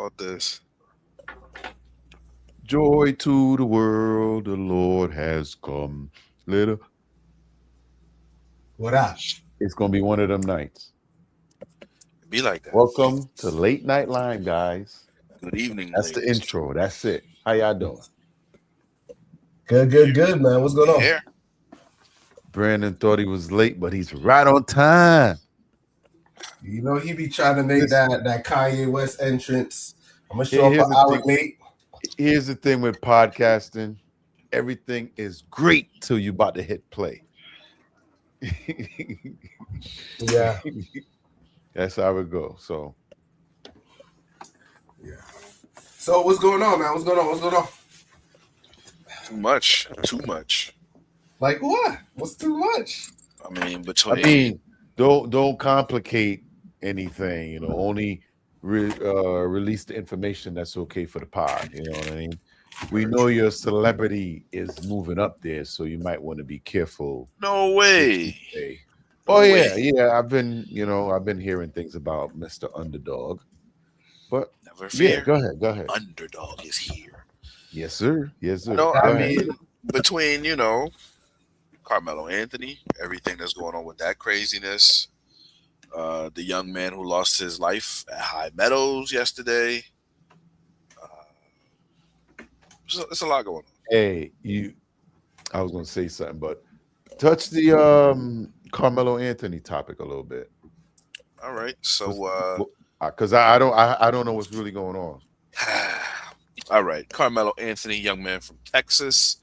about this? Joy to the world, the Lord has come. Little, What up? it's gonna be one of them nights. Be like that. Welcome to Late Night Line, guys. Good evening, That's the ladies. intro. That's it. How y'all doing? Good, man. What's going on? Here. Brandon thought he was late, but he's right on time. You know he be trying to make that Kanye West entrance. I'm gonna show up Here's an the hour thing. late. Here's the thing with podcasting. Everything is great till you about to hit play. Yeah, That's how it goes. So yeah. So what's going on, man? What's going on? What's going on? Too much. Too much. Like what? What's too much? I mean, I between mean, don't complicate anything. Only release the information that's okay for the pod. You know what I mean? We know your celebrity is moving up there, so you might want to be careful no what you way. say. No Oh way. yeah. I've been hearing things about Mr. Underdog, but Never yeah, fear. go ahead. Underdog is here. Yes, sir. Yes, sir. No, Go I ahead. mean, between, Carmelo Anthony, everything that's going on with that craziness, the young man who lost his life at High Meadows yesterday. It's a lot going on. Hey, I was gonna say something, but touch the Carmelo Anthony topic a little bit. All right. So, Because I don't know what's really going on. all right. Carmelo Anthony, young man from Texas.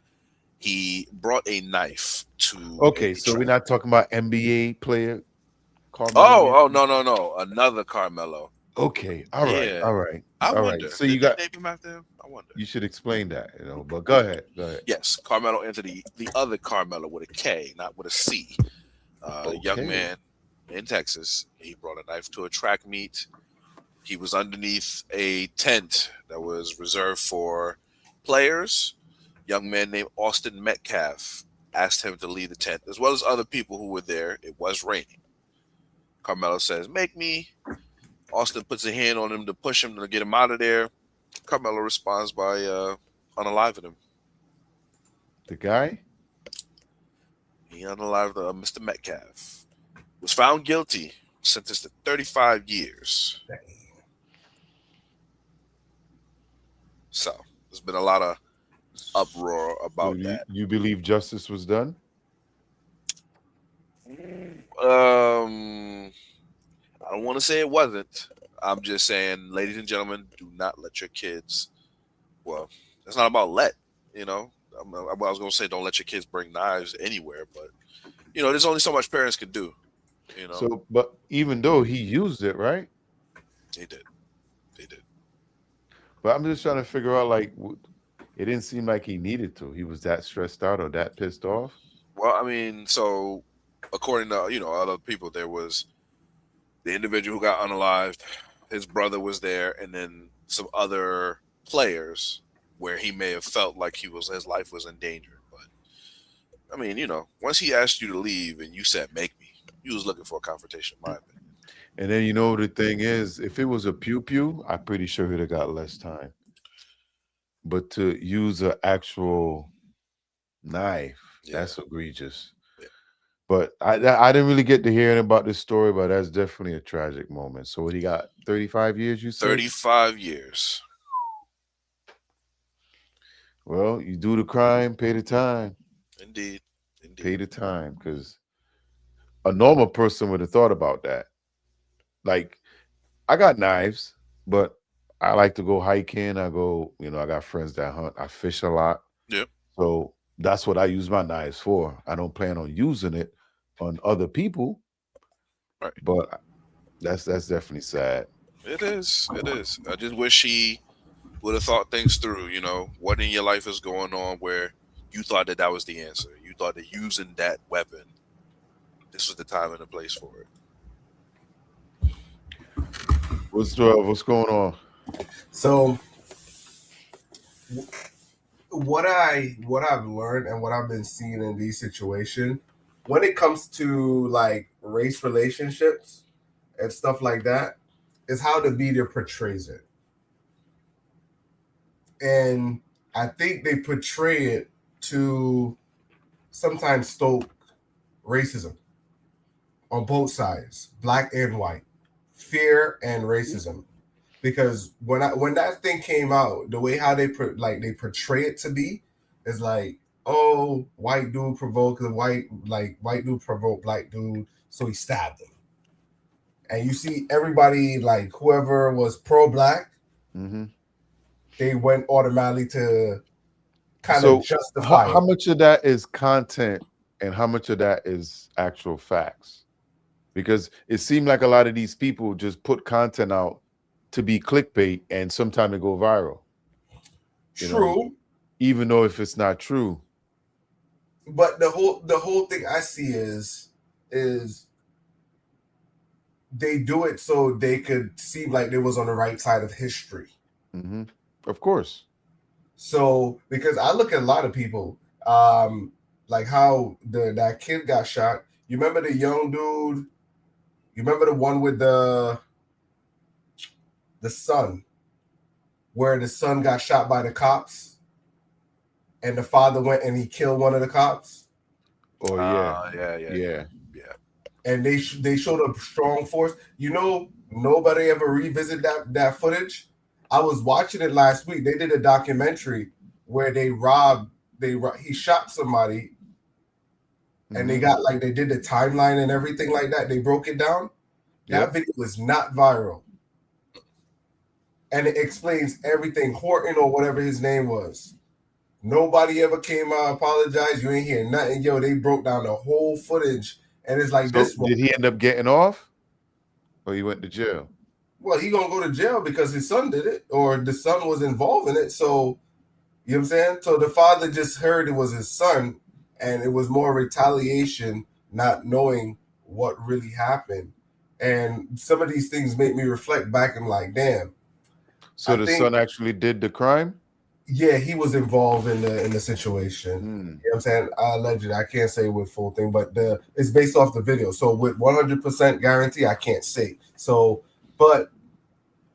He brought a knife to Okay, a so we're track. not talking about NBA player Carmelo Oh, Anthony. no. Another Carmelo. Okay, all right, Yeah. all right, I all right. wonder. So Did they name him after him? I wonder. you should explain that, But go ahead, go ahead. Yes, Carmelo Anthony, the other Carmelo with a K, not with a C. Young Okay. man in Texas. He brought a knife to a track meet. He was underneath a tent that was reserved for players. Young man named Austin Metcalf asked him to leave the tent, as well as other people who were there. It was raining. Carmelo says, "Make me." Austin puts a hand on him to push him to get him out of there. Carmelo responds by unaliving him. The guy. He unalived Mr. Metcalf. Was found guilty, sentenced to 35 years. So there's been a lot of uproar So about that. you believe justice was done? I don't want to say it wasn't. I'm just saying, ladies and gentlemen, do not let your kids. Well, it's not about let. I was going to say don't let your kids bring knives anywhere, but there's only so much parents can do. So, but even though he used it, right? They did. They did. But I'm just trying to figure out, like, it didn't seem like he needed to. He was that stressed out or that pissed off. Well, I mean, so according to other people, there was the individual who got unalived. His brother was there, and then some other players where he may have felt like his life was in danger. But I mean, once he asked you to leave and you said "make me," you was looking for a confrontation, in my opinion. And then the thing is, if it was a pew pew, I'm pretty sure he'd have got less time. But to use an actual knife, Yeah. that's egregious. Yeah. But I didn't really get to hearing about this story, but that's definitely a tragic moment. So what he got 35 years, you said? 35 years. Well, you do the crime, pay the time. Indeed. Pay the time, because a normal person would have thought about that. Like, I got knives, but I like to go hiking. I got friends that hunt. I fish a lot. Yep. So that's what I use my knives for. I don't plan on using it on other people, Right. but that's definitely sad. It is. It is. I just wish he would have thought things through. What in your life is going on where you thought that was the answer. You thought that using that weapon, this was the time and the place for it. What's going on? So what I've learned and what I've been seeing in these situations, when it comes to like race relationships and stuff like that, is how the media portrays it. and I think they portray it to sometimes stoke racism on both sides, black and white, fear and racism. Because when that thing came out, the way how they they portray it to be is like, oh, white dude provoked the white dude provoked black dude, so he stabbed him. And you see everybody, like whoever was pro black, they went automatically to kind of justify how much of that is content and how much of that is actual facts? Because it seemed like a lot of these people just put content out to be clickbait, and sometimes it go viral. True. Even though if it's not true. But the whole thing I see is they do it so they could seem like they was on the right side of history. Of course. So because I look at a lot of people, like how that kid got shot. You remember the young dude? You remember the one with the son, where the son got shot by the cops, and the father went and he killed one of the cops. Oh yeah. And they showed a strong force. Nobody ever revisit that footage. I was watching it last week. They did a documentary where he shot somebody, and they got they did the timeline and everything like that. They broke it down. That video is not viral. And it explains everything. Horton or whatever his name was. Nobody ever came out apologized. You ain't hear nothing. Yo, they broke down the whole footage. And it's like, this one. Did he end up getting off? Or he went to jail? Well, he gonna go to jail because his son did it, or the son was involved in it. So, you know what I'm saying? So the father just heard it was his son, and it was more retaliation, not knowing what really happened. And some of these things make me reflect back and like, damn. So the son actually did the crime? Yeah, he was involved in the situation. You know what I'm saying? Allegedly, I can't say with full thing, but it's based off the video. So with 100% guarantee, I can't say. So, but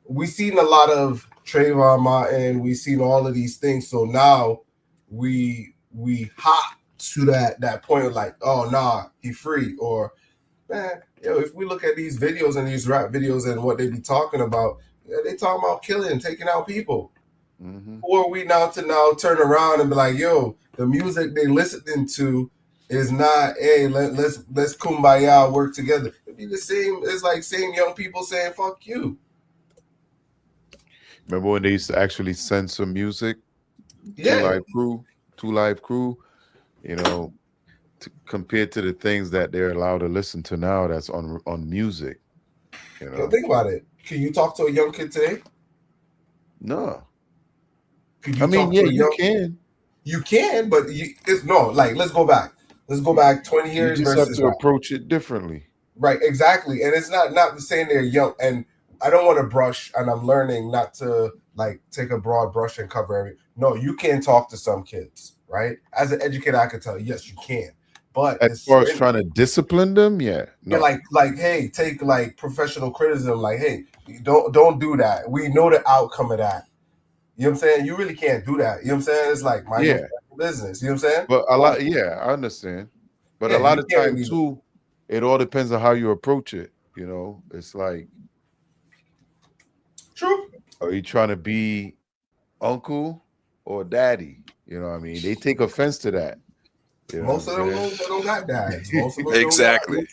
we seen a lot of Trayvon Martin. We seen all of these things. So now we hot to that point of like, oh nah, he free. Or man, if we look at these videos and these rap videos and what they be talking about, they talking about killing, taking out people. Who are we now to turn around and be like, yo, the music they listening to is not, hey, let's kumbaya, work together. It'd be the same. It's like same young people saying fuck you. Remember when they used to actually censor music? Yeah. Two Live Crew, compared to the things that they're allowed to listen to now that's on music. Think about it. Can you talk to a young kid today? No. I mean, yeah, you can. You can, but it's no. Like, let's go back. Let's go back 20 years. You just have to approach it differently. Right, exactly. And it's not saying they're young. And I don't want to brush. And I'm learning not to like take a broad brush and cover everything. No, you can talk to some kids, right? As an educator, I can tell you, yes, you can. But as far as trying to discipline them, yeah, no. Yeah, like, hey, take like professional criticism. Like, hey, don't do that. We know the outcome of that. You know what I'm saying? You really can't do that. You know what I'm saying? It's like my business. You know what I'm saying? But a lot, I understand. But a lot of times too, it all depends on how you approach it. It's like, true. Are you trying to be uncle or daddy? I mean, they take offense to that. Most of them don't got dads. Exactly.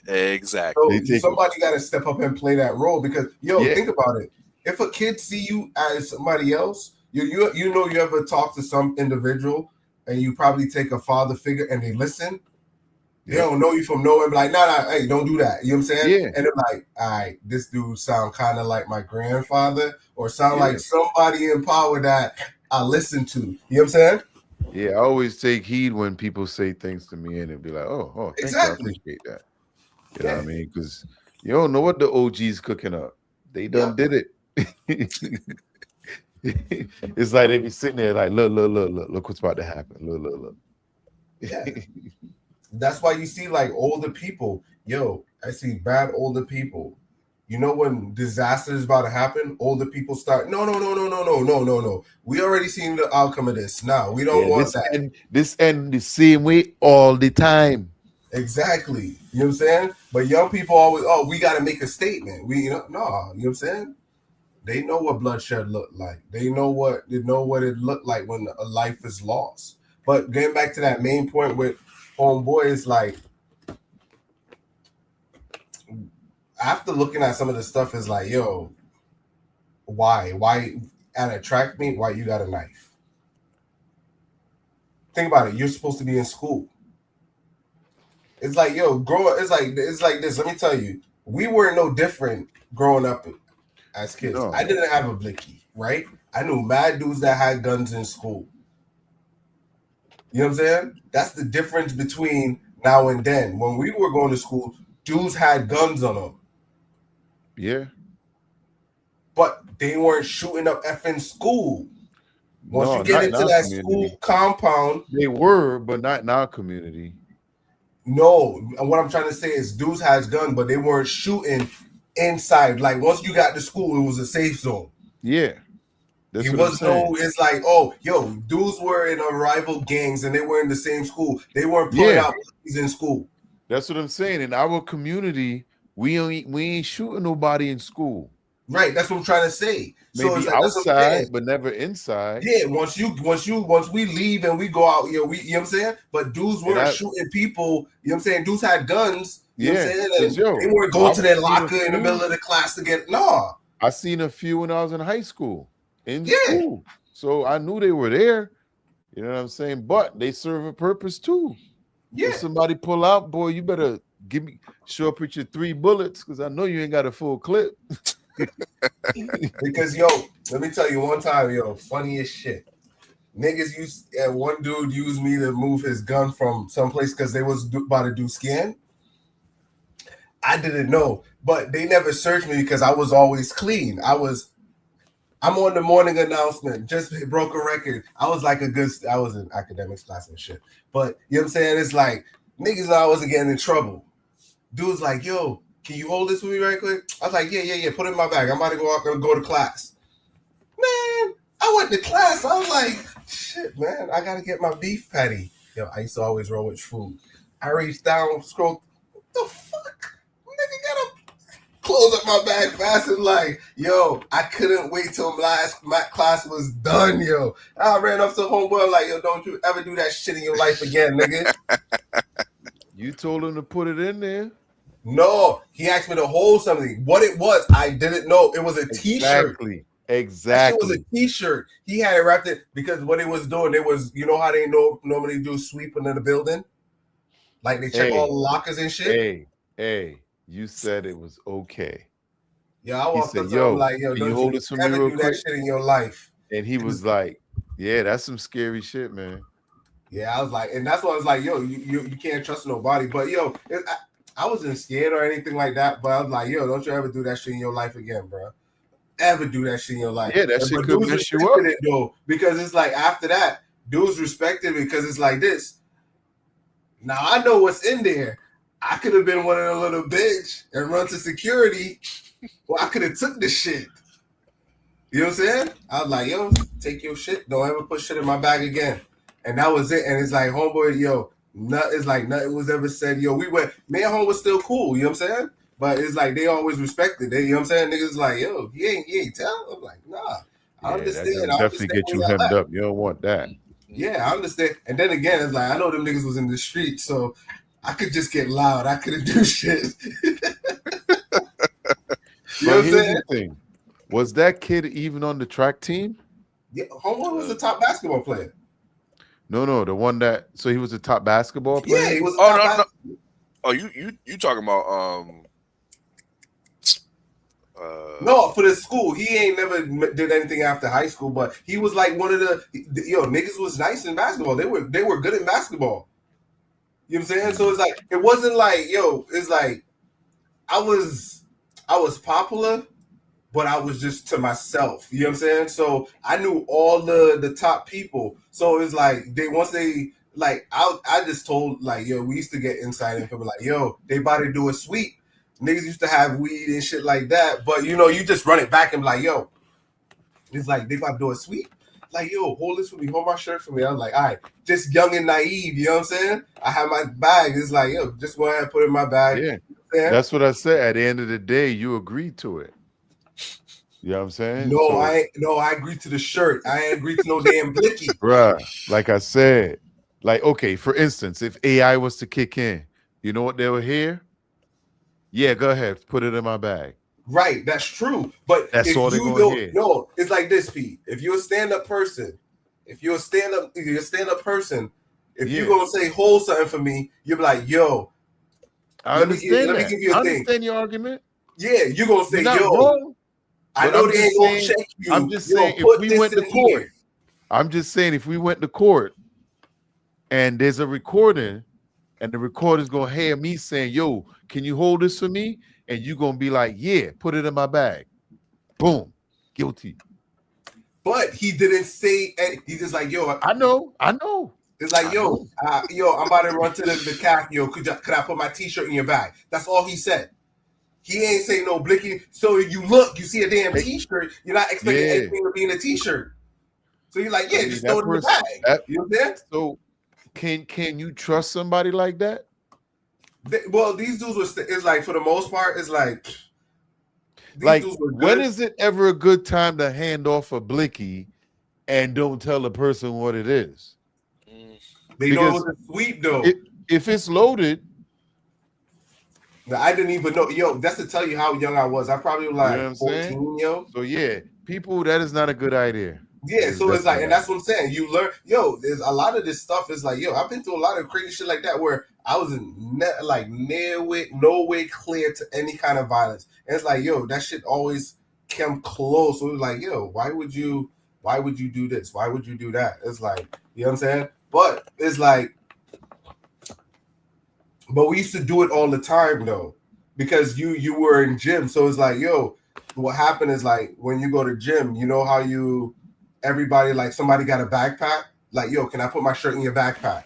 So somebody got to step up and play that role because, think about it. If a kid see you as somebody else, you ever talk to some individual and you probably take a father figure and they listen. They don't know you from nowhere. Be like, nah, hey, don't do that. You know what I'm saying? Yeah. And they're like, all right, this dude sound kind of like my grandfather or sound like somebody in power that I listen to. You know what I'm saying? Yeah, I always take heed when people say things to me and it'd be like, oh, thank you, I appreciate that. You know what I mean? Because you don't know what the OG's cooking up. They done did it. It's like they be sitting there like, look what's about to happen. Look. Yeah. That's why you see like older people. I see bad older people You know when disaster is about to happen, older people start, no. We already seen the outcome of this. Now we don't want that. This end the same way all the time. Exactly. You know what I'm saying? But young people always, we got to make a statement. No, you know what I'm saying? They know what bloodshed looked like. They know what it looked like when a life is lost. But getting back to that main point with homeboy is like, after looking at some of the stuff, is like, yo, why at a track meet? Why you got a knife? Think about it. You're supposed to be in school. It's like, yo, it's like this. Let me tell you, we were no different growing up as kids. No. I didn't have a blicky, right? I knew mad dudes that had guns in school. You know what I'm saying? That's the difference between now and then. When we were going to school, dudes had guns on them. Yeah. But they weren't shooting up effing school. Once No, you get into that community. school compound. They were, but not in our community. No, what I'm trying to say is dudes has guns, but they weren't shooting inside. Like once you got to school, it was a safe zone. Yeah. It was it's like, oh, yo, dudes were in rival gangs and they were in the same school. They weren't pulling out in school. That's what I'm saying. In our community, we ain't shooting nobody in school. Right, that's what I'm trying to say. Maybe so it's like, outside, but never inside. Yeah, once we leave and we go out, you know what I'm saying? But dudes weren't shooting people, you know what I'm saying? Dudes had guns, you know what I'm saying? And they weren't going to their locker in the middle of the class to get I seen a few when I was in high school. School. So I knew they were there. You know what I'm saying? But they serve a purpose too. Yeah. If somebody pull out, boy, you better show up with your 3 bullets because I know you ain't got a full clip. Because let me tell you one time, funniest shit. Niggas one dude used me to move his gun from someplace because they was about to do scan. I didn't know, but they never searched me because I was always clean. I'm on the morning announcement, just broke a record. I was in academics class and shit. But you know what I'm saying? It's like niggas I wasn't getting in trouble. Dude's like, yo, can you hold this with me right quick? I was like, yeah. Put it in my bag. I'm about to go out and go to class. Man, I went to class. I was like, shit, man, I gotta get my beef patty. I used to always roll with food. I reached down, scrolled. What the fuck? Nigga gotta close up my bag fast and like, I couldn't wait till my class was done, I ran up to homeboy like, don't you ever do that shit in your life again, nigga. You told him to put it in there. No, he asked me to hold something. What it was, I didn't know. It was a t-shirt. Exactly. It was a t-shirt. He had it wrapped it because what it was doing, you know how they normally do sweeping in the building? Like they check all the lockers and shit? Hey, you said it was okay. Yeah, I walked up to him like, don't you hold this for me real quick? That shit in your life. And he was like, yeah, that's some scary shit, man. Yeah, I was like, and that's why I was like, you can't trust nobody. But I wasn't scared or anything like that, but I was like, don't you ever do that shit in your life again, bro. Ever do that shit in your life. Yeah, that shit could mess you up. It, though, because it's like after that, dudes respected it because it's like this. Now I know what's in there. I could have been one of the little bitch and run to security. Well, I could have took the shit. You know what I'm saying? I was like, take your shit. Don't ever put shit in my bag again. And that was it. And it's like, homeboy, it's like nothing was ever said. Me and home was still cool. You know what I'm saying? But it's like they always respected it. You know what I'm saying? Niggas like, he ain't tell. I'm like, nah. I understand. That definitely get you hemmed up. You don't want that. Yeah, I understand. And then again, it's like I know them niggas was in the street, so I could just get loud. I couldn't do shit. You know what I'm saying? The thing. Was that kid even on the track team? Yeah, homeboy was a top basketball player. No, the one that he was a top basketball player. Yeah, he was. No. Oh, you talking about No, for the school. He ain't never did anything after high school, but he was like one of the niggas was nice in basketball. They were good in basketball. You know what I'm saying? So it's like it wasn't like it's like I was popular, but I was just to myself. You know what I'm saying? So I knew all the top people. So it's like I just told we used to get inside info like they about to do a sweep. Niggas used to have weed and shit like that, but you know, you just run it back and be like, yo, it's like they about to do a sweep. Like, yo, hold this for me, hold my shirt for me. I was like, all right, just young and naive, you know what I'm saying? I have my bag. It's like, yo, just go ahead and put it in my bag. Yeah, Yeah. that's what I said. At the end of the day, you agreed to it. You know what I'm saying? No, So, I agreed to the shirt. I ain't agreed to no damn blicky. bruh, like I said, like, okay, for instance, if AI was to kick in, you know what they would hear? Yeah, go ahead, put it in my bag. Right, that's true. But That's if all they're you gonna don't hear. no, it's like this, Pete. If you're a stand-up person, if you're a stand-up person, if Yeah. you're gonna say hold something for me, you're like, yo, I let me understand let me that. give you I a thing. understand your argument. Yeah, you're gonna say, You're not yo, wrong. I but know I'm they just ain't gonna saying- check you. I'm just Yo, saying, if put we this went to in court, here. I'm just saying, if we went to court and there's a recording, and the recorder's gonna hear me saying, "Yo, can you hold this for me?" and you're gonna be like, "Yeah, put it in my bag." Boom, guilty. But he didn't say any, he's just like, yo, I know. it's like, I yo, know. I'm about to run to the cafe. Yo, could I put my t-shirt in your bag? That's all he said. He ain't say no blicky. So you look, you see a damn t-shirt, you're not expecting Yeah. anything to be in a t-shirt. So you're like, yeah, I mean, just that throw it in the person- bag. that- You know what I'm saying? So, can you trust somebody like that? Well, these dudes were. It's like for the most part, it's like. These Like, dudes were when good. is it ever a good time to hand off a blicky and don't tell the person what it is? They know it because was a sweep though. If it's loaded, I didn't even know. Yo, that's to tell you how young I was. I probably was like you know what I'm 14, saying? yo. So yeah, people, that is not a good idea. Yeah, so it's like, and not. that's what I'm saying. You learn, yo. There's a lot of this stuff. Is like, yo, I've been through a lot of crazy shit like that where I was no way clear to any kind of violence. And it's like, yo, that shit always came close. So it was like, yo, why would you do this? Why would you do that? It's like, you know what I'm saying? But it's like, but we used to do it all the time though, because you were in gym. So it's like, yo, what happened is like when you go to gym, you know how everybody, like somebody got a backpack, like, yo, can I put my shirt in your backpack?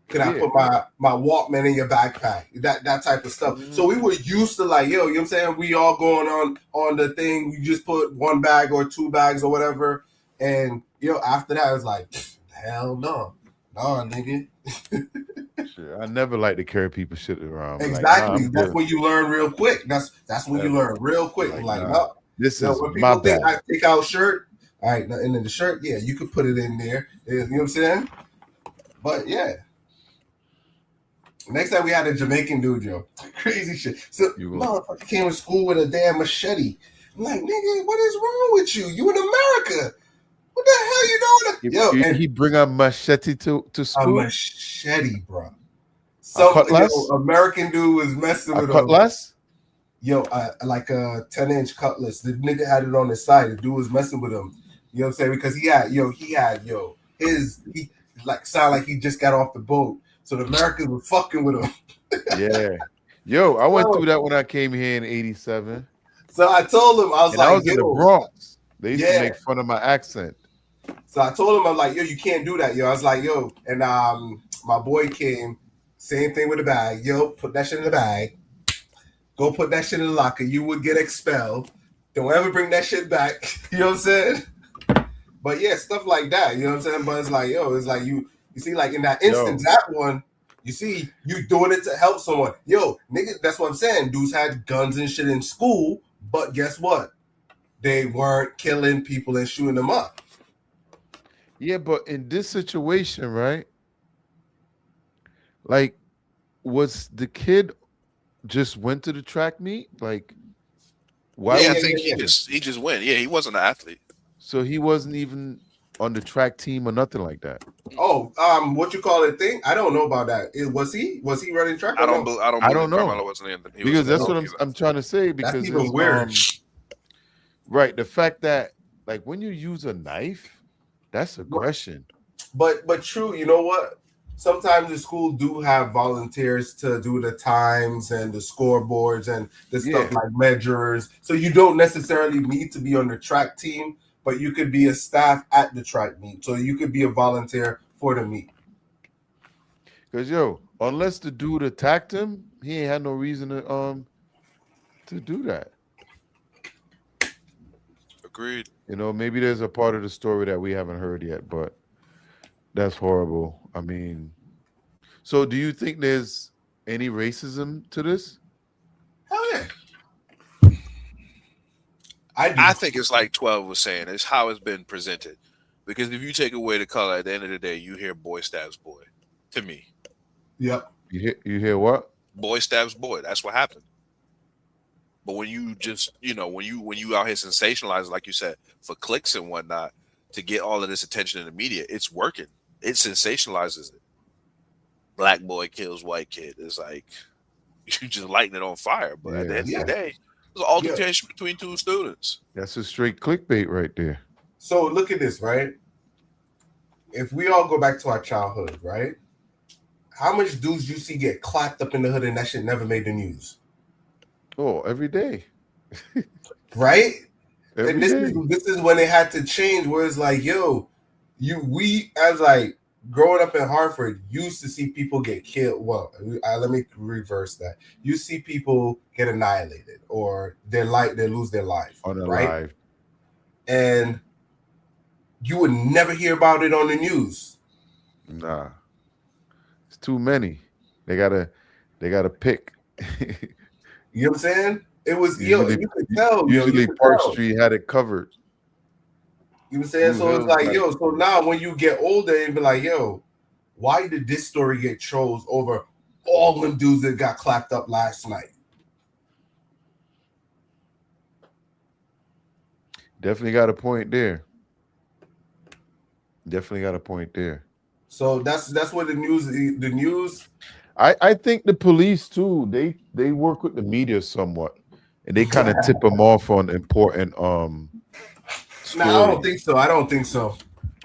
Can I put my Walkman in your backpack? That type of stuff. Mhm. So we were used to like, yo, you know what I'm saying? We all going on the thing. You just put one bag or two bags or whatever. And yo, after that, it was like, hell no. No, nigga. Shit, I never like to carry people's shit around. Like, Exactly. I'm That's good. when you learn real quick. That's when you learn real quick. Like, Like, nah. no. This Now, is when my people think bag. I take out shirt, all right, and then the shirt, yeah, you could put it in there. You know what I'm saying? But yeah. Next time we had a Jamaican dude, yo. Crazy shit. So motherfucker came to school with a damn machete. I'm like, nigga, what is wrong with you? You in America. What the hell you doing? Yo, and He bring a machete to a school. machete, bro. cutlass? American dude was messing with A him. cutlass? Yo, like a 10-inch cutlass. The nigga had it on his side. The dude was messing with him. You know what I'm saying? Because he like sound like he just got off the boat. So the Americans were fucking with him. Yeah. Yo, I went through that when I came here in '87. So I told him, I was like, I was in the Bronx. They used to make fun of my accent. So I told him, I'm like, yo, you can't do that, yo. I was like, yo, and my boy came, same thing with the bag. Yo, put that shit in the bag. Go put that shit in the locker. You would get expelled. Don't ever bring that shit back. You know what I'm saying? But yeah, stuff like that. You know what I'm saying? But it's like, yo, it's like you see, like in that instance, that one, you see, you doing it to help someone. Yo, nigga, that's what I'm saying. Dudes had guns and shit in school, but guess what? They weren't killing people and shooting them up. Yeah, but in this situation, right? Like, was the kid just went to the track meet? Like, why? Yeah, I think he just went. Yeah, he wasn't an athlete, so he wasn't even on the track team or nothing like that. Oh, what you call it thing? I don't know about that. Was he running track? I don't know. Know because that's what I'm trying to say. Because that's even weird. Right, the fact that like when you use a knife, that's aggression. But true, you know what? Sometimes the school do have volunteers to do the times and the scoreboards and the stuff like measurers. So you don't necessarily need to be on the track team, but you could be a staff at the track meet. So you could be a volunteer for the meet. Because unless the dude attacked him, he ain't had no reason to to do that. Agreed. You know, maybe there's a part of the story that we haven't heard yet, but that's horrible. I mean, so do you think there's any racism to this? Hell yeah. I do. I think it's like 12 was saying. It's how it's been presented. Because if you take away the color, at the end of the day, you hear boy stabs boy. To me, Yep. You hear what? boy stabs boy. That's what happened. But when you just, when you out here sensationalize, like you said, for clicks and whatnot, to get all of this attention in the media, it's working. It sensationalizes it. Black boy kills white kid. It's like you just lighting it on fire. But at the end of the day, it's an altercation between two students. That's a straight clickbait right there. So look at this, right? If we all go back to our childhood, right? How much dudes you see get clapped up in the hood and that shit never made the news? Oh, every day. Right? Every And day. this is when it had to change, where it's like, yo, we as like growing up in Hartford used to see people get killed. Well, let me reverse that. You see people get annihilated or they lose their life. Unalive. Right? And you would never hear about it on the news. Nah. It's too many. They gotta pick. You know what I'm saying? It was Usually- you could tell. Usually you could Park tell. Street had it covered. You know what I'm saying? So it's like, Mhm. so now when you get older and be like, yo, why did this story get chose over all them dudes that got clapped up last night? Definitely got a point there. Definitely got a point there. So that's what the news. I think the police too, they work with the media somewhat. And they kind of tip them off on important No, stories. I don't think so.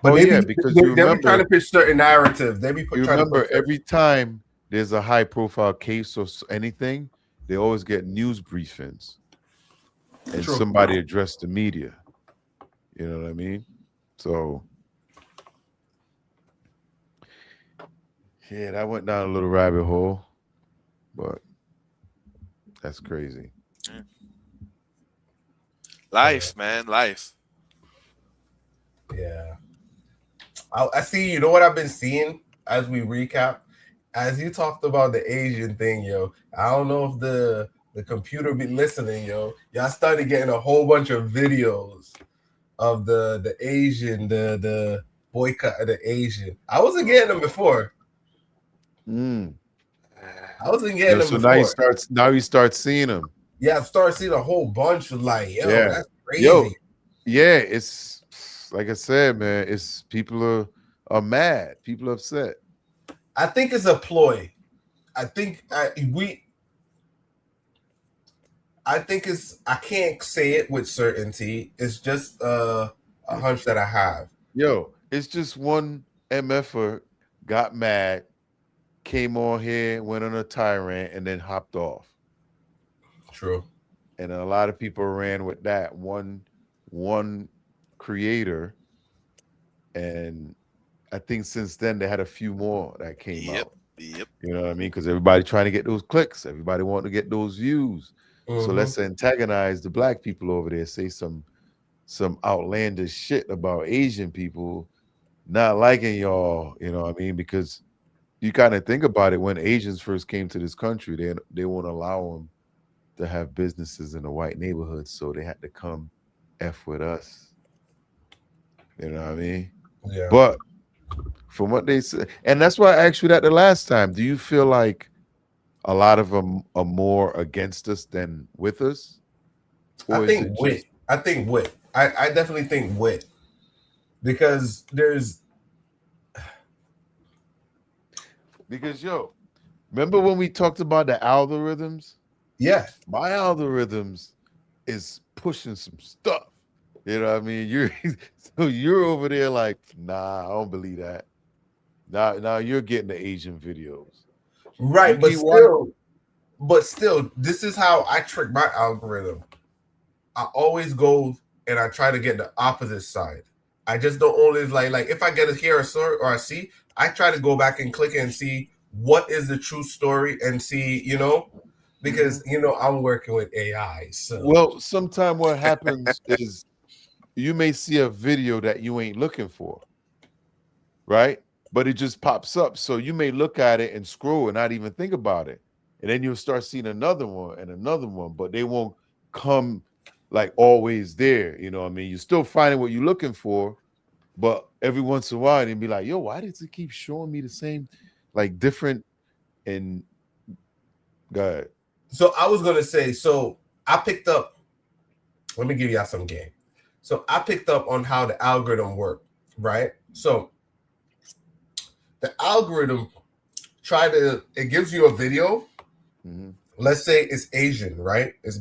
But Oh, they yeah, be, because they, you they be remember- trying to pitch certain narratives. They be You trying remember to put every time there's a high profile case or anything, they always get news briefings and True. somebody address the media. You know what I mean? So yeah, that went down a little rabbit hole, but that's crazy. Life, man, life. Yeah. I see, you know what I've been seeing as we recap? As you talked about the Asian thing, yo, I don't know if the computer be listening, yo. Y'all started getting a whole bunch of videos of the Asian, the boycott of the Asian. I wasn't getting them before. Mm. I wasn't getting them So before. now you start seeing them. Yeah, I've started seeing a whole bunch of like, yo, Yeah. that's crazy. Yo, yeah, it's like I said, man. It's people are mad. People are upset. I think it's a ploy. I think I can't say it with certainty. It's just a hunch that I have. Yo, it's just one MFer got mad, came on here, went on a tirade, and then hopped off. True. And a lot of people ran with that one creator, and I think since then they had a few more that came out. Yep. You know what I mean? Because everybody trying to get those clicks, everybody wanting to get those views. So Mhm. let's antagonize the black people over there, say some outlandish shit about Asian people not liking y'all. You know what I mean? Because you kind of think about it, when Asians first came to this country, they won't allow them to have businesses in the white neighborhoods, so they had to come F with us. You know what I mean? Yeah. But from what they said, and that's why I asked you that the last time, do you feel like a lot of them are more against us than with us? Or I is think it wit. just- I think wit. I definitely think wit. Because because yo, remember when we talked about the algorithms? yeah. My algorithms is pushing some stuff. You know what I mean? You're over there like, nah, I don't believe that. Now you're getting the Asian videos. Right, You but still, this is how I trick my algorithm. I always go and I try to get the opposite side. I just don't always like if I get to hear a story or I see, I try to go back and click and see what is the true story and see, because I'm working with AI. So Well, sometime what happens is you may see a video that you ain't looking for, right? But it just pops up. So you may look at it and scroll and not even think about it. And then you'll start seeing another one and another one, but they won't come like always there. You know what I mean? You're still finding what you're looking for, but every once in a while, they'd be like, yo, why does it keep showing me the same, like different and God. So I was gonna say, so I picked up. Let me give y'all some game. So I picked up on how the algorithm worked, right? So the algorithm it gives you a video. Mhm. Let's say it's Asian, right? It's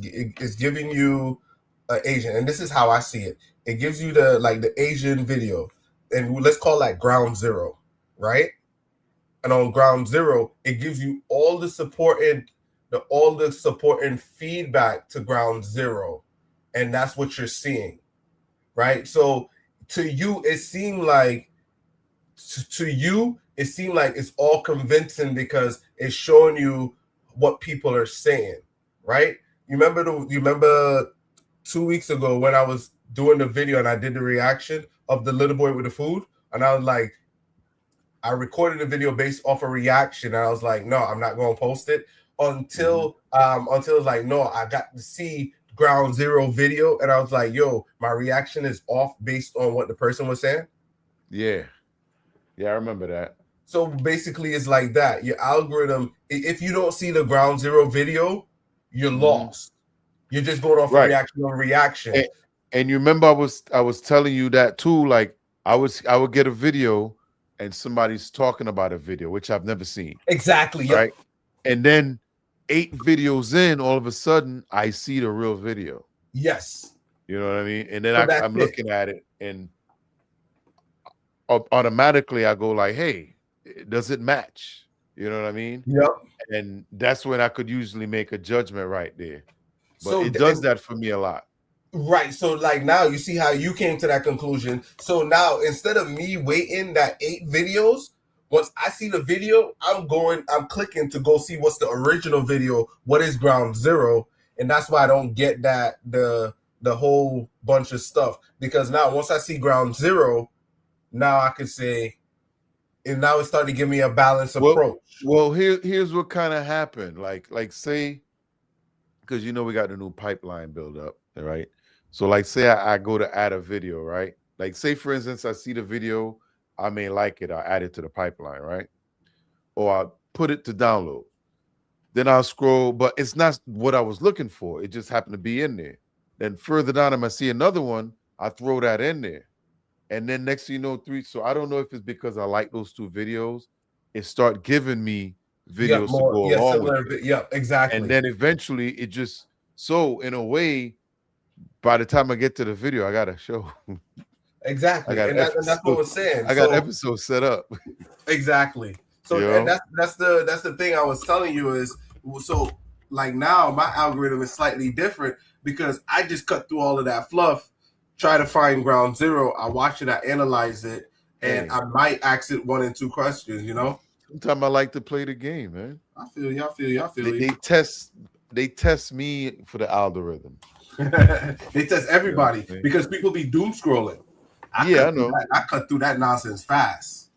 giving you an Asian, and this is how I see it. It gives you the Asian video, and let's call that ground zero, right? And on ground zero, it gives you all the support and feedback to ground zero, and that's what you're seeing, right? So to you, it seemed like it's all convincing because it's showing you what people are saying, right? You remember 2 weeks ago when I was doing the video and I did the reaction of the little boy with the food, and I was like, I recorded a video based off a reaction, and I was like, no, I'm not going to post it until it's like, no, I got to see ground zero video, and I was like, yo, my reaction is off based on what the person was saying. Yeah, I remember that. So basically, it's like that. Your algorithm, if you don't see the ground zero video, you're lost. You're just going off reaction. And you remember I was telling you that too. Like I would get a video and somebody's talking about a video which I've never seen. Exactly. Yep. Right. And then 8 videos in, all of a sudden I see the real video. Yes. You know what I mean? And then I'm looking at it, and automatically I go like, hey, does it match? You know what I mean? Yep. And that's when I could usually make a judgment right there. But So it does that for me a lot. Right. So like now you see how you came to that conclusion. So now instead of me waiting that 8 videos, once I see the video, I'm clicking to go see what's the original video, what is ground zero. And that's why I don't get that the whole bunch of stuff. Because now once I see ground zero, now I can say, and now it started to give me a balanced approach. Well, here's what kind of happened. Like say, because we got the new pipeline build up, right? So like say I go to add a video, right? Like say for instance, I see the video, I may like it, I'll add it to the pipeline, right? Or I'll put it to download. Then I'll scroll, but it's not what I was looking for. It just happened to be in there. Then further down, I see another one, I throw that in there. And then next thing you know, 3. So I don't know if it's because I like those 2 videos, it start giving me videos to go along with it. Yep, exactly. And then eventually it just, so in a way, by the time I get to the video, I got a show. Exactly. And that's what we're saying. I got episodes set up. Exactly. So and that's the thing I was telling you is, so like now my algorithm is slightly different because I just cut through all of that fluff, try to find ground zero. I watch it, I analyze it, and I might ask it 1 and 2 questions, Sometimes I like to play the game, man. I feel you. They test me for the algorithm. They test everybody because people be doom scrolling. I know. I cut through that nonsense fast.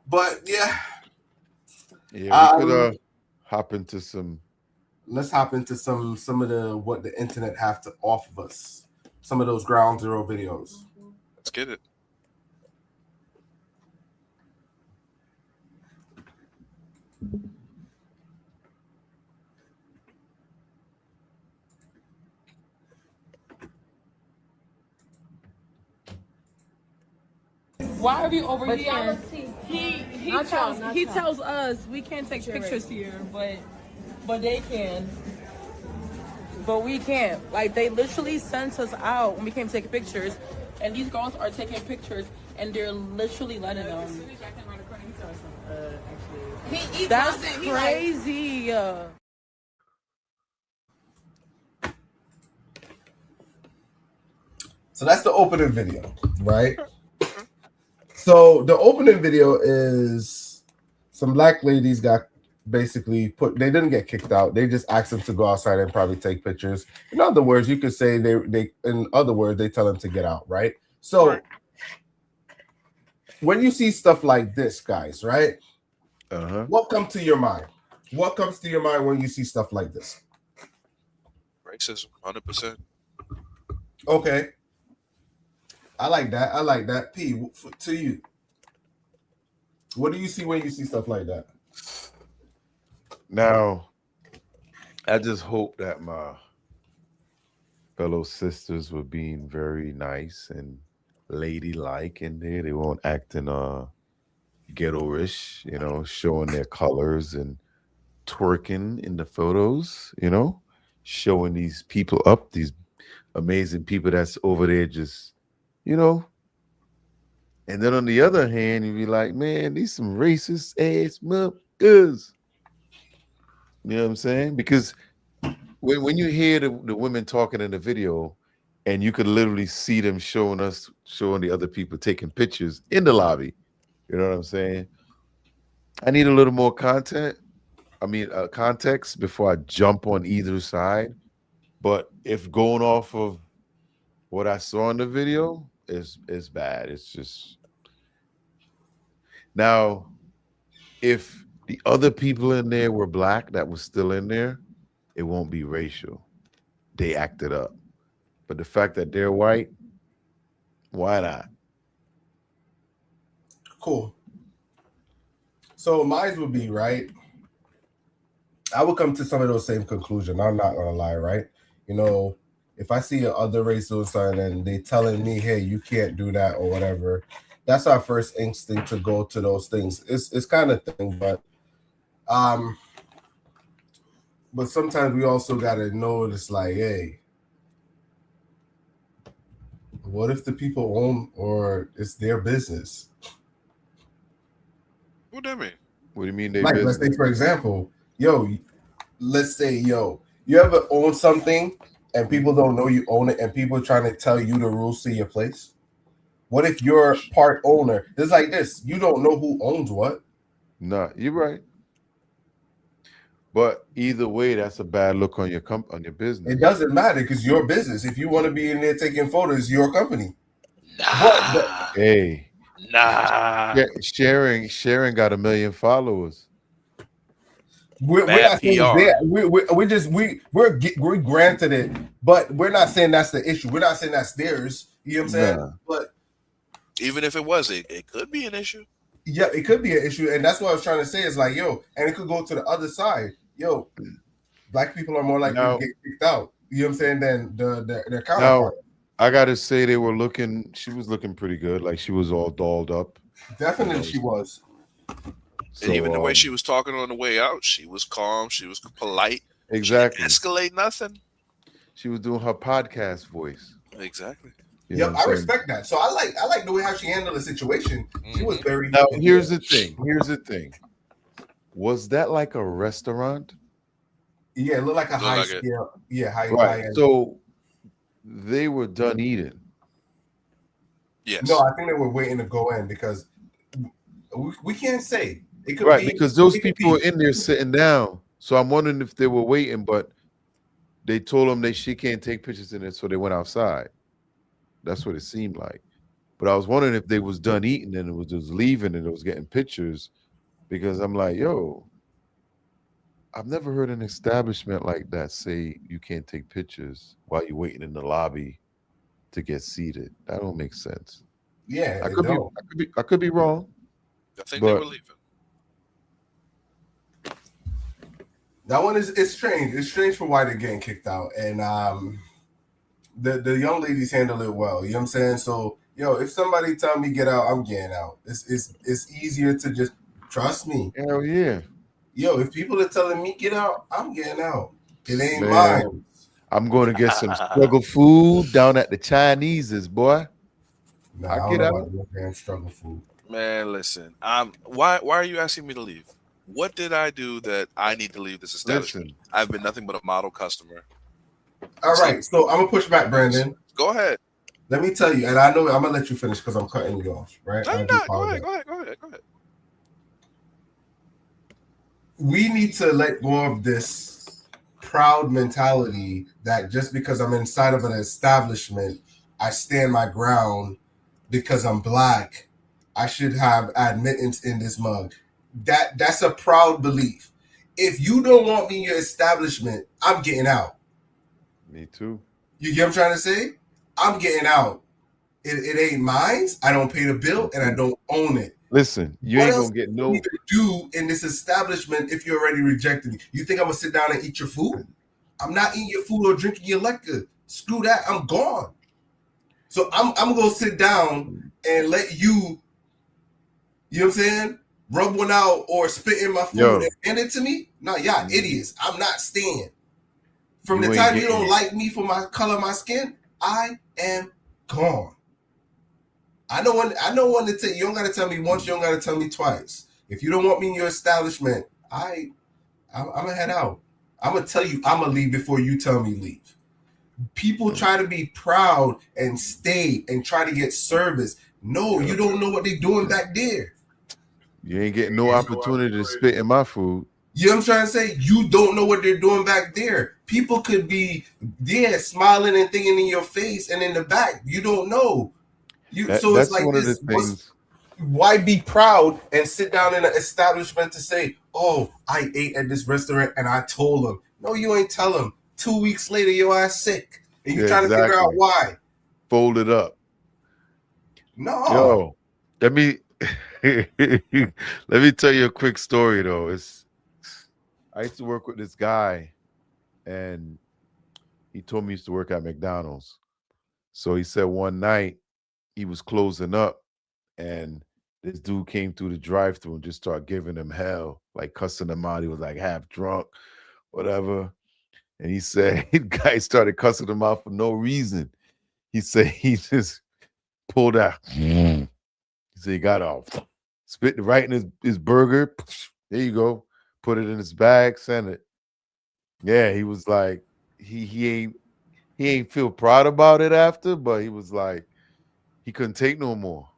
But yeah, we could hop into some. Let's hop into some of what the internet have to offer us. Some of those ground zero videos. Let's get it. Why are we over here? He tells us we can't take pictures here, but they can. But we can't. Like they literally sent us out when we came to take pictures, and these girls are taking pictures, and they're literally letting them. That's crazy. So that's the opening video, right? So the opening video is some black ladies got basically they didn't get kicked out. They just asked them to go outside and probably take pictures. In other words, you could say they tell them to get out, right? So Right. when you see stuff like this, guys, right? Uh-huh. What comes to your mind? What comes to your mind when you see stuff like this? Racism, 100%. Okay. I like that. P, to you. What do you see when you see stuff like that? Now, I just hope that my fellow sisters were being very nice and ladylike in there. They weren't acting ghetto-ish, showing their colors and twerking in the photos, showing these people up, these amazing people that's over there just, And then on the other hand, you'd be like, man, these some racist ass motherfuckers. You know what I'm saying? Because when you hear the women talking in the video, and you could literally see them showing the other people taking pictures in the lobby. You know what I'm saying? I need a little more context before I jump on either side. But if going off of what I saw in the video is bad. It's just now, if the other people in there were black that was still in there, it won't be racial. They acted up. But the fact that they're white, why not? Cool. So mine would be, right? I would come to some of those same conclusions. I'm not gonna lie, right? If I see other race doing something and they telling me, hey, you can't do that or whatever, that's our first instinct to go to those things. It's kind of thing, but sometimes we also gotta know it's like, hey, what if the people own or it's their business? What do you mean? What do you mean they Like, business? let's say, for example, let's say, you ever own something and people don't know you own it and people trying to tell you the rules to your place? What if you're part owner? It's like this. You don't know who owns what. No, you're right. But either way, that's a bad look on your business. It doesn't matter because your business. If you want to be in there taking photos, your company. Nah. Hey. Nah. Sharon got 1 million followers. We're not saying it's there. We're granted it, but we're not saying that's the issue. We're not saying that's theirs. You know what I'm saying? Nah. But even if it was, it could be an issue. Yeah, it could be an issue, and that's what I was trying to say. Is like, and it could go to the other side. Black people are more likely to get kicked out. You know what I'm saying? Than their counterpart. Now, I gotta say she was looking pretty good. Like she was all dolled up. Definitely, she was. So, And even the way she was talking on the way out, she was calm. She was polite. Exactly. She didn't escalate nothing. She was doing her podcast voice. Exactly. Yep, I respect that. So I like the way how she handled the situation. She was very. Now here's the thing. Was that like a restaurant? Yeah, it looked like a high scale. Yeah, high end. So they were done eating. Yes. No, I think they were waiting to go in because we can't say. It could be, because those people were in there sitting down. So I'm wondering if they were waiting, but they told them she can't take pictures in it, so they went outside. That's what it seemed like. But I was wondering if they was done eating and it was just leaving and it was getting pictures, because I'm like, I've never heard an establishment like that say you can't take pictures while you're waiting in the lobby to get seated. That don't make sense. Yeah, I could be wrong. I think they were leaving. That one is strange. It's strange for why they're getting kicked out. And the young ladies handle it well. You know what I'm saying? So, if somebody tell me get out, I'm getting out. It's easier to just trust me. Hell yeah. If people are telling me get out, I'm getting out. It ain't mine. I'm going to get some struggle food down at the Chinese's, boy. Nah, I get out. Struggle food. Man, listen. Why are you asking me to leave? What did I do that I need to leave this establishment? Listen. I've been nothing but a model customer. All right, so I'm gonna push back, Brandon. Go ahead. Let me tell you, and I know I'm gonna let you finish because I'm cutting you off, right? I'm not. Go ahead. we need to let go of this proud mentality that just because I'm inside of an establishment, I stand my ground because I'm black. I should have admittance in this mug. That's a proud belief. If you don't want me in your establishment, I'm getting out. Me too. You get what I'm trying to say? I'm getting out. It ain't mine. I don't pay the bill and I don't own it. Listen, you What ain't else gonna get do no. you need to do in this establishment if you already rejected me? You think I'm gonna sit down and eat your food? I'm not eating your food or drinking your liquor. Screw that. I'm gone. So I'm gonna sit down and let you, you know what I'm saying, rub one out or spit in my food Yo. and hand it to me? No, y'all idiots. I'm not staying. From You the ain't time you getting don't it. like me for my color of my skin, I am gone. I know when to tell you. You don't gotta tell me once, you don't gotta tell me twice. If you don't want me in your establishment, I'm gonna head out. I'm gonna tell you I'm gonna leave before you tell me leave. People try to be proud and stay and try to get service. No, you don't know what they're doing back there. You ain't getting no opportunity to spit in my food. You know what I'm trying to say? You don't know what they're doing back there. People could be smiling and thinking in your face and in the back. You don't know. So it's That's like one of the this. things. Why be proud and sit down in an establishment to say, "Oh, I ate at this restaurant and I told them." No, you ain't tell them. 2 weeks later, your ass sick, and you Yeah, trying to figure out exactly. why. Fold it up. No, Yo, let me let me tell you a quick story though. I used to work with this guy, and he told me he used to work at McDonald's. So he said one night he was closing up, and this dude came through the drive-thru and just started giving him hell, like cussing him out. He was like half drunk, whatever. And he said the guy started cussing him out for no reason. He said he just pulled out. He said he got off, spit it right in his burger. There you go. Put it in his bag, sent it. Yeah, he was like, he ain't feel proud about it after, but he was like, he couldn't take no more.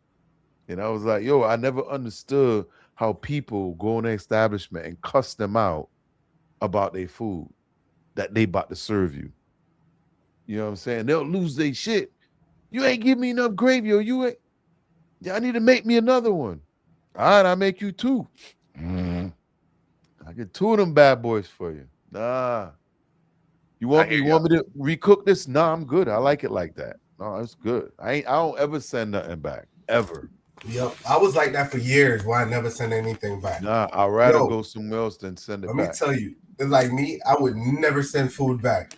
And I was like, yo, I never understood how people go in an establishment and cuss them out about their food that they about to serve you. You know what I'm saying? They'll lose their shit. You ain't give me enough gravy, or you ain't. Yeah, I need to make me another one. All right, I'll make you two. I get two of them bad boys for you. Nah. You want hear me to recook this? Nah, I'm good. I like it like that. No, it's good. I don't ever send nothing back. Ever. yep. I was like that for years. Why I never send anything back? Nah, I'd rather Yo, go somewhere else than send it let me back. tell you, it's like me. I would never send food back.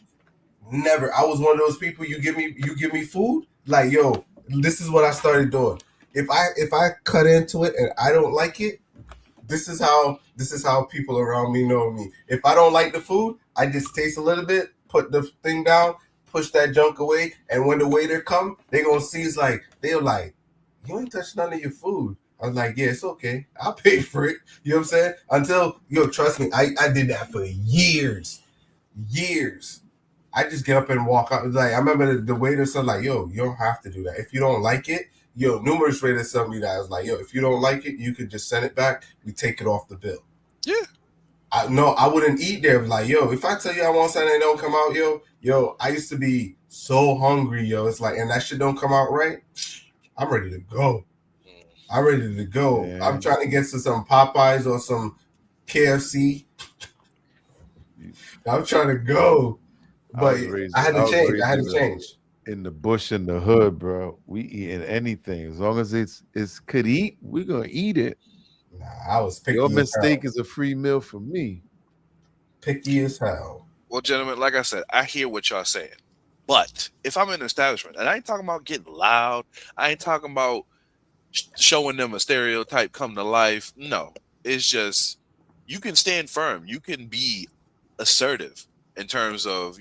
Never. I was one of those people. You give me food. Like, yo, this is what I started doing. If I cut into it and I don't like it, this is how people around me know me. If I don't like the food, I just taste a little bit, put the thing down, push that junk away, and when the waiter come, they gonna see it's like they're like, you ain't touched none of your food. I was like, yeah, it's okay. I'll pay for it. You know what I'm saying? Until trust me, I did that for years. Years. I just get up and walk out. Like I remember the waiter said, like, yo, you don't have to do that. If you don't like it, numerous waiters tell me that. I was like, yo, if you don't like it, you could just send it back. We take it off the bill. Yeah. I wouldn't eat there. Like, yo, if I tell you I want something and it don't come out, yo, I used to be so hungry, yo. It's like, and that shit don't come out right. I'm ready to go. I'm ready to go. Man. I'm trying to get to some Popeyes or some KFC. I'm trying to go. But I had to change. I had to change. In the bush in the hood, bro. We eating anything. As long as it's could eat, we're gonna eat it. Nah, I was picky. Your mistake is a free meal for me. Picky as hell. Well, gentlemen, like I said, I hear what y'all saying. But if I'm in an establishment, and I ain't talking about getting loud, I ain't talking about showing them a stereotype come to life. No, it's just you can stand firm. You can be assertive in terms of,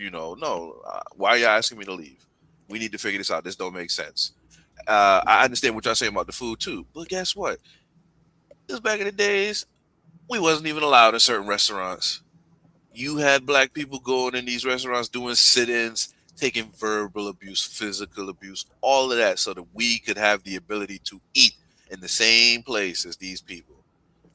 why are y'all asking me to leave? We need to figure this out. This don't make sense. I understand what y'all saying about the food too, but guess what? This back in the days, we wasn't even allowed in certain restaurants. You had black people going in these restaurants doing sit-ins, taking verbal abuse, physical abuse, all of that, so that we could have the ability to eat in the same place as these people.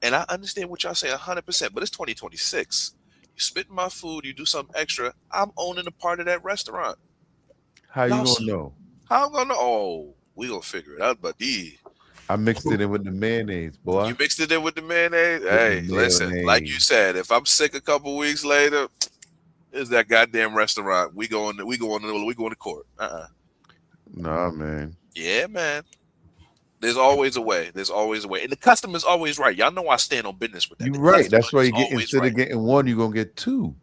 And I understand what y'all say 100%, but it's 2026. You spit in my food, you do something extra, I'm owning a part of that restaurant. How you Y'all, gonna know? how I'm gonna? Oh, we gonna figure it out, buddy. I mixed it in with the mayonnaise, boy. You mixed it in with the mayonnaise. With the Hey, listen, like you mayonnaise. said, if I'm sick a couple weeks later, is that goddamn restaurant? We going to court. Nah, man. Yeah, man. There's always a way. There's always a way, and the customer's always right. Y'all know I stand on business with that. You're The right. customer That's why is you get always instead right. of getting one, you're gonna get two.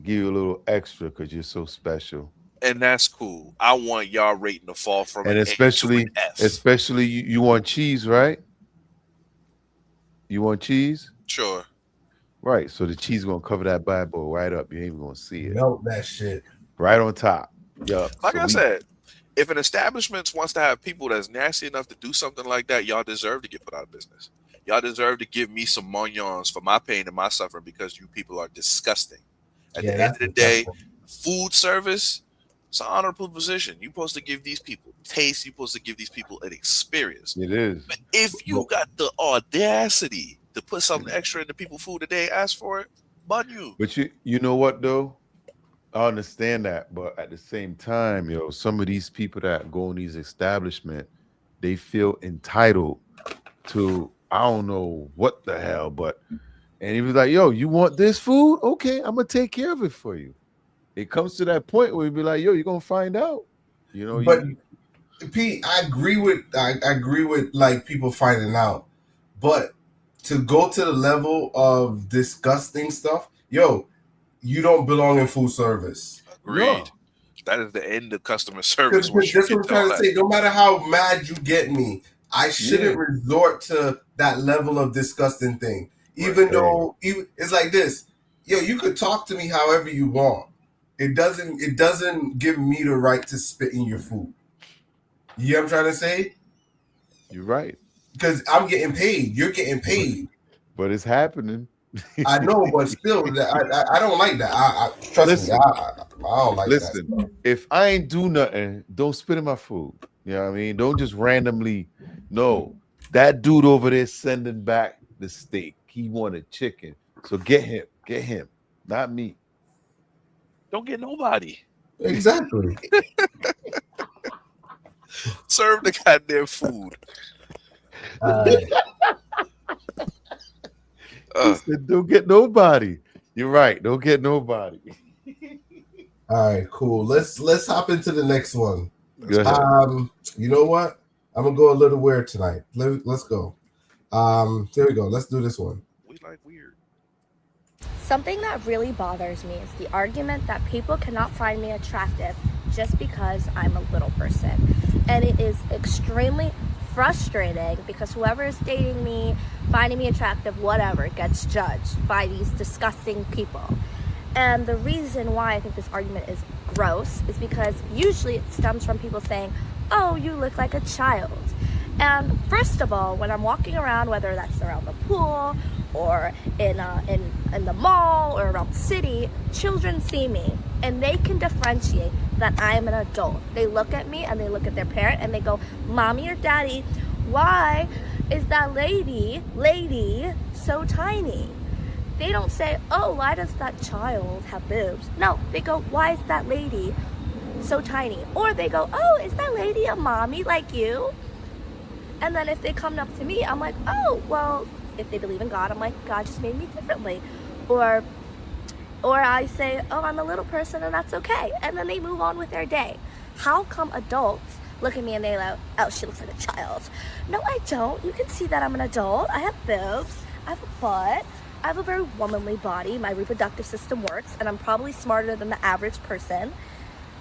Give you a little extra because you're so special. And that's cool. I want y'all rating to fall from And an A to an F. especially you want cheese, right? You want cheese? Sure. Right. So the cheese gonna cover that bad boy right up. You ain't even gonna see it. Melt that shit. Right on top. Yeah. Like I said, if an establishment wants to have people that's nasty enough to do something like that, y'all deserve to get put out of business. Y'all deserve to give me some monions for my pain and my suffering because you people are disgusting. At the end of the day, food service, it's an honorable position. You're supposed to give these people taste. You're supposed to give these people an experience. It is. But if you got the audacity to put something extra in the people's food that they ask for it, bun you. But you know what though? I understand that, but at the same time, some of these people that go in these establishments, they feel entitled to I don't know what the hell, but and he was like, "Yo, you want this food? Okay, I'm gonna take care of it for you." It comes to that point where you be like, "Yo, you're gonna find out." But Pete, I agree with like people finding out, but to go to the level of disgusting stuff, yo, you don't belong in food service. Agreed. No. That is the end of customer service. That's what I'm trying to say. No matter how mad you get me, I shouldn't resort to that level of disgusting thing. Even though it's like this, yo, you could talk to me however you want. It doesn't give me the right to spit in your food. You know what I'm trying to say? You're right. Because I'm getting paid. You're getting paid. But it's happening. I know, but still, I don't like that. Trust me, I don't like that. Listen, if I ain't do nothing, don't spit in my food. You know what I mean? Don't just randomly. No, that dude over there sending back the steak. He wanted chicken. So get him, not me. Don't get nobody. Exactly. Serve the goddamn food. Said, don't get nobody. You're right. Don't get nobody. All right, cool. Let's hop into the next one. Go ahead. You know what? I'm gonna go a little weird tonight. Let's go. Here we go. Let's do this one. We like weird. Something that really bothers me is the argument that people cannot find me attractive just because I'm a little person. And it is extremely frustrating because whoever is dating me, finding me attractive, whatever, gets judged by these disgusting people. And the reason why I think this argument is gross is because usually it stems from people saying, "Oh, you look like a child." And first of all, when I'm walking around, whether that's around the pool or in the mall or around the city, children see me and they can differentiate that I'm an adult. They look at me and they look at their parent and they go, "Mommy or Daddy, why is that lady so tiny?" They don't say, "Oh, why does that child have boobs?" No, they go, "Why is that lady so tiny?" Or they go, "Oh, is that lady a mommy like you?" And then if they come up to me, I'm like, "Oh, well," if they believe in God, I'm like, "God just made me differently." Or I say, "Oh, I'm a little person and that's okay." And then they move on with their day. How come adults look at me and they go, "Oh, she looks like a child"? No, I don't. You can see that I'm an adult. I have boobs. I have a butt. I have a very womanly body. My reproductive system works, and I'm probably smarter than the average person.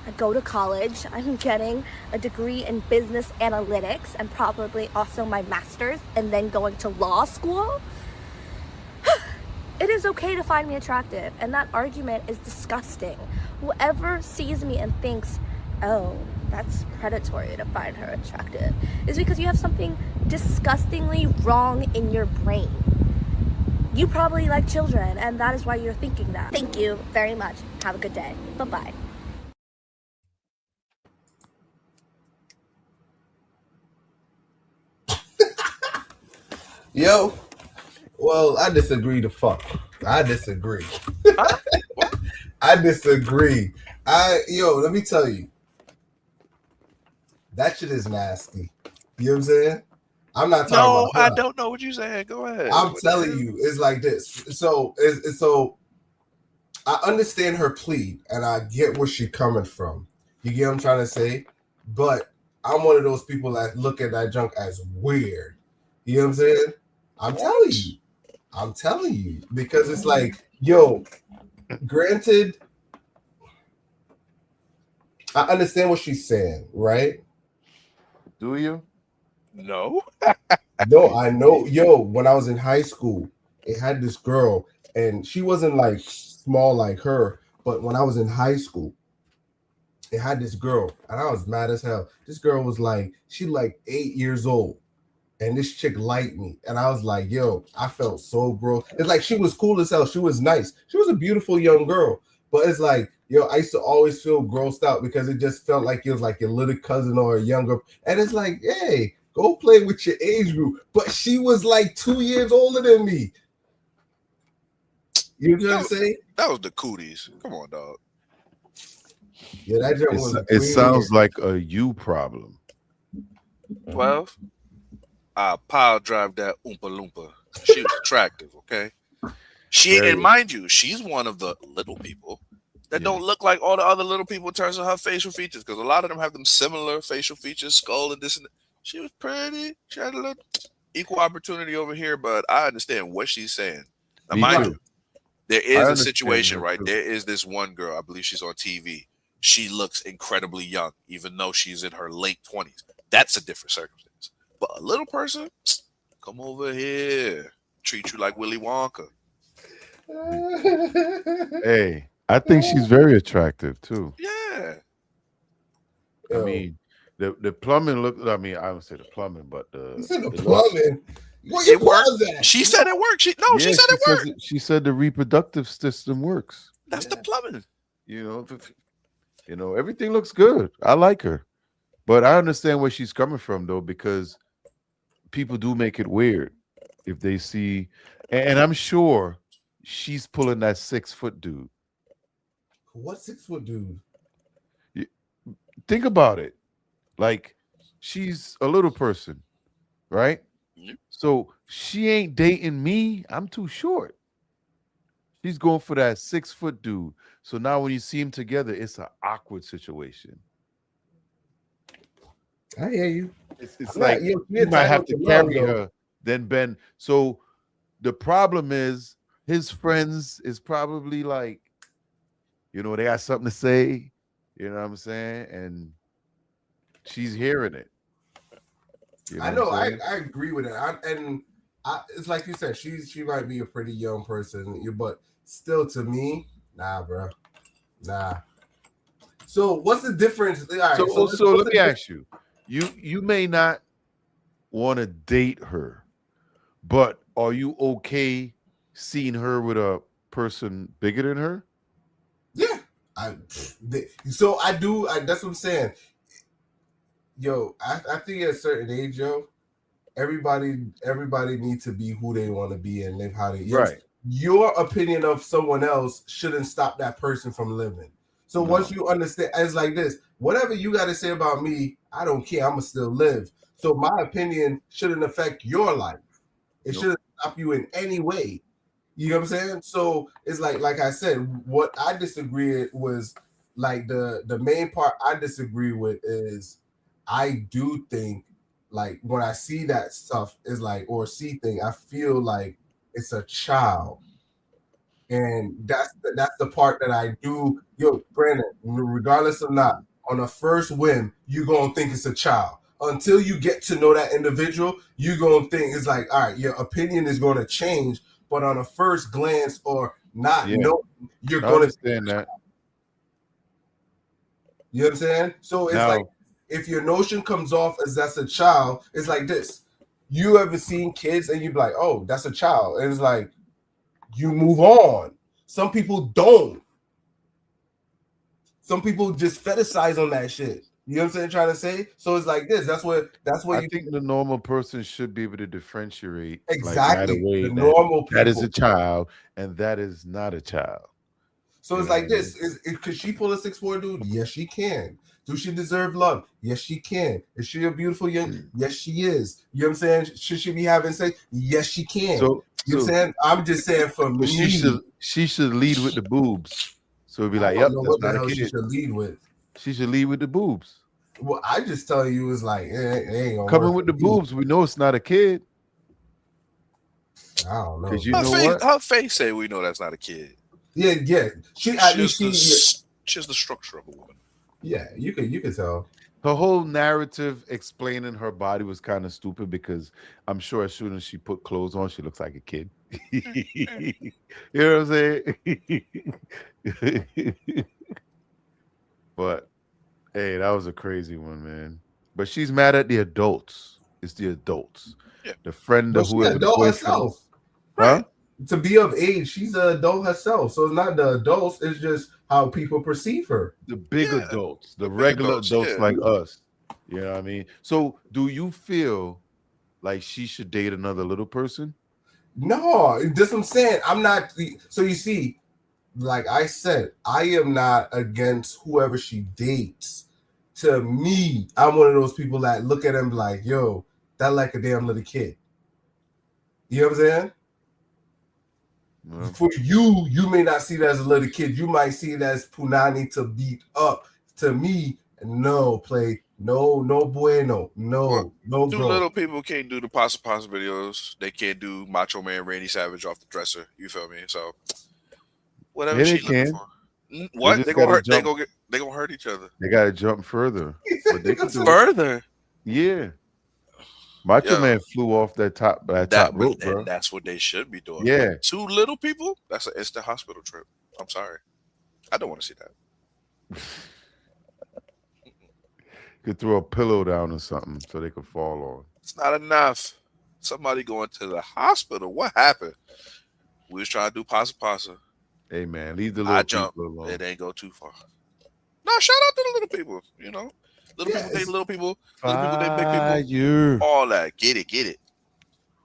I go to college. I'm getting a degree in business analytics and probably also my master's and then going to law school. It is okay to find me attractive, and that argument is disgusting. Whoever sees me and thinks, "Oh, that's predatory to find her attractive," is because you have something disgustingly wrong in your brain. You probably like children, and that is why you're thinking that. Thank you very much. Have a good day. Bye-bye. Yo, well, I disagree. The fuck, I disagree. Huh? What? I disagree. Let me tell you, that shit is nasty. You know what I'm saying? I'm not talking No, about I her. don't know what you saying. Go ahead. I'm What the telling hell? you, it's like this. So I understand her plea, and I get where she's coming from. You get what I'm trying to say? But I'm one of those people that look at that junk as weird. You know what I'm saying? I'm telling you. I'm telling you. Because it's like, yo, granted, I understand what she's saying, right? Do you? No. No, I know. Yo, when I was in high school, it had this girl, and she wasn't like small like her, but when I was in high school, it had this girl, and I was mad as hell. This girl was like, she like 8 years old, and this chick liked me, and I was like, yo, I felt so gross. It's like she was cool as hell. She was nice. She was a beautiful young girl, but it's like, yo, I used to always feel grossed out because it just felt like it was like your little cousin or a younger, and it's like, hey, go play with your age group. But she was like 2 years older than me. You know what I'm saying? That was the cooties. Come on, dog. Yeah, that joke was It weird. sounds like a you problem. 12. I pile drive that Oompa Loompa. She was attractive, okay? Very. And mind you, she's one of the little people that Yeah. don't look like all the other little people in terms of her facial features, because a lot of them have them similar facial features, skull and this and that. She was pretty. She had a little equal opportunity over here, but I understand what she's saying. Now, Me mind too. you, there I is a understand situation, that right? too. There is this one girl, I believe she's on TV. She looks incredibly young, even though she's in her late 20s. That's a different circumstance. But a little person, come over here, treat you like Willy Wonka. Hey, I think she's very attractive too. Yeah. I Yo, mean, the plumbing look. I mean, I don't say the plumbing, but you said the it looks- plumbing. Where you It worked. pause at? She said it worked. She said it worked. She said the reproductive system works. That's the plumbing. You know, everything looks good. I like her, but I understand where she's coming from though, because people do make it weird if they see, and I'm sure she's pulling that 6 foot dude. What 6 foot dude? Think about it. Like, she's a little person, right? Yep. So she ain't dating me. I'm too short. She's going for that 6 foot dude. So now when you see them together, it's an awkward situation. I hear you. It's I'm like not- you you might have entitled to to carry love, though. her, then Ben. So the problem is his friends is probably like, they got something to say. You know what I'm saying? And she's hearing it. You I what know. I'm saying? I agree with it. It's like you said. She might be a pretty young person, but still, to me, nah, bro, nah. So what's the difference? All right, So what's let the me ask you. You may not want to date her, but are you okay seeing her with a person bigger than her? Yeah, so I do. That's what I'm saying. Yo, I think at a certain age, yo, everybody needs to be who they want to be and live how they. Right. Your opinion of someone else shouldn't stop that person from living. So No. once you understand, it's like this. Whatever you got to say about me, I don't care. I'm gonna still live. So my opinion shouldn't affect your life. It Nope. shouldn't stop you in any way. You know what I'm saying? So it's like I said, what I disagree was like the main part I disagree with is I do think like when I see that stuff is like or see thing, I feel like it's a child. And that's the part that I do. Yo, Brandon, regardless of not, on a first whim, you're gonna think it's a child. Until you get to know that individual, you're gonna think it's like, all right, your opinion is gonna change, but on a first glance or not Yeah. knowing, you're I gonna understand that. you know what I'm saying? So it's Now- like if your notion comes off as that's a child, it's like this. You ever seen kids and you be like, oh, that's a child. And it's like you move on. Some people don't. Some people just fetishize on that shit. You know what I'm saying? Trying to say. So it's like this. That's what I you think the normal person should be able to differentiate, like right exactly away, the that normal that is people. a child and that is not a child. So You it's know what like I mean? this. Could she pull a 6'4" dude? Yes, she can. Do she deserve love? Yes, she can. Is she a beautiful young? Yes, she is. You know what I'm saying? Should she be having sex? Yes, she can. So You know what I'm so saying? I'm just saying for so me, she should lead with the boobs. So it'd be I like, don't yep, know that's what the not a hell she kid. should lead with. She should lead with the boobs. Well, I just tell you is like it ain't gonna Coming work with for the me. boobs, we know it's not a kid. I don't know. Because you Her know face, what? her face say we know that's not a kid. Yeah. She at least Just the structure of a woman. yeah. You could tell. Her whole narrative explaining her body was kind of stupid because I'm sure as soon as she put clothes on, she looks like a kid. You know what I'm saying? But hey, that was a crazy one, man. But she's mad at the adults. It's the adults. Yeah. The friend or But she whoever the adult boyfriend. herself. Huh? To be of age, she's an adult herself. So it's not the adults, it's just how people perceive her. The big Yeah, adults, the big regular adults, adults yeah. like us. You know what I mean? So do you feel like she should date another little person? No, that's what I'm saying. I'm not. So you see, like I said, I am not against whoever she dates. To me, I'm one of those people that look at him like, yo, that like a damn little kid. You know what I'm saying? Well, For you, you may not see it as a little kid. You might see it as punani to beat up. To me, no play, no bueno, no Two growth. little people can't do the Pasa Pasa videos. They can't do Macho Man Randy Savage off the dresser. You feel me? So whatever Yeah, they she looking can. for. What? just They gonna gotta hurt. jump. They gonna hurt each other. They gotta jump further. But they can do it. Further. Yeah. Macho Yo, Man flew off that top rope, bro. and that's what they should be doing. Yeah. But two little people. That's an instant hospital trip. I'm sorry. I don't want to see that. Could throw a pillow down or something so they could fall on. It's not enough. Somebody going to the hospital. What happened? We was trying to do Pasa Pasa. Hey man, leave the I little jump. people alone. It ain't go too far. No, shout out to the little people. You know, little Yeah, people, they it's- little people, little people, they big people. Fire. All that. Get it.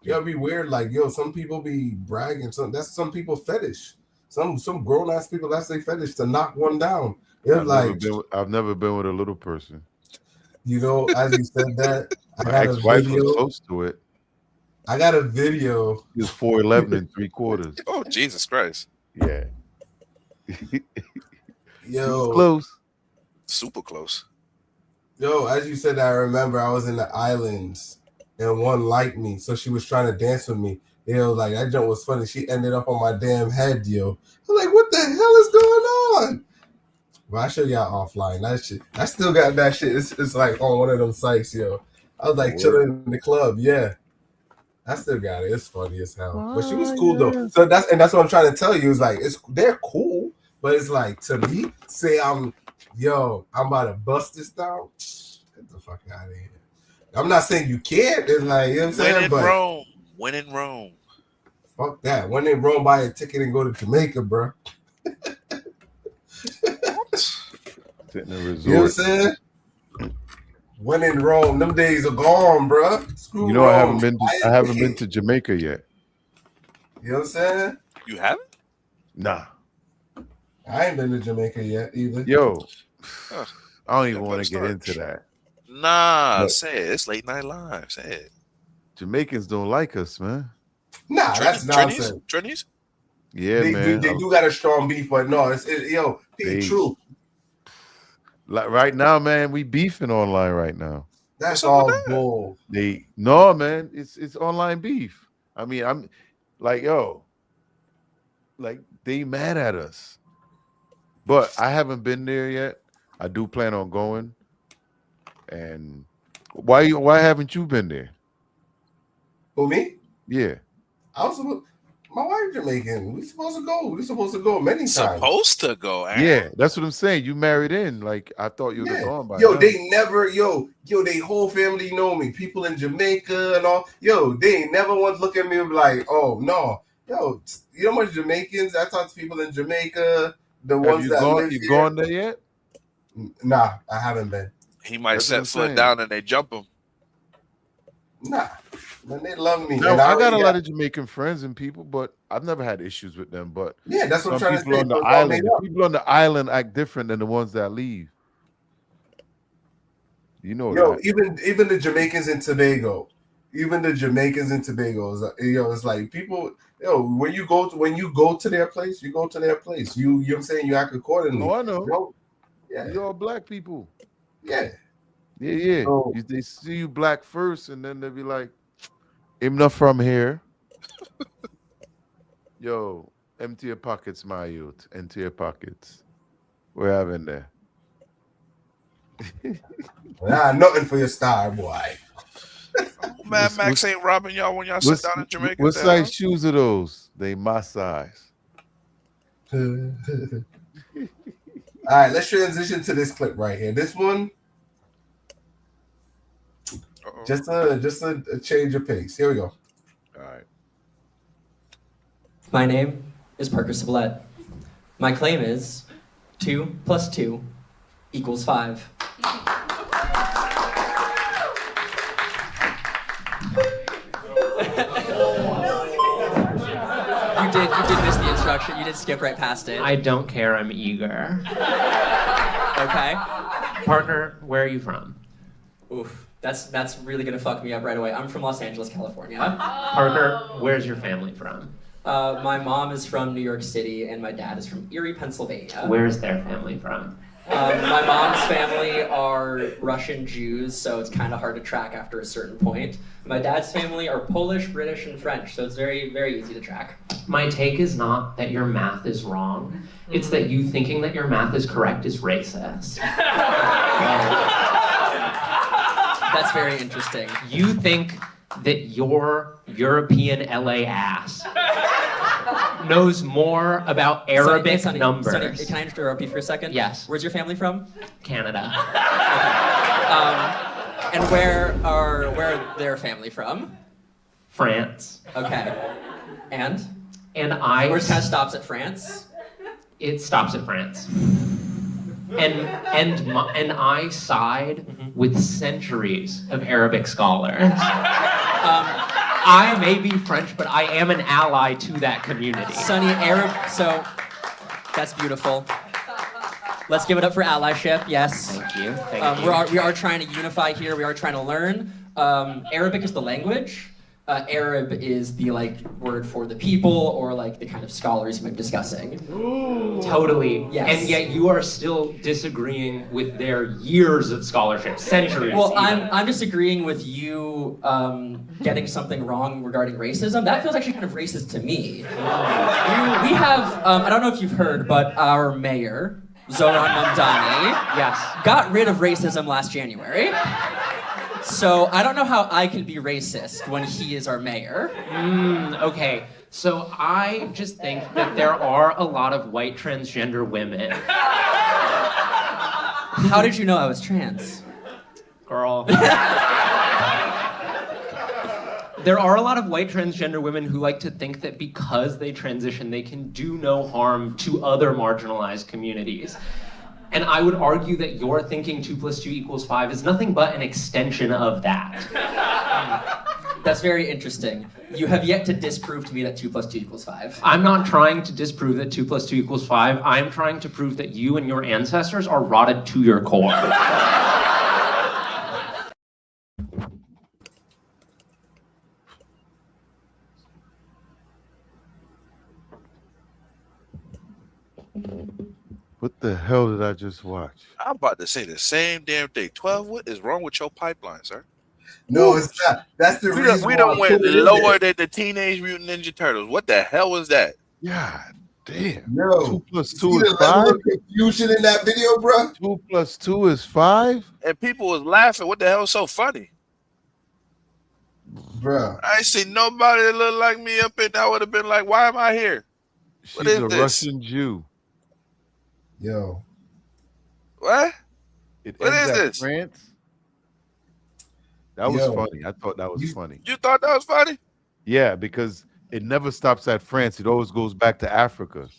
Yeah, it'd be weird. Like, yo, some people be bragging. That's some people fetish. Some grown ass people, that's their fetish to knock one down. It's I've never been with a little person. you know, as you said that, I My got a ex-wife was video. close to it. I got a video. He was 4'11" and 3/4. Oh, Jesus Christ. Yeah. He was Yo, close. Super close. as you said, I remember I was in the islands and one liked me, so she was trying to dance with me. Yo, like that joke was funny. She ended up on my damn head, yo. I'm like, what the hell is going on? Well, I'll show y'all offline. That shit, I still got that shit. It's like on one of them sites, yo. I was like chilling in the club, yeah. I still got it. It's funny as hell. But she was cool though. So that's what I'm trying to tell you. Is like they're cool, but it's like to me, say I'm about to bust this down. Get the fuck out of here. I'm not saying you can't. It's like, you know what I'm saying? When in But Rome. When in Rome. fuck that. When in Rome, buy a ticket and go to Jamaica, bro. Sit in a You know what I'm resort. saying? When in Rome, them days are gone, bro. Screw You know, I Rome. haven't been to Jamaica yet. You know what I'm saying? You haven't? Nah. I ain't been to Jamaica yet either. Yo, Huh. I don't even Yeah, want to better get start. into that. Nah, But- say it. It's late night live. Say it. Jamaicans don't like us, man. Nah, that's nonsense. Trinities? Yeah, They man. do got a strong beef, but no, yo, They- true. Like right now, man, we beefing online right now. That's What's up all with that? bull. No, man, it's online beef. I mean, I'm like, yo, like they mad at us. But I haven't been there yet. I do plan on going. And why haven't you been there? Who, me? Yeah. I was supposed, my wife Jamaican. We supposed to go. We supposed to go many times. Supposed to go. Yeah, that's what I'm saying. You married in. Like I thought you would have Yeah. gone by Yo, now. they never, they whole family know me. People in Jamaica and all. Yo, they ain't never once look at me and be like, oh no. Yo, you know how much Jamaicans? I talk to people in Jamaica, the Have ones you that gone? live You've here. gone there yet? Nah, I haven't been. He might That's what I'm set foot saying. down and they jump him. Nah, man, they love me. No, And I got a already lot of Jamaican friends and people, but I've never had issues with them. But yeah, that's what I'm some trying to people say. on the So it's all made island, up. people on the island act different than the ones that leave. You know Yo, that. even the Jamaicans in Tobago, it's like people. Yo, when you go to their place, you go to their place. You know what I'm saying? You act accordingly. Oh, I know. Yo, yeah, You're all black people. yeah. Yeah. So- They see you black first, and then they be like, "I'm not from here." Yo, empty your pockets, my youth. Empty your pockets. We're having there. Nah, nothing for your star, boy. Mad Max ain't robbing y'all when y'all sit down in Jamaica. What the hell? size shoes are those? They my size. All right, let's transition to this clip right here. This one, Uh-oh. just a change of pace. Here we go. All right. My name is Parker Sublette. My claim is 2 + 2 = 5. You did miss the instruction. You did skip right past it. I don't care, I'm eager. Okay. Partner, where are you from? Oof. That's really gonna fuck me up right away. I'm from Los Angeles, California. Partner, where's your family from? My mom is from New York City, and my dad is from Erie, Pennsylvania. Where's their family from? My mom's family are Russian Jews, so it's kind of hard to track after a certain point. My dad's family are Polish, British, and French, so it's very, very easy to track. My take is not that your math is wrong. It's that you thinking that your math is correct is racist. That's very interesting. You think that your European LA ass knows more about Arabic Sonny, numbers. Sonny, can I interrupt you for a second? Yes. Where's your family from? Canada. And where are their family from? France. Okay. And? And Or it kind of stops at France? it stops at France. And I side with centuries of Arabic scholars. I may be French, but I am an ally to that community. Sonny, Arab, so that's beautiful. Let's give it up for allyship, yes. Thank you. Thank you. We are trying to unify here, we are trying to learn. Arabic is the language. Arab is the word for the people or the kind of scholars you might be discussing. Totally. Yes. And yet you are still disagreeing with their years of scholarship, centuries. Well, even. I'm disagreeing with you getting something wrong regarding racism. That feels actually kind of racist to me. We have, I don't know if you've heard, but our mayor, Zoran Mamdani, Yes. got rid of racism last January. So I don't know how I can be racist when he is our mayor. Okay. So I just think that there are a lot of white transgender women. How did you know I was trans? Girl. There are a lot of white transgender women who like to think that because they transition, they can do no harm to other marginalized communities. And I would argue that your thinking 2 + 2 = 5 is nothing but an extension of that. That's very interesting. You have yet to disprove to me that 2 + 2 = 5. I'm not trying to disprove that 2 + 2 = 5. I'm trying to prove that you and your ancestors are rotted to your core. What the hell did I just watch? I'm about to say the same damn thing. 12, what is wrong with your pipeline, sir? No, it's not. That's the reason. We why done I went put it in lower there. than the Teenage Mutant Ninja Turtles. What the hell was that? God damn. Yo, 2 + 2 see the is level 5? of confusion in that video, bro? 2 + 2 is 5? And people was laughing. What the hell is so funny? Bro, I ain't seen nobody that looked like me up in. I would have been like, why am I here? What She's is a this? Russian Jew. yo, What? It What ends is at this? France. That was Yo. funny. I thought that was You- funny. You thought that was funny? Yeah, because it never stops at France. It always goes back to Africa.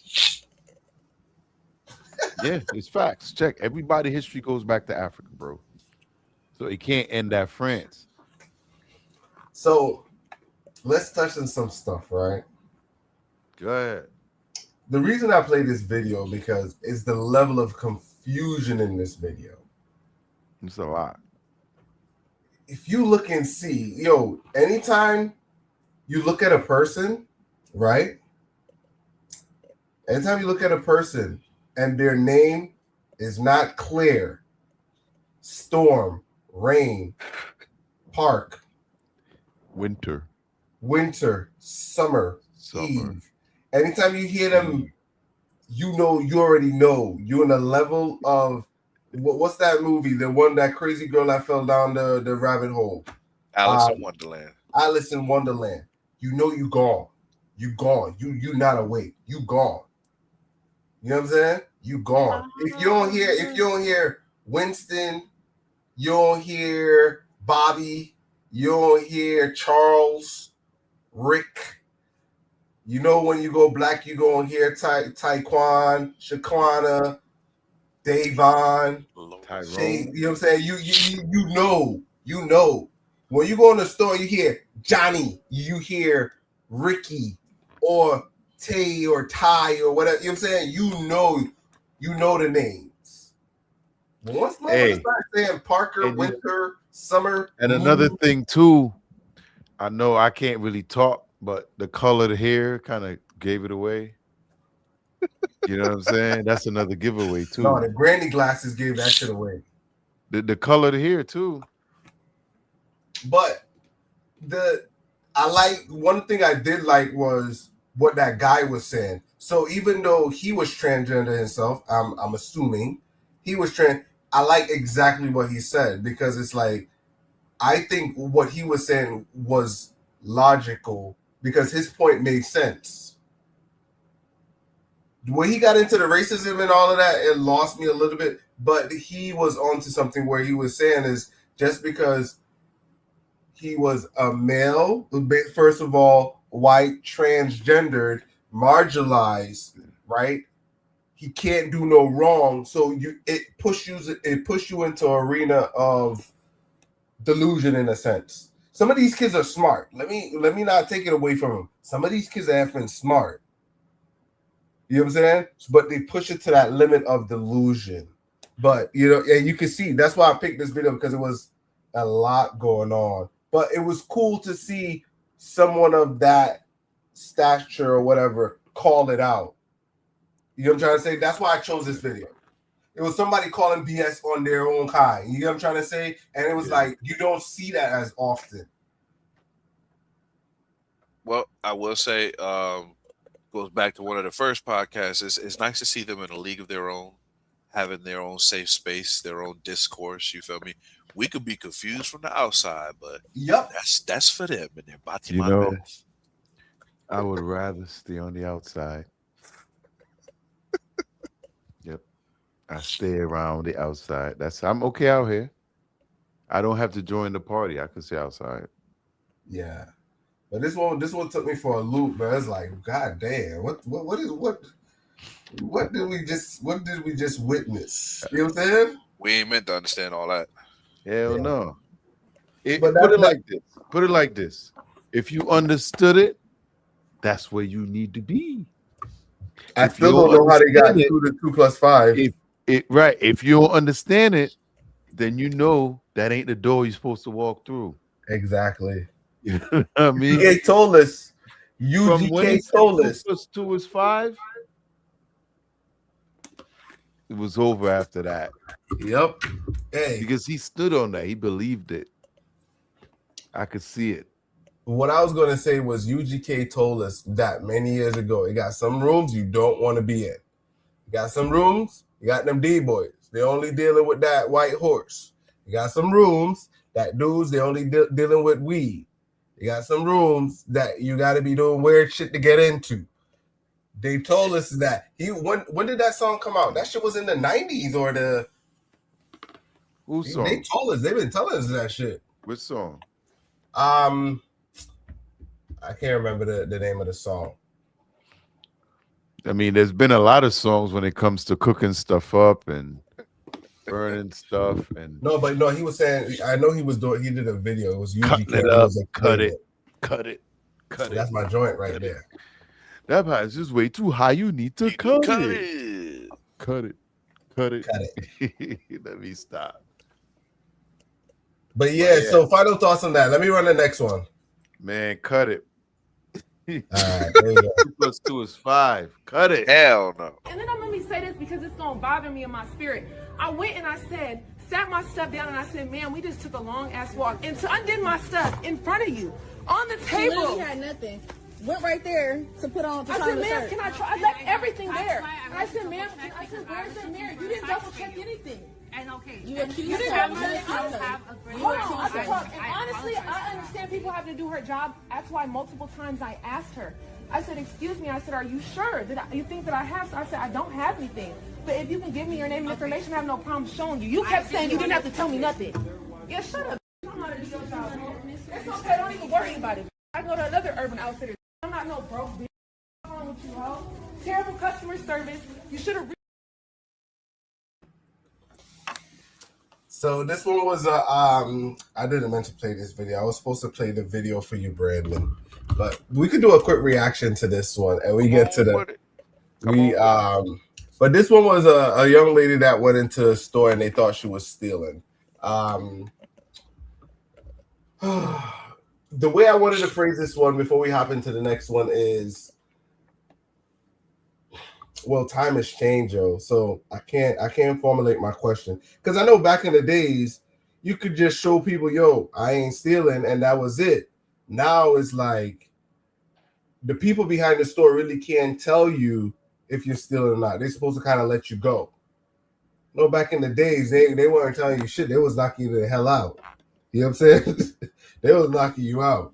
Yeah, it's facts. Check. Everybody history goes back to Africa, bro. So he can't end that France. So let's touch on some stuff, right? Go ahead. The reason I play this video because it's the level of confusion in this video. It's a lot. If you look and see, anytime you look at a person, right? Anytime you look at a person and their name is not clear, Storm, Rain, Park, Winter. Summer, Summer. Eve. Anytime you hear them, you already know. You're in a level of what's that movie? The one, that crazy girl that fell down the rabbit hole. Alice in Wonderland. Alice in Wonderland. You know you gone. You gone. You not awake. You gone. You know what I'm saying? You gone. If you don't hear Winston, you don't hear Bobby, you don't hear Charles, Rick. You know when you go black, you gonna hear Taekwon, Shaquana, Davon, Tyrone. you know what I'm saying? You know. When you go in the store, you hear Johnny, you hear Ricky or Tay or Ty or whatever. You know what I'm saying? You know the names. But once motherfuckers start saying Parker, Winter, Summer, and another thing too, I know I can't really talk, but the color of the hair kind of gave it away. You know what I'm saying? That's another giveaway too. No, the granny glasses gave that shit away. The color of the hair too. But one thing I did like was what that guy was saying. So even though he was transgender himself, I'm assuming he was trans. I like exactly what he said, because it's like, I think what he was saying was logical because his point made sense. When he got into the racism and all of that, it lost me a little bit. But he was onto something where he was saying is just because he was a male, first of all, white, transgendered, marginalized, right? He can't do no wrong, so it push you into an arena of delusion in a sense. Some of these kids are smart. Let me not take it away from them. Some of these kids are effing smart. You know what I'm saying? But they push it to that limit of delusion. But and you can see that's why I picked this video, because it was a lot going on. But it was cool to see someone of that stature or whatever call it out. You know what I'm trying to say? That's why I chose this video. It was somebody calling BS on their own kind. You know what I'm trying to say? And it was like, you don't see that as often. Well, I will say, goes back to one of the first podcasts. It's nice to see them in a league of their own, having their own safe space, their own discourse. You feel me? We could be confused from the outside, but that's for them and their body. I would rather stay on the outside. Yep. I stay around the outside. I'm okay out here. I don't have to join the party. I can stay outside. Yeah. But this one took me for a loop, but it's like, God damn, what did we just witness? You know what I'm saying? We ain't meant to understand all that. Hell no. But put it like this. If you understood it, that's where you need to be. I still don't know how they got 2 to 2 plus 5. If you don't understand it, then you know that ain't the door you're supposed to walk through. Exactly. You know what I mean? UGK told us. UGK told us. 2 + 2 is 5. It was over after that. Yep. Hey. Because he stood on that. He believed it. I could see it. What I was going to say was UGK told us that many years ago. You got some rooms you don't want to be in. You got some rooms, you got them D-boys. They only dealing with that white horse. You got some rooms that dudes, they only dealing with weed. You got some rooms that you got to be doing weird shit to get into. They told us that. When did that song come out? That shit was in the 90s or the... Whose song? They told us. They've been telling us that shit. Which song? I can't remember the name of the song. I mean, there's been a lot of songs when it comes to cooking stuff up and burning stuff and No, but no, he was saying. I know he was doing. He did a video. It was cutting UGK. it up, was cut explaining it, cut it, cut So it. that's my joint right Cut it. there. That part is just way too high. You need to cut it. Cut it. Cut it. Cut it. Let me stop. But yeah, yeah. so final thoughts on that. Let me run the next one. Man, cut it. All right, there you go. 2 + 2 is 5. Cut it. Hell no. And then don't let me say this because it's gonna bother me in my spirit. I went and I said, sat my stuff down and I said, man, we just took a long ass walk and undid my stuff in front of you on the She literally table. had nothing. Went right there to put on. I said, ma'am, can I try? I left everything there. And I said, ma'am, I said, where's the mirror? You didn't double check anything. And okay, You accused You didn't her. have You money. accused I her. have a great Hold on, I accused can her. talk. And honestly, I understand people have to do her job. That's why multiple times I asked her. I said, excuse me. I said, are you sure? You think that I have? So I said, I don't have anything. But if you can give me your name and information, I have no problem showing you. You kept saying you didn't have to tell me nothing. Yeah, shut up. You know how to do your job. It's okay. Don't even worry about it. I go to another Urban Outfitters. I'm not no broke bitch. What's wrong with you, ho? Terrible customer service. You should have. So this one was I didn't meant to play this video. I was supposed to play the video for you, Brandon, but we could do a quick reaction to this one, and we get to the But this one was a young lady that went into a store and they thought she was stealing. The way I wanted to phrase this one before we hop into the next one is, well, time has changed, yo. So I can't formulate my question because I know back in the days you could just show people, yo, I ain't stealing, and that was it. Now it's like the people behind the store really can't tell you if you're stealing or not. They're supposed to kind of let you go. No, back in the days, they weren't telling you shit. They was knocking you the hell out. You know what I'm saying? They was knocking you out.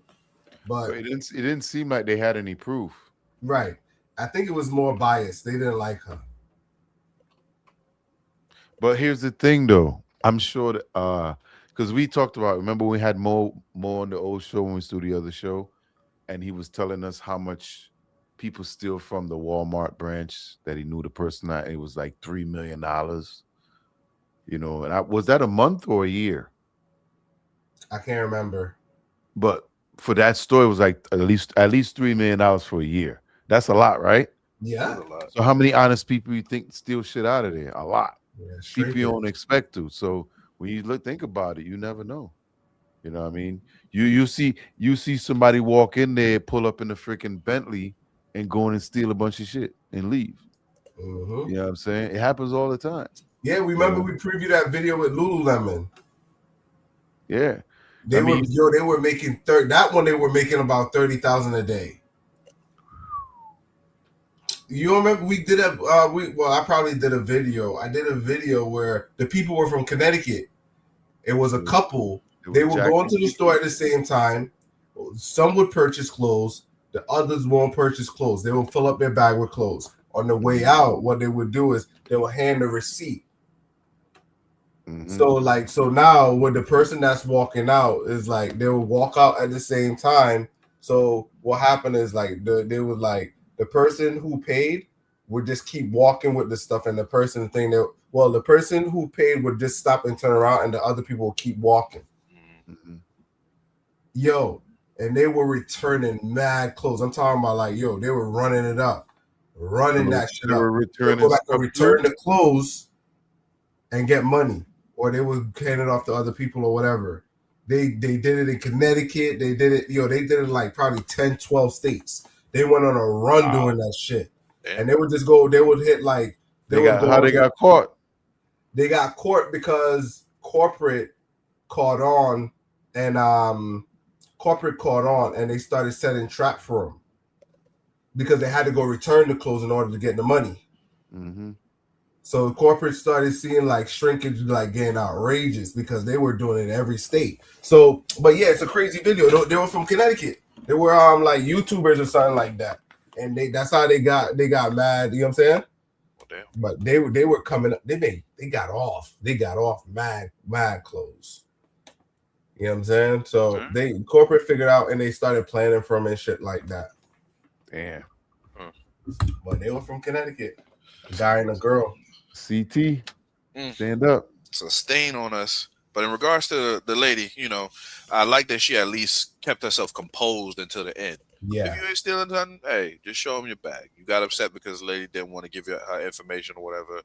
But it didn't seem like they had any proof. Right. I think it was more biased. They didn't like her. But here's the thing, though. I'm sure that because we talked about. Remember, we had Mo on the old show when we do the other show, and he was telling us how much people steal from the Walmart branch that he knew the person at. It was like $3 million. You know, and was that a month or a year? I can't remember. But for that store, it was like at least $3 million for a year. That's a lot, right? Yeah. So how many honest people you think steal shit out of there? A lot. Yeah, People you don't expect to. So when you think about it, you never know. You know what I mean? You see somebody walk in there, pull up in the freaking Bentley, and go in and steal a bunch of shit and leave. Mm-hmm. You know what I'm saying? It happens all the time. Yeah, remember we previewed that video with Lululemon. Yeah. They were making that one. They were making about $30,000 a day. You remember we did I probably did a video. I did a video where the people were from Connecticut. It was a couple. They were going to the store at the same time. Some would purchase clothes. The others won't purchase clothes. They will fill up their bag with clothes. On the way out, what they would do is they will hand the receipt. Mm-hmm. So now with the person that's walking out is like they will walk out at the same time. So what happened is like they would like the person who paid would just keep walking with the stuff, and the person the person who paid would just stop and turn around, and the other people would keep walking. Mm-hmm. Yo, and they were returning mad clothes. I'm talking about like, yo, they were running it up, that shit up. They go back and return the clothes and get money, or they would hand it off to other people or whatever. They did it in Connecticut. They did it, they did it like probably 10, 12 states. They went on a run doing that shit. Damn. And they would just go, they would hit like they got caught. They got caught because corporate caught on, and they started setting trap for them because they had to go return the clothes in order to get the money. Mm-hmm. So corporate started seeing like shrinkage like getting outrageous because they were doing it in every state. So, but yeah, it's a crazy video. They were from Connecticut. They were like YouTubers or something like that, and that's how they got mad. You know what I'm saying? Damn. But they were coming up. They got off mad clothes. You know what I'm saying? So they corporate figured out and they started planning for them and shit like that. Damn. But they were from Connecticut. A guy and a girl. CT, stand up. It's a stain on us. But in regards to the lady, you know, I like that she at least kept herself composed until the end. Yeah. If you ain't stealing nothing, hey, just show them your bag. You got upset because the lady didn't want to give you her information or whatever.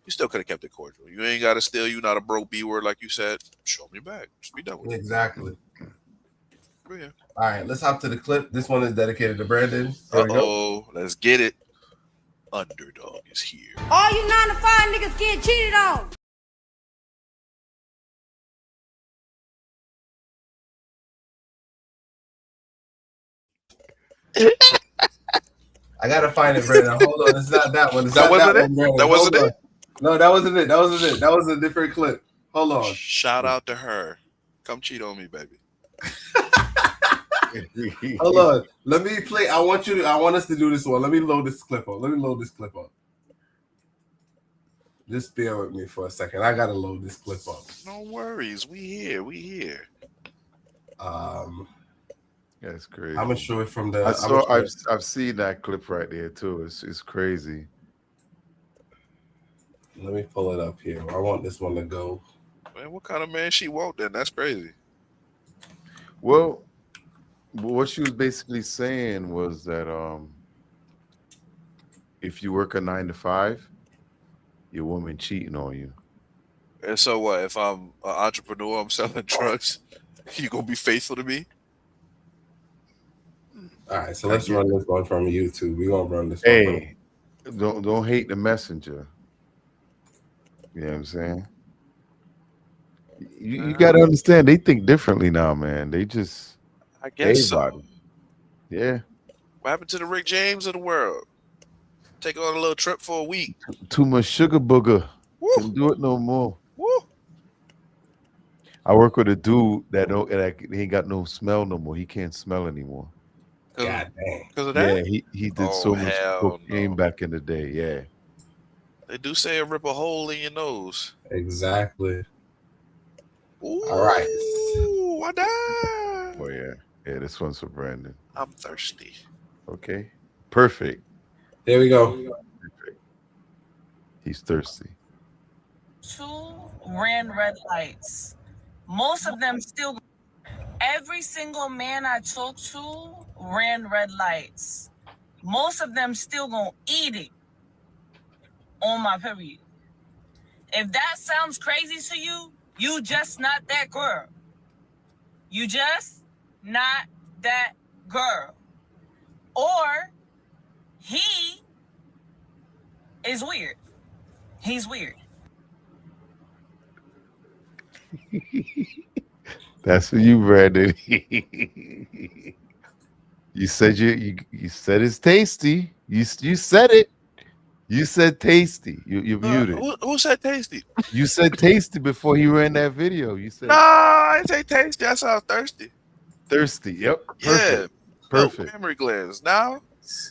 You still could have kept it cordial. You ain't got to steal. You not a broke B word like you said. Show them your bag. Just be done with it. Exactly. But yeah. All right, let's hop to the clip. This one is dedicated to Brandon. There we go. Uh-oh. Let's get it. Underdog is here. All you 9 to 5 niggas get cheated on. I gotta find it, Brandon. Hold on, it's not that one. It's That not wasn't that it? one, Brandon. That wasn't Hold it? on. No, that wasn't it. That wasn't it. That was a different clip. Hold on. Shout out to her. Come cheat on me, baby. Hold on. Let me play. I want us to do this one. Let me load this clip up. Just bear with me for a second. I gotta load this clip up. No worries. We here. That's crazy. I'm gonna show it from the. I've seen that clip right there too. It's crazy. Let me pull it up here. I want this one to go. Man, what kind of man she want then? That's crazy. Well, what she was basically saying was that if you work a 9 to 5, your woman cheating on you. And so what? If I'm an entrepreneur, I'm selling drugs, you gonna be faithful to me? All right, so let's run this one from YouTube. We're gonna run this Hey, don't hate the messenger. You know what I'm saying? You got to understand, they think differently now, man. They just, I guess everybody. so. Yeah. What happened to the Rick James of the world? Take on a little trip for a week. Too much sugar booger. Woo. Can't do it no more. Woo. I work with a dude that he ain't got no smell no more. He can't smell anymore. God dang. Because of that? Yeah, he did so much cocaine back in the day. Yeah. They do say it rip a hole in your nose. Exactly. Ooh, all right. I died. Oh yeah. Yeah, this one's for Brandon. I'm thirsty. Okay. Perfect. There we go. Perfect. He's thirsty. 2 ran red lights. Most of them still. Every single man I talked to ran red lights. Most of them still gonna eat it on my period. If that sounds crazy to you, you just not that girl. You just not that girl. Or he is weird. He's weird. That's for you, Brandon. You said you said it's tasty. You said it. You said tasty. You muted. Who said tasty? You said tasty before he ran that video. You said Nah, I didn't say tasty. I sound thirsty. thirsty. Yep. Perfect. Yeah. Perfect. No memory glands. Now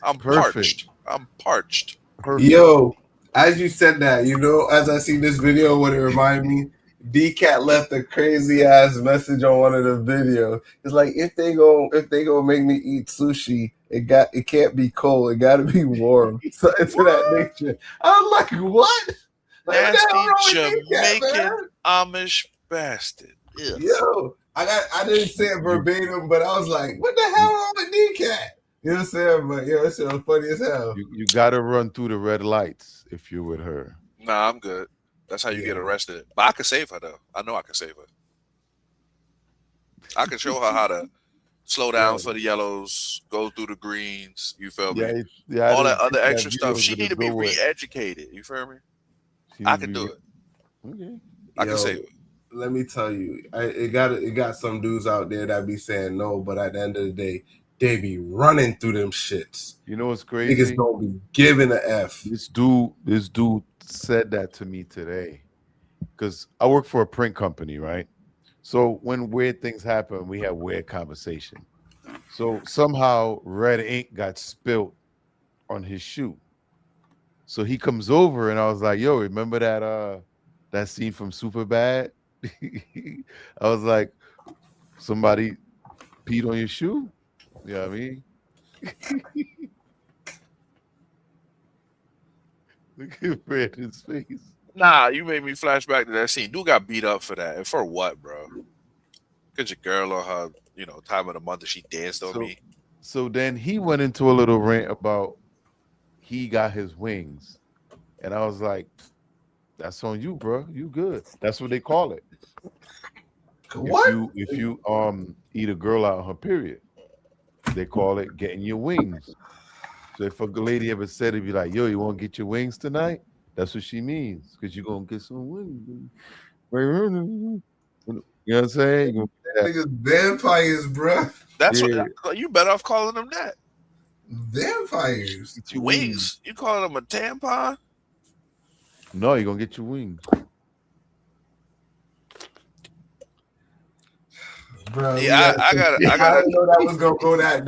I'm Perfect. parched. I'm parched. Perfect. Yo, as you said that, as I see this video, what it reminded me, D-Cat left a crazy ass message on one of the videos. It's like if they go make me eat sushi, it can't be cold. It got to be warm. So it's to that nature. I'm like, what? Like, what the hell wrong with D-Cat, Jamaican man? Amish bastard. Yes. Yo, I didn't say it verbatim, but I was like, what the hell wrong with D-Cat? You know what I'm saying? But yeah, that shit was funny as hell. You got to run through the red lights if you're with her. Nah, I'm good. That's how you get arrested. But I can save her though. I know I can save her. I can show her how to slow down for the yellows, go through the greens. You feel me? Yeah. All that other extra stuff. She need to be re-educated. You feel me? I can do it. Okay. I can save her. Let me tell you, it got some dudes out there that be saying no, but at the end of the day, they be running through them shits. You know what's crazy? Niggas don't be giving a F. This dude said that to me today, because I work for a print company, right? So when weird things happen, we have weird conversation. So somehow red ink got spilled on his shoe. So he comes over and I was like, yo, remember that scene from Superbad? I was like, somebody peed on your shoe? You know what I mean? Look at Brandon's face. Nah, you made me flash back to that scene. Dude got beat up for that. And for what, bro? Because your girl on her, time of the month that she danced on me. So then he went into a little rant about he got his wings. And I was like, that's on you, bro. You good. That's what they call it. What? If you eat a girl out on her period, they call it getting your wings. So if a lady ever said it, be like, yo, you want to get your wings tonight? That's what she means, because you're gonna get some wings. You know what I'm saying? Niggas vampires, bro. That's what you better off calling them that. Vampires. Get your Wings. You calling them a tampon? No, you're gonna get your wings. Bro, Yeah, I got. I didn't know that was gonna go that.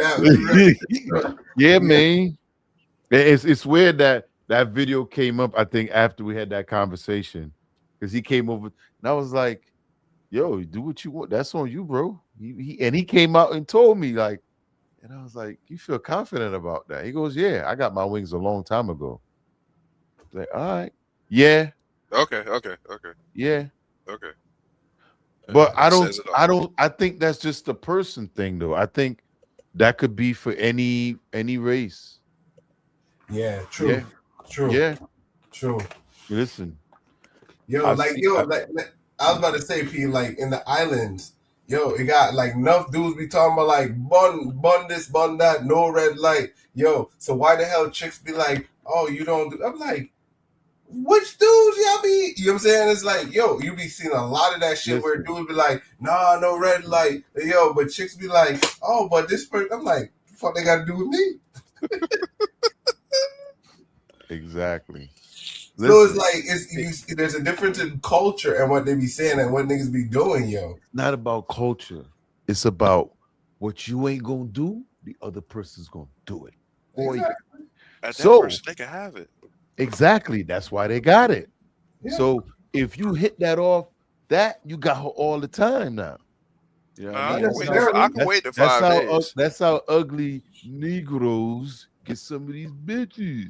Yeah, man. It's weird that video came up, I think, after we had that conversation. Because he came over and I was like, yo, do what you want. That's on you, bro. He came out and told me, like, and I was like, you feel confident about that? He goes, yeah, I got my wings a long time ago. I was like, all right. Yeah. Okay. Yeah. Okay. But I think that's just a person thing, though. I think that could be for any race. Yeah, true. Yeah. True. Yeah. True. Listen. I was about to say, P, like in the islands, it got like enough dudes be talking about like bun this, bun that, no red light. So why the hell chicks be like, oh, you don't do? I'm like, which dudes y'all be? You know what I'm saying? It's like, you be seeing a lot of that shit where dudes be like, nah, no red light. But chicks be like, oh, but this person, I'm like, what the fuck they got to do with me? Exactly. So it's like there's a difference in culture and what they be saying and what niggas be doing, yo. Not about culture. It's about what you ain't gonna do, the other person's gonna do it. Exactly. At that person, they can have it. Exactly. That's why they got it. Yeah. So if you hit that off, you got her all the time now. You know what I mean? I can wait the 5 days. That's how ugly Negroes get some of these bitches.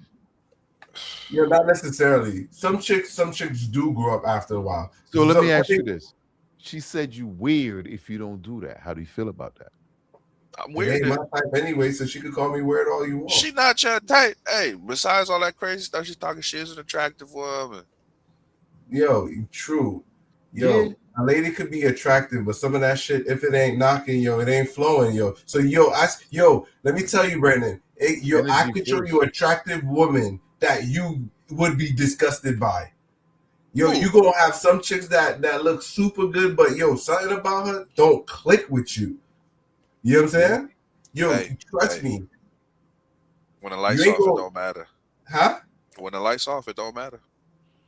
Not necessarily. Some chicks do grow up after a while. So let me ask you this. She said you weird if you don't do that. How do you feel about that? I'm weird. Ain't my type anyway, so she could call me weird all you want. She not your type. Hey, besides all that crazy stuff, she's talking shit. She's an attractive woman. True. Yeah. A lady could be attractive, but some of that shit, if it ain't knocking, it ain't flowing, So, let me tell you, Brandon, I could show you an attractive woman that you would be disgusted by. You gonna have some chicks that look super good, but something about her don't click with you. You know what I'm saying? Trust me. When the lights off, it don't matter. Huh? When the lights off, it don't matter.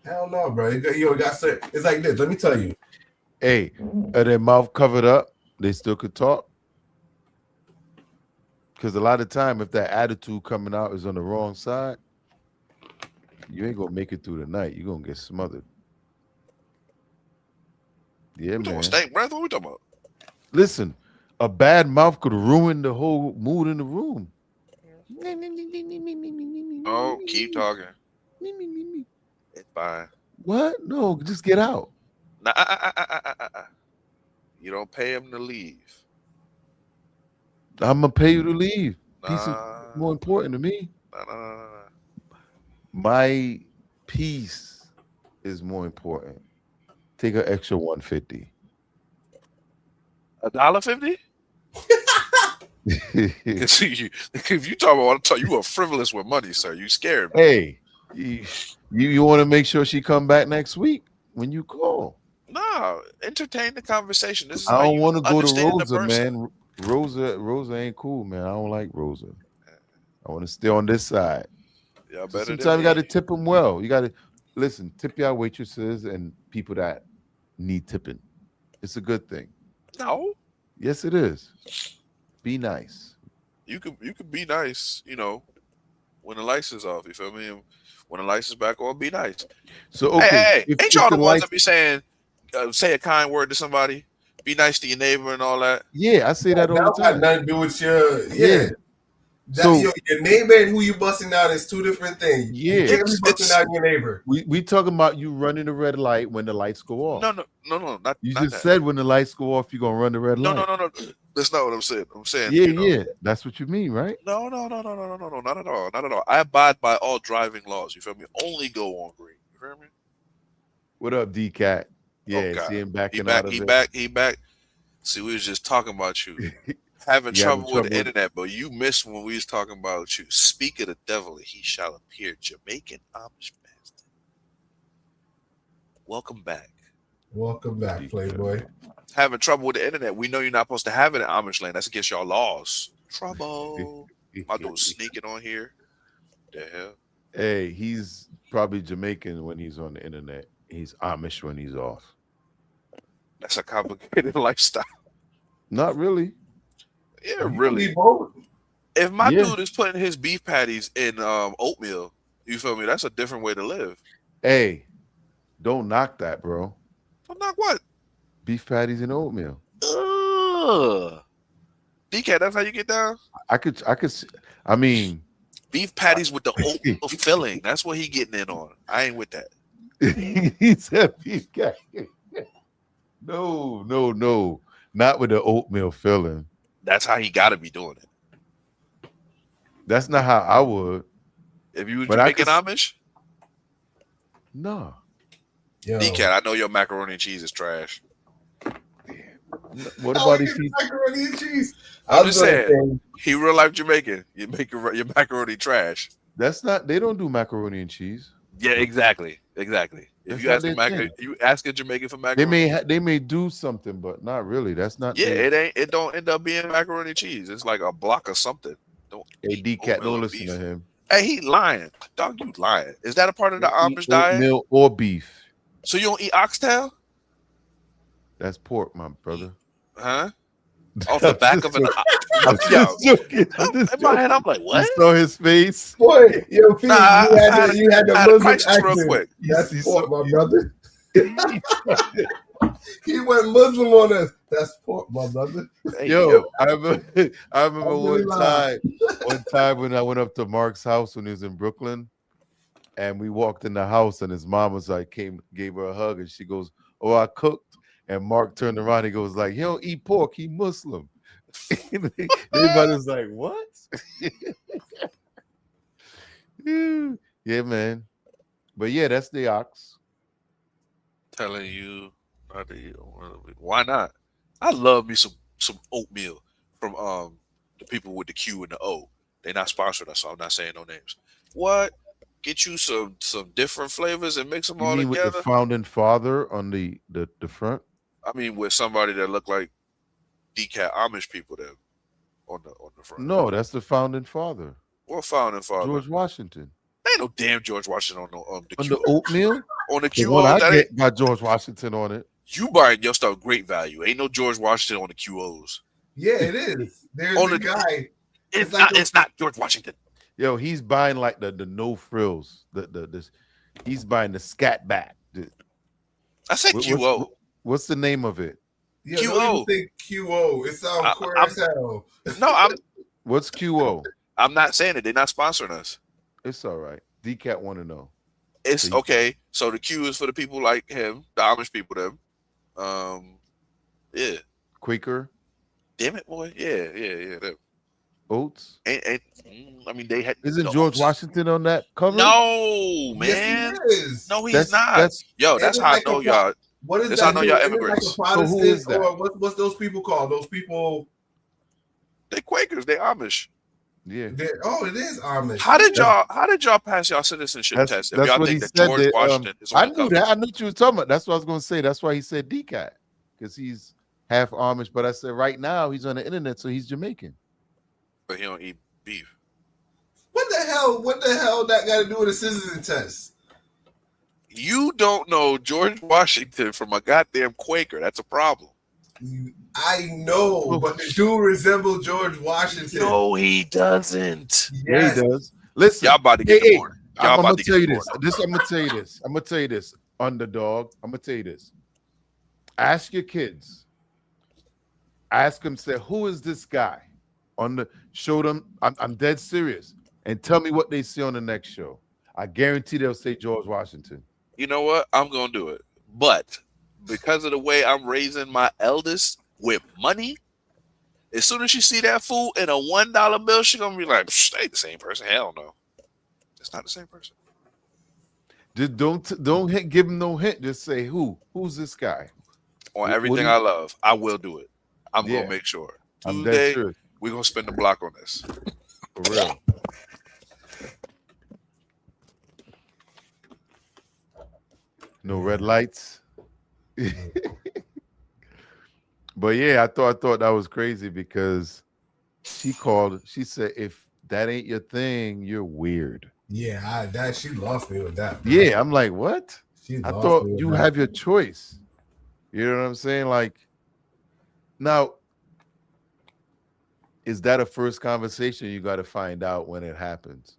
Hell no, bro. It's like this. Let me tell you. Hey, are their mouth covered up? They still could talk? Because a lot of time, if that attitude coming out is on the wrong side, you ain't gonna make it through the night. You're gonna get smothered. Yeah, man. Stank breath? What we talking about? Listen, a bad mouth could ruin the whole mood in the room. Oh, keep talking. It's fine. What? No, just get out. Nah, You don't pay him to leave. I'm gonna pay you to leave. Peace is Nah. more important to me. Nah. My peace is more important. Take an extra $150. $1.50? If you talk about, you are frivolous with money, sir. You scared me. Hey, you want to make sure she come back next week when you call. No, entertain the conversation. This is I don't want to go to understand the Rosa, person. man. Rosa ain't cool, man. I don't like Rosa. I want to stay on this side. Yeah, So sometimes you got to tip them well. You got to listen. Tip your waitresses and people that need tipping. It's a good thing. No, Yes, it is. Be nice. you could be nice. When the lights is off. You feel me? When the lights is back on, be nice. So okay, Hey, if- ain't if y'all the the ones lights- that be saying, say a kind word to somebody, be nice to your neighbor and all that? Yeah, I say that all the That got time. nothing to do with your Yeah. So your neighbor and who you busting out is two different things. Yeah. You can't be busting out your neighbor. we talking about you running the red light when the lights go off. No, not You not just that. said when the lights go off, you're gonna run the red light. No. That's not what I'm saying. I'm saying, Yeah, you know, yeah. That's what you mean, right? No, not at all, not at all. I abide by all driving laws. You feel me? Only go on green. You feel me? What up, D-Cat? Yeah, God. see him backing He out of it. He back. See, we was just talking about you having You trouble having with the trouble? internet, but you missed when we was talking about you. Speak of the devil, he shall appear. Jamaican Amish bastard. Welcome back. Welcome back, Playboy. Having trouble with the internet. We know you're not supposed to have it in Amish land. That's against y'all laws. Trouble. My dude sneaking on here. The hell? Hey, he's probably Jamaican when he's on the internet. He's Amish when he's off. That's a complicated lifestyle. Not really. Yeah, You can really. be both. If my Yeah. dude is putting his beef patties in oatmeal, you feel me? That's a different way to live. Hey, don't knock that, bro. I'm not what? Beef patties and oatmeal. Ugh. DK, that's how you get down? I mean, Beef patties with the oatmeal filling. That's what he getting in on. I ain't with that. he said beef patty. No. Not with the oatmeal filling. That's how he gotta be doing it. That's not how I would. If you was But I Jamaican could- Amish, No. Yo. DK, I know your macaroni and cheese is trash. What How about we if get he macaroni and cheese? I'm was just gonna saying. He real life Jamaican. You make your macaroni trash. that's not they don't do macaroni and cheese. Yeah, exactly. If That's you not ask their a macaroni, thing. you ask a Jamaican for They macaroni. they may do something, but not really. That's not Yeah, their- it don't end up being macaroni and cheese. It's like a block of something. Don't Hey, eat D-Cat, oatmeal don't and listen beef. to him. Hey, he lying. Dog, you lying. Is that a part of the Eat Amish diet? oatmeal or beef. So you don't eat oxtail? That's pork, my brother. Huh? Off the back of an I'm yo. just joking. I'm just In my head, I'm like, You what? saw his face. Boy, yo, Pete, Nah, you had the I had a Muslim crisis real accent. quick. That's You pork, saw- my brother. He went Muslim on us. That's pork, my brother. Hey, Yo, I remember Alhamdulillah. one time when I went up to Mark's house when he was in Brooklyn, and we walked in the house, and his mom was like, gave her a hug, and she goes, "Oh, I cooked." And Mark turned around, he goes like, "He don't eat pork, he Muslim." Everybody's like, "What?" Yeah, man. But yeah, that's the ox. telling you not to eat. Why not? I love me some oatmeal from the people with the Q and the O. They're not sponsored us, so I'm not saying no names. What? Get you some different flavors and mix them You all mean with together. the founding father on the front? I mean, with somebody that look like DCAT Amish people there on the front. No, that's the founding father, What founding father? George Washington. Ain't no damn George Washington on the On Q. the oatmeal, On the the QO, one I that ain't, get got George Washington on it. you buying your stuff great value. Ain't no George Washington on the QOs. Yeah, it is. There's On a the- guy. It's like not. a- It's not George Washington. Yo, he's buying like the no frills. He's buying the scat back. I said QO. What's the name of it? Yeah, QO. don't even think QO. It sounds queer as hell. No, What's QO? I'm not saying it. They're not sponsoring us. It's all right. DCAT want to know. It's So you- okay. So the Q is for the people like him, the Amish people. Them. Yeah. Quaker Damn it, boy. Yeah. Them. oats. I mean, they had. Isn't the George oats. Washington on that cover? No, man. Yes, he is. No, he's That's not. that's Yo, that's It how I is like know a y'all. What is That's that? how I know y'all Is it immigrants. Like a So who is Protestant, that? or what's those people called? Those people. They Quakers. They Amish. yeah. Oh, it is Amish. How did y'all pass y'all citizenship That's, test if that's y'all what he think that said. George that, Washington is I on the knew cover? that. I knew what you were talking about. That's what I was going to say. That's why he said DCAT, because he's half Amish. But I said right now he's on the internet, so he's Jamaican. But he don't eat beef. What the hell? What the hell that got to do with a citizen test? You don't know George Washington from a goddamn Quaker. That's a problem. I know, but the dude resembled George Washington. No, he doesn't. Yeah, Yes. he does. Listen, Y'all about to get Hey, deported. Y'all I'm about gonna to tell you get this. deported. I'm gonna tell you this. I'm gonna tell you this. Underdog. I'm gonna tell you this. Ask your kids. Ask them. Say, who is this guy? on the show them. I'm dead serious, and tell me what they see on the next show. I guarantee they'll say George Washington. You know what? I'm gonna do it, but because of the way I'm raising my eldest with money, as soon as she see that fool in a $1 bill, she gonna be like, "They ain't the same person." Hell no, it's not the same person. Just don't give him no hint. Just say who's this guy On What everything do you- I love, I will do it. I'm Yeah. gonna make sure. I'm dead Tuesday, serious. we're gonna spend the block on this. For real. No red lights. But yeah, I thought that was crazy because she said, if that ain't your thing, you're weird. Yeah, she lost me with that. Bro. Yeah, I'm like, what? She I lost thought me with you that. have your choice. You know what I'm saying? Like, now, is that a first conversation? You got to find out when it happens.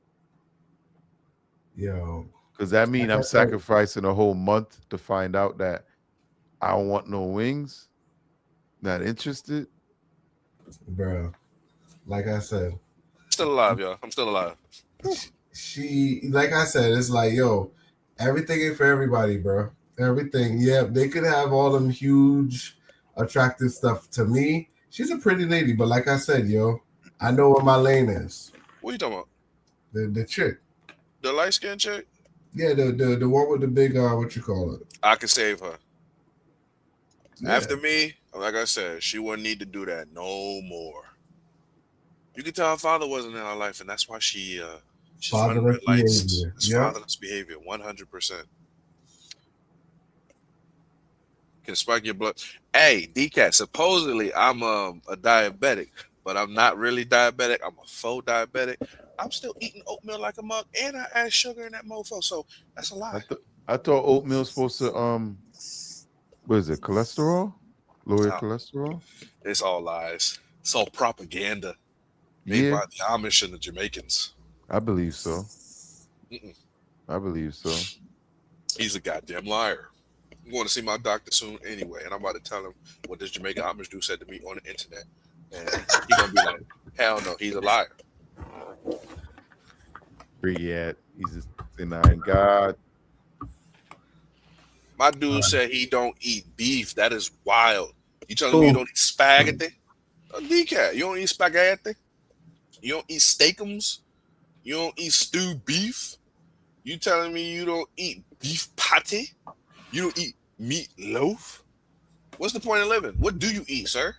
Yo, Because that means I'm That's right. sacrificing a whole month to find out that I don't want no wings. Not interested. bro. Like I said, Still alive, y'all. I'm still alive. like I said, it's like, yo, everything ain't for everybody, bro. Everything. Yeah, they could have all them huge, attractive stuff. To me, she's a pretty lady, but like I said, yo, I know where my lane is. What are you talking about? The chick. The light skinned chick? Yeah, the one with the big what you call it? I can save her. Yeah. After me, like I said, she wouldn't need to do that no more. You can tell her father wasn't in her life, and that's why she's running Fatherless red lights. behavior. It's Yeah. fatherless behavior, 100%. Can spike your blood. Hey, DCAT, supposedly I'm a diabetic, but I'm not really diabetic. I'm a faux diabetic. I'm still eating oatmeal like a mug, and I add sugar in that mofo, so that's a lie. I thought oatmeal's supposed to what is it, cholesterol? Lower No. cholesterol? It's all lies. It's all propaganda made Yeah, by the Amish and the Jamaicans. I believe so. Mm-mm. I believe so. He's a goddamn liar. I'm going to see my doctor soon anyway, and I'm about to tell him what this Jamaican Amish dude said to me on the internet. And he's going to be like, hell no, he's a liar. Where he at? He's just denying God. My dude said he don't eat beef. That is wild. You telling me you don't eat spaghetti? DCAT, you don't eat spaghetti? You don't eat steakums? You don't eat stewed beef? You telling me you don't eat beef patty? You don't eat meatloaf? What's the point of living? What do you eat, sir?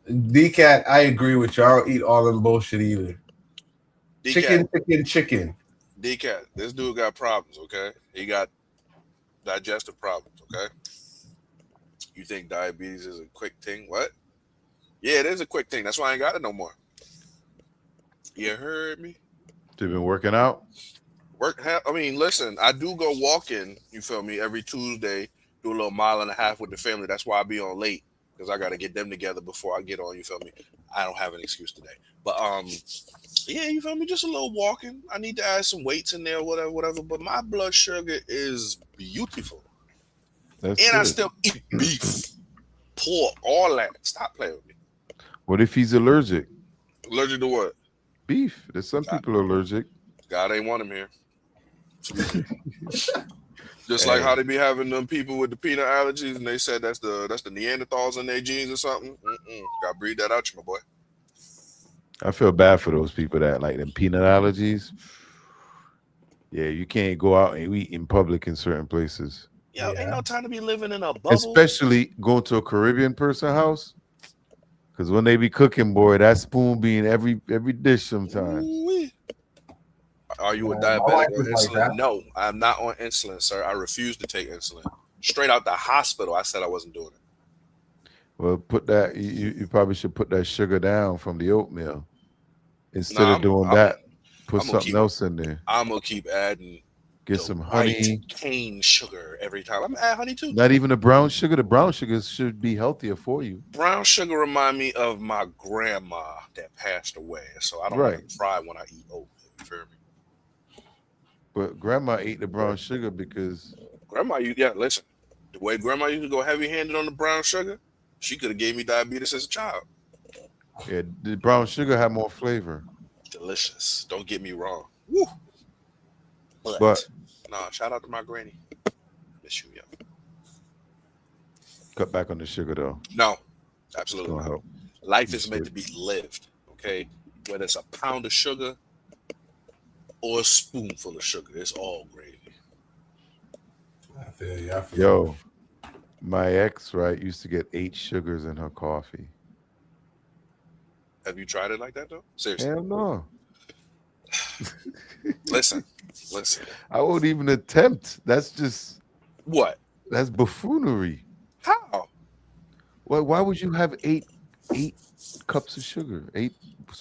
DCAT, I agree with you. I don't eat all them bullshit either. DCAT, Chicken. DCAT, this dude got problems, okay? He got digestive problems, okay? You think diabetes is a quick thing? What? Yeah, it is a quick thing. That's why I ain't got it no more. You heard me? You've been working out? Listen, I do go walking, you feel me, every Tuesday, do a little 1.5 miles with the family. That's why I be on late, because I got to get them together before I get on, you feel me? I don't have an excuse today. But, yeah, you feel me? Just a little walking. I need to add some weights in there, whatever. But my blood sugar is beautiful. That's And I good. still eat beef, pork, all that. Stop playing with me. What if he's allergic? Allergic to what? Beef. There's some people allergic. God ain't want him here. Just like how they be having them people with the peanut allergies, and they said that's the Neanderthals in their genes or something. Gotta breed that out, you my boy. I feel bad for those people that like them peanut allergies. Yeah, you can't go out and eat in public in certain places. Yo, ain't no time to be living in a bubble. Especially going to a Caribbean person house. Because when they be cooking, boy, that spoon be in every dish sometimes. Ooh-wee. Are you a My diabetic wife or is like insulin? that. No, I'm not on insulin, sir. I refuse to take insulin. Straight out the hospital, I said I wasn't doing it. Well, put that you probably should put that sugar down from the oatmeal. Instead Nah, of doing I'm- that, put I'm gonna something else in there. I'm gonna keep adding Get the some white honey. cane sugar every time. I'm gonna add honey too. Not even the brown sugar. The brown sugar should be healthier for you. Brown sugar remind me of my grandma that passed away, so I don't Right. want to try when I eat oatmeal. You feel me? But grandma ate the brown sugar because Grandma, listen. The way grandma used to go heavy-handed on the brown sugar, she could have gave me diabetes as a child. Yeah, the brown sugar had more flavor. Delicious. Don't get me wrong. Woo. But no, shout out to my granny. Miss you, yo. cut back on the sugar though. No, absolutely Gonna not. help. Life You is meant should. to be lived, okay? Whether it's a pound of sugar or a spoonful of sugar, it's all gravy. I feel you. I feel you. Yo, my ex, right, used to get 8 sugars in her coffee. Have you tried it like that though? Seriously. Hell no. Listen. I won't even attempt. That's just What? that's buffoonery. How? Why would you have eight cups of sugar?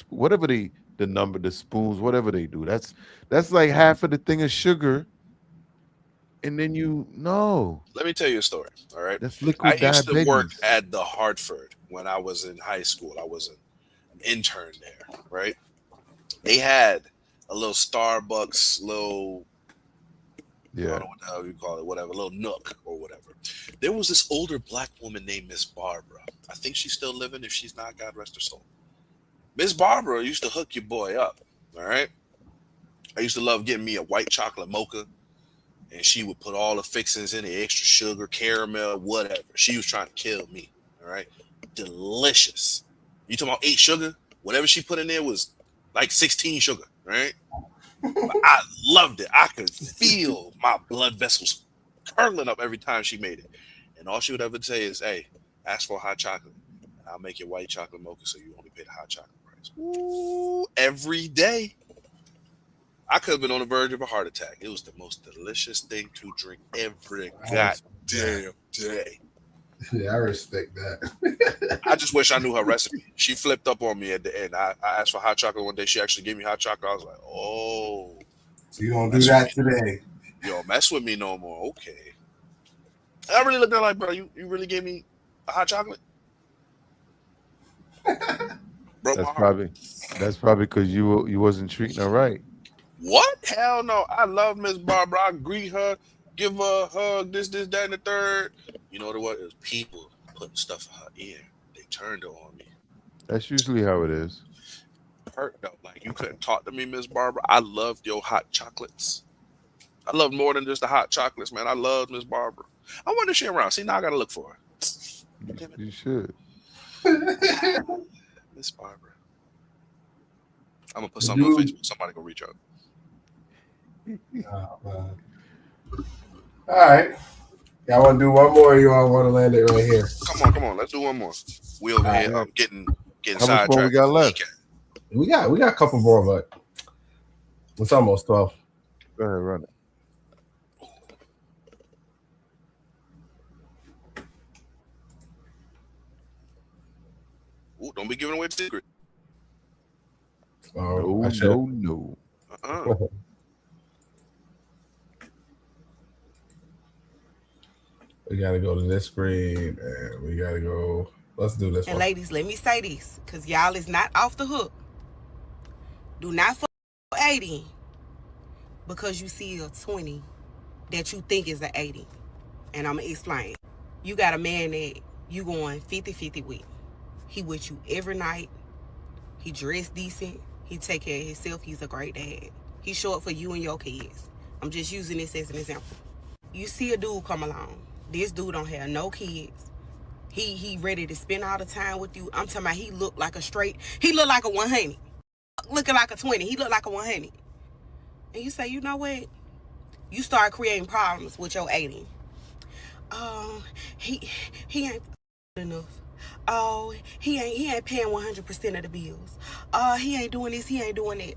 Whatever the number, the spoons, whatever they do. That's like half of the thing of sugar. And then no. Let me tell you a story. All right. That's liquid I used to work diabetes. at the Hartford when I was in high school. I was an intern there, right? They had a little Starbucks, little I Yeah. don't know what the hell you call it, whatever, little nook or whatever. There was this older black woman named Miss Barbara. I think she's still living. If she's not, God rest her soul. Miss Barbara used to hook your boy up. All right. I used to love getting me a white chocolate mocha, and she would put all the fixings in it, extra sugar, caramel, whatever. She was trying to kill me. All right. Delicious. You talking about 8 sugar? Whatever she put in there was like 16 sugar, right? But I loved it. I could feel my blood vessels curdling up every time she made it. And all she would ever say is, hey, ask for a hot chocolate. And I'll make your white chocolate mocha so you only pay the hot chocolate price. Ooh, every day. I could have been on the verge of a heart attack. It was the most delicious thing to drink every goddamn day. Yeah, I respect that. I just wish I knew her recipe. She flipped up on me at the end. I asked for hot chocolate one day. She actually gave me hot chocolate. I was like, oh. So you don't do that today. You don't mess with me no more. Okay. I really looked at her like, bro, you really gave me a hot chocolate? Broke my heart. That's probably because you wasn't treating her right. What? Hell no. I love Miss Barbara. I greet her, give her a hug, this, that, and the third. You know what it was? It was people putting stuff in her ear. They turned her on me. That's usually how it is. Hurt though. Like, you couldn't talk to me, Miss Barbara. I loved your hot chocolates. I love more than just the hot chocolates, man. I love Miss Barbara. I wonder if she around. See, now I gotta look for her. Damn it. You should. Miss Barbara. I'm gonna put something on Facebook. Somebody gonna reach out. Oh, man. All right. Y'all want to do one more, or you all want to land it right here? Come on. Let's do one more. We over here. I'm getting How much more sidetracked. we got left? We got a couple more, but it's almost 12. Go ahead, run it. Ooh, don't be giving away the secret. Oh, No. We gotta go to this screen, and we gotta go. Let's do this And one. ladies, let me say this, because y'all is not off the hook. Do not fuck 80 because you see a 20 that you think is an 80. And I'm going to explain. You got a man that you going 50-50 with. He with you every night. He dressed decent. He take care of himself. He's a great dad. He show up for you and your kids. I'm just using this as an example. You see a dude come along. This dude don't have no kids. He ready to spend all the time with you. I'm talking about he look like he look like a 100. Looking like a 20. He look like a 100. And you say, you know what? You start creating problems with your 80. He ain't enough. Oh, he ain't paying 100% of the bills. He ain't doing this, he ain't doing that.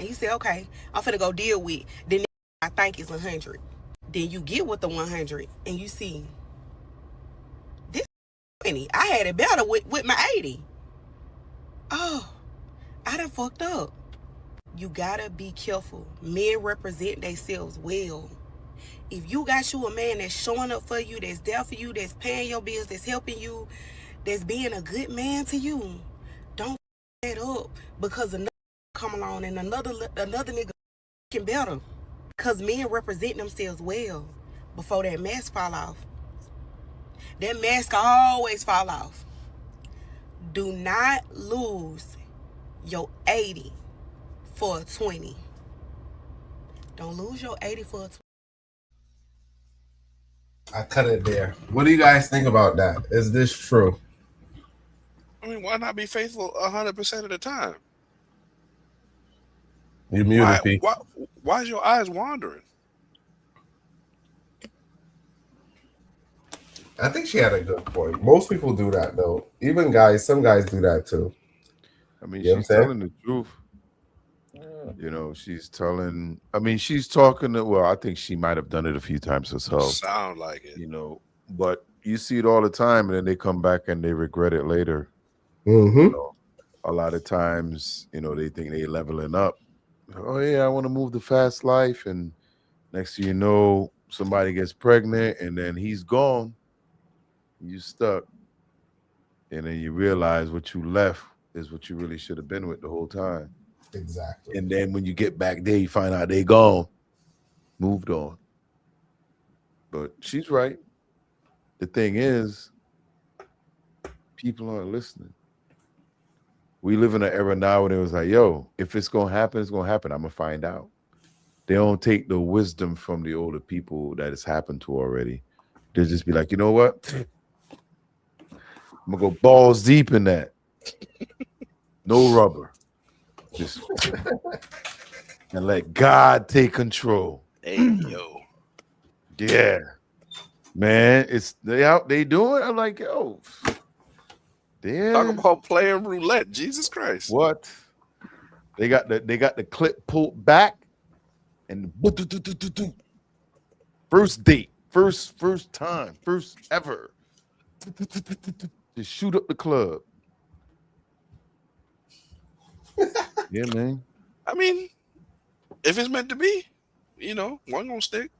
And you say, okay, I'm finna go deal with the I think is 100. Then you get with the 100 and you see this 20. I had it better with my 80. Oh, I done fucked up. You gotta be careful. Men represent themselves well. If you got you a man that's showing up for you, that's there for you, that's paying your bills, that's helping you, that's being a good man to you, don't that up because another come along and another nigga can better. Because men represent themselves well before that mask fall off. That mask always fall off. Do not lose your 80 for a 20. Don't lose your 80 for a 20. I cut it there. What do you guys think about that? Is this true? I mean, why not be faithful 100% of the time? You muted, P. Why is your eyes wandering? I think she had a good point. Most people do that though. Even guys, some guys do that too. I mean, You know what I'm she's saying? telling the truth. You know, she's telling. I mean, she's talking. Well, I think she might have done it a few times herself. Sound like it. You know, but you see it all the time, and then they come back and they regret it later. Mm-hmm. You know, a lot of times, you know, they think they leveling up. Oh yeah, I want to move the fast life, and next thing you know, somebody gets pregnant, and then he's gone. You stuck, and then you realize what you left is what you really should have been with the whole time. Exactly. And then when you get back there, you find out they gone, moved on. But she's right. The thing is, people aren't listening. We live in an era now where it was like, yo, if it's gonna happen, it's gonna happen. I'm gonna find out. They don't take the wisdom from the older people that it's happened to already. They'll just be like, you know what? I'm gonna go balls deep in that. No rubber. Just and let God take control. Hey, yo. Yeah. Man, it's they out, they doing. I'm like, yo. Damn. Talk about playing roulette. Jesus Christ. What? They got the clip pulled back and first date, first time, first ever. Just shoot up the club. Yeah, man. I mean, if it's meant to be, you know, one gonna stick.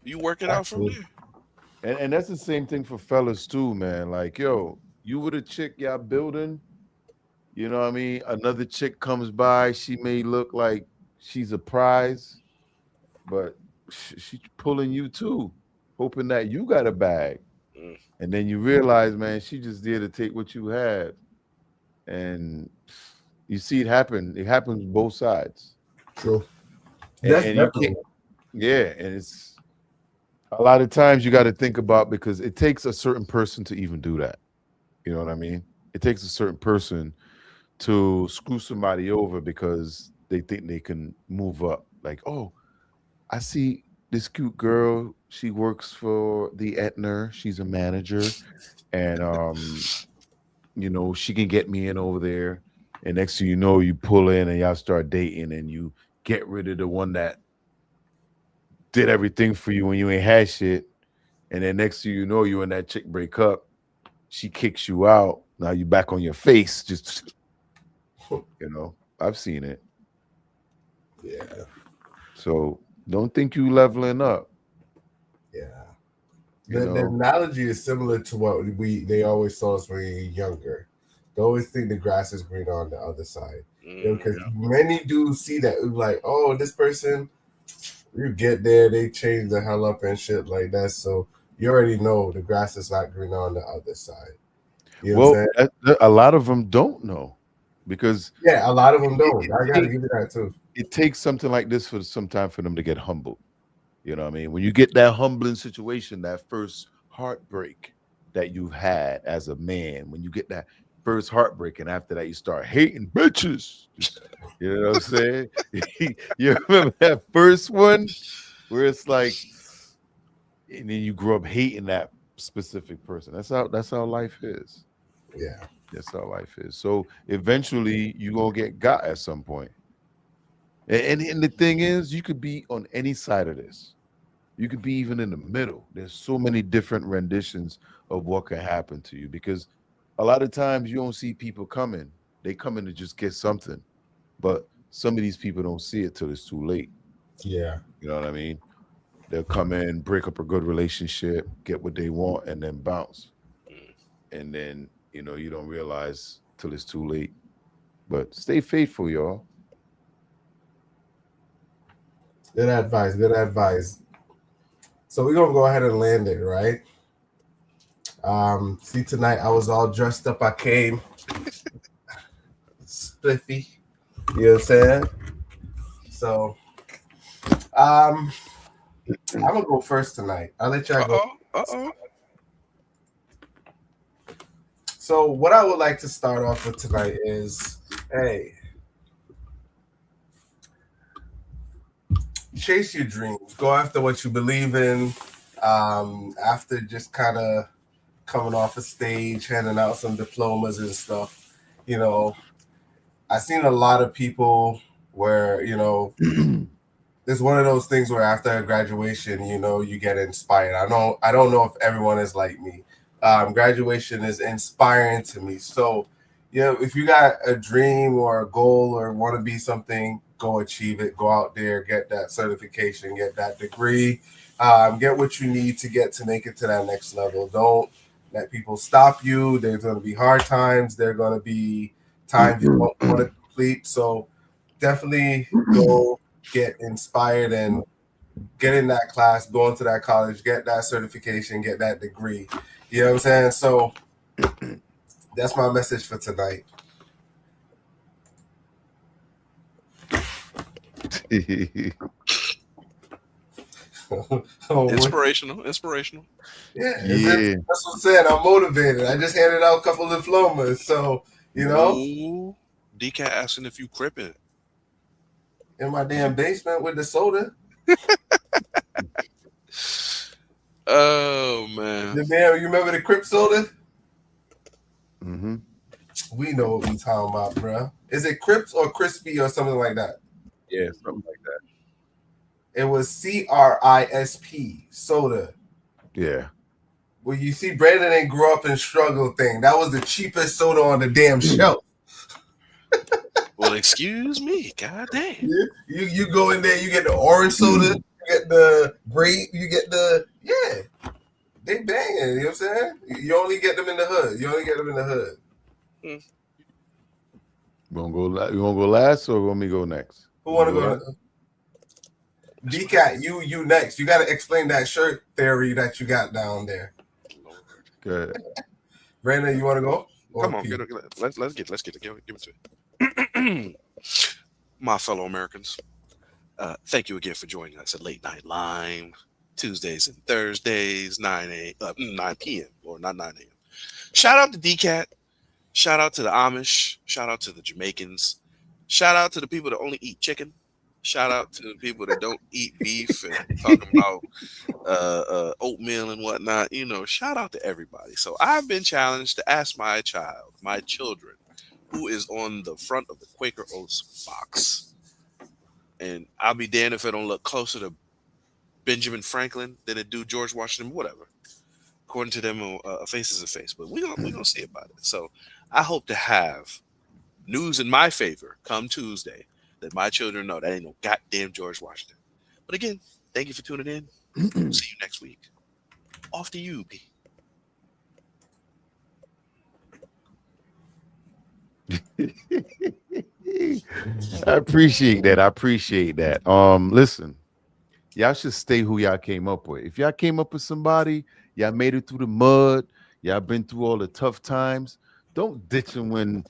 You work it out from there. And that's the same thing for fellas too, man. Like, yo, you with a chick y'all building, you know what I mean? Another chick comes by, she may look like she's a prize, but she's pulling you too, hoping that you got a bag. And then you realize, man, she just there to take what you had. And you see it happen. It happens both sides. True. And you can't, yeah, and it's a lot of times you got to think about, because it takes a certain person to even do that. You know what I mean? It takes a certain person to screw somebody over because they think they can move up. Like, oh, I see this cute girl. She works for the Aetna. She's a manager, and you know, she can get me in over there. And next thing you know, you pull in and y'all start dating, and you get rid of the one that did everything for you when you ain't had shit. And then next thing you know, you and that chick break up. She kicks you out. Now you back on your face. Just, you know, I've seen it. Yeah. So don't think you leveling up. Yeah. You The analogy is similar to what they always told us when we were younger. They always think the grass is greener on the other side. Because many dudes see that, like, oh, this person, you get there, they change the hell up and shit like that. So you already know the grass is not greener on the other side. You know what I'm saying? A lot of them don't know, because a lot of them don't. I gotta give you that too. It takes something like this for some time for them to get humbled. You know what I mean? When you get that humbling situation, that first heartbreak that you've had as a man, when you get that first heartbreak, and after that you start hating bitches. You know what I'm saying? You remember that first one where it's like, and then you grow up hating that specific person. That's how life is. Yeah. That's how life is. So eventually you're gonna get got at some point. And the thing is, you could be on any side of this. You could be even in the middle. There's so many different renditions of what can happen to you, because a lot of times you don't see people coming. They come in to just get something. But some of these people don't see it till it's too late. Yeah. You know what I mean? They'll come in, break up a good relationship, get what they want, and then bounce. And then, you know, you don't realize till it's too late. But stay faithful, y'all. Good advice. Good advice. So we're gonna go ahead and land it, right? See, tonight I was all dressed up. I came spiffy. You know what I'm saying? So, I'm gonna go first tonight. I'll let y'all go. Uh-oh. So, what I would like to start off with tonight is, hey, chase your dreams. Go after what you believe in. After just kind of coming off a stage, handing out some diplomas and stuff, you know, I've seen a lot of people where, you know, it's one of those things where after graduation, you know, you get inspired. I don't know if everyone is like me. Graduation is inspiring to me. So, you know, if you got a dream or a goal or want to be something, go achieve it. Go out there, get that certification, get that degree, get what you need to get to make it to that next level. Don't let people stop you. There's going to be hard times. There are going to be times you don't want to complete. So definitely go get inspired and get in that class, go into that college, get that certification, get that degree. You know what I'm saying? So that's my message for tonight. Inspirational. Yeah. That's what I'm saying. I'm motivated. I just handed out a couple of diplomas. So, you know. Ooh, DCAT asking if you crippin'. In my damn basement with the soda. Oh, man. You remember the Crip soda? Mm-hmm. We know what we talking about, bro. Is it Crips or Crispy or something like that? Yeah, something like that. It was CRISP soda. Yeah. Well, you see, Brandon ain't grew up and struggle thing. That was the cheapest soda on the damn shelf. Well, excuse me. God damn. You go in there, you get the orange soda, you get the grape, you get the they banging. You know what I'm saying? You only get them in the hood. You want to go last, or want me to go next? Who want to go? DCAT, you next. You got to explain that shirt theory that you got down there. Good. Brandon, you want to go? Come on, let's get it. Give it to it. My fellow Americans, thank you again for joining us at Late Night Lime, Tuesdays and Thursdays, 9 p.m. or not 9 a.m. Shout out to DCAT. Shout out to the Amish. Shout out to the Jamaicans. Shout out to the people that only eat chicken. Shout out to the people that don't eat beef and talking about oatmeal and whatnot. You know, shout out to everybody. So I've been challenged to ask my children, who is on the front of the Quaker Oats box. And I'll be damned if I don't look closer to Benjamin Franklin than it do George Washington, whatever. According to them, a face is a face. But we're gonna see about it. So I hope to have news in my favor come Tuesday that my children know that ain't no goddamn George Washington. But again, thank you for tuning in. See you next week. Off to you, P. I appreciate that. Listen, y'all should stay who y'all came up with. If y'all came up with somebody, y'all made it through the mud, y'all been through all the tough times, don't ditch them when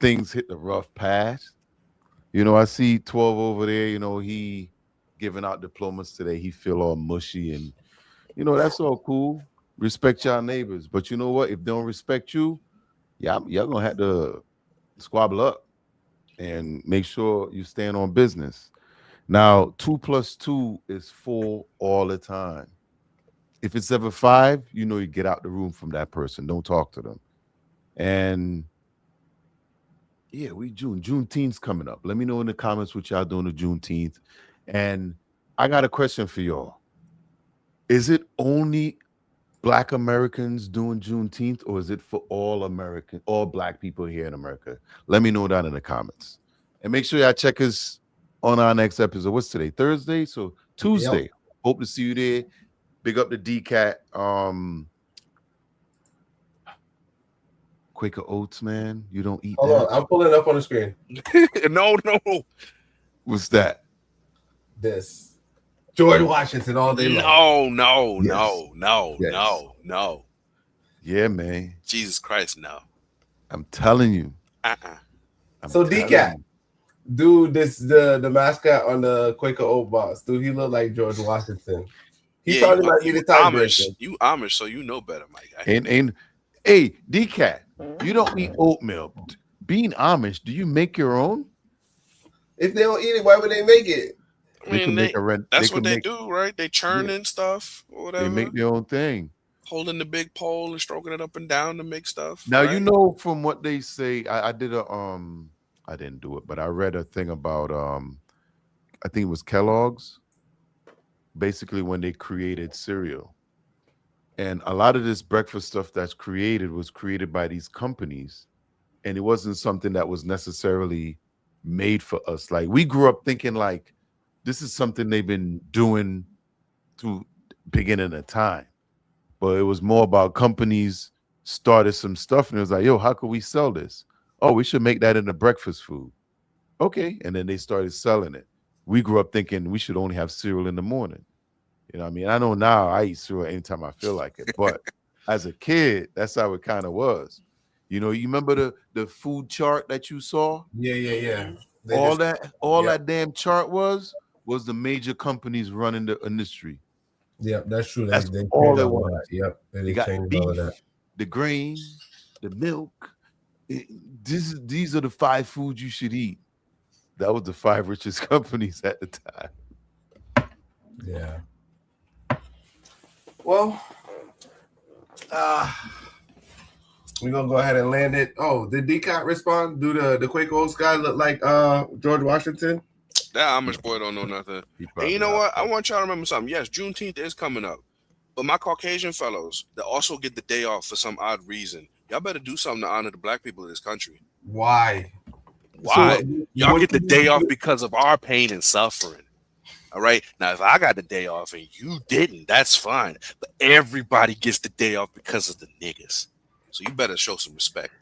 things hit the rough patch. You know, I see 12 over there, you know, he giving out diplomas today. He feel all mushy and, you know, that's all cool. Respect y'all neighbors. But you know what? If they don't respect you, y'all going to have to squabble up and make sure you stand on business. Now, 2 + 2 is 4 all the time. If it's ever 5, you know, you get out the room from that person. Don't talk to them. And yeah, Juneteenth's coming up. Let me know in the comments what y'all doing to Juneteenth. And I got a question for y'all. Is it only Black Americans doing Juneteenth, or is it for all Black people here in America? Let me know down in the comments. And make sure y'all check us on our next episode. What's today? Thursday? So Tuesday. Yep. Hope to see you there. Big up to DCAT. Quaker Oats, man. You don't eat Hold that? on, I'm pulling it up on the screen. No. What's that? This. George Washington all day long. No. Yeah, man. Jesus Christ, no. I'm telling you. I'm So telling DCat, you. dude, the mascot on the Quaker Oat box, dude, he looked like George Washington. He Yeah, probably might be you the tiebreaker. Amish. You Amish, so you know better, my guy. And hey, DCat, you don't eat oatmeal. Being Amish, do you make your own? If they don't eat it, why would they make it? I mean, that's what they do, right? They churn in stuff or whatever. They make their own thing. Holding the big pole and stroking it up and down to make stuff. Now right? you know from what they say. I did a I didn't do it, but I read a thing about I think it was Kellogg's. Basically, when they created cereal, and a lot of this breakfast stuff that's created was created by these companies, and it wasn't something that was necessarily made for us. Like we grew up thinking like this is something they've been doing to beginning of time. But it was more about companies started some stuff and it was like, yo, how could we sell this? Oh, we should make that into breakfast food. Okay. And then they started selling it. We grew up thinking we should only have cereal in the morning. You know what I mean? I know now I eat cereal anytime I feel like it. But as a kid, that's how it kind of was. You know, you remember the food chart that you saw? Yeah. All that damn chart was the major companies running the industry. Yep, that's true. That's they all it was. Yep, They got the beef, the grain, the milk. These are the 5 foods you should eat. That was the 5 richest companies at the time. Yeah. Well, we're gonna go ahead and land it. Oh, did DCat respond? Do the Quaker Oats guy look like George Washington? That Amish boy don't know nothing. And you know what? I want y'all to remember something. Yes, Juneteenth is coming up. But my Caucasian fellows that also get the day off for some odd reason, y'all better do something to honor the black people of this country. Why? Why? So, y'all get the day off because of our pain and suffering. All right. Now, if I got the day off and you didn't, that's fine. But everybody gets the day off because of the niggas. So you better show some respect.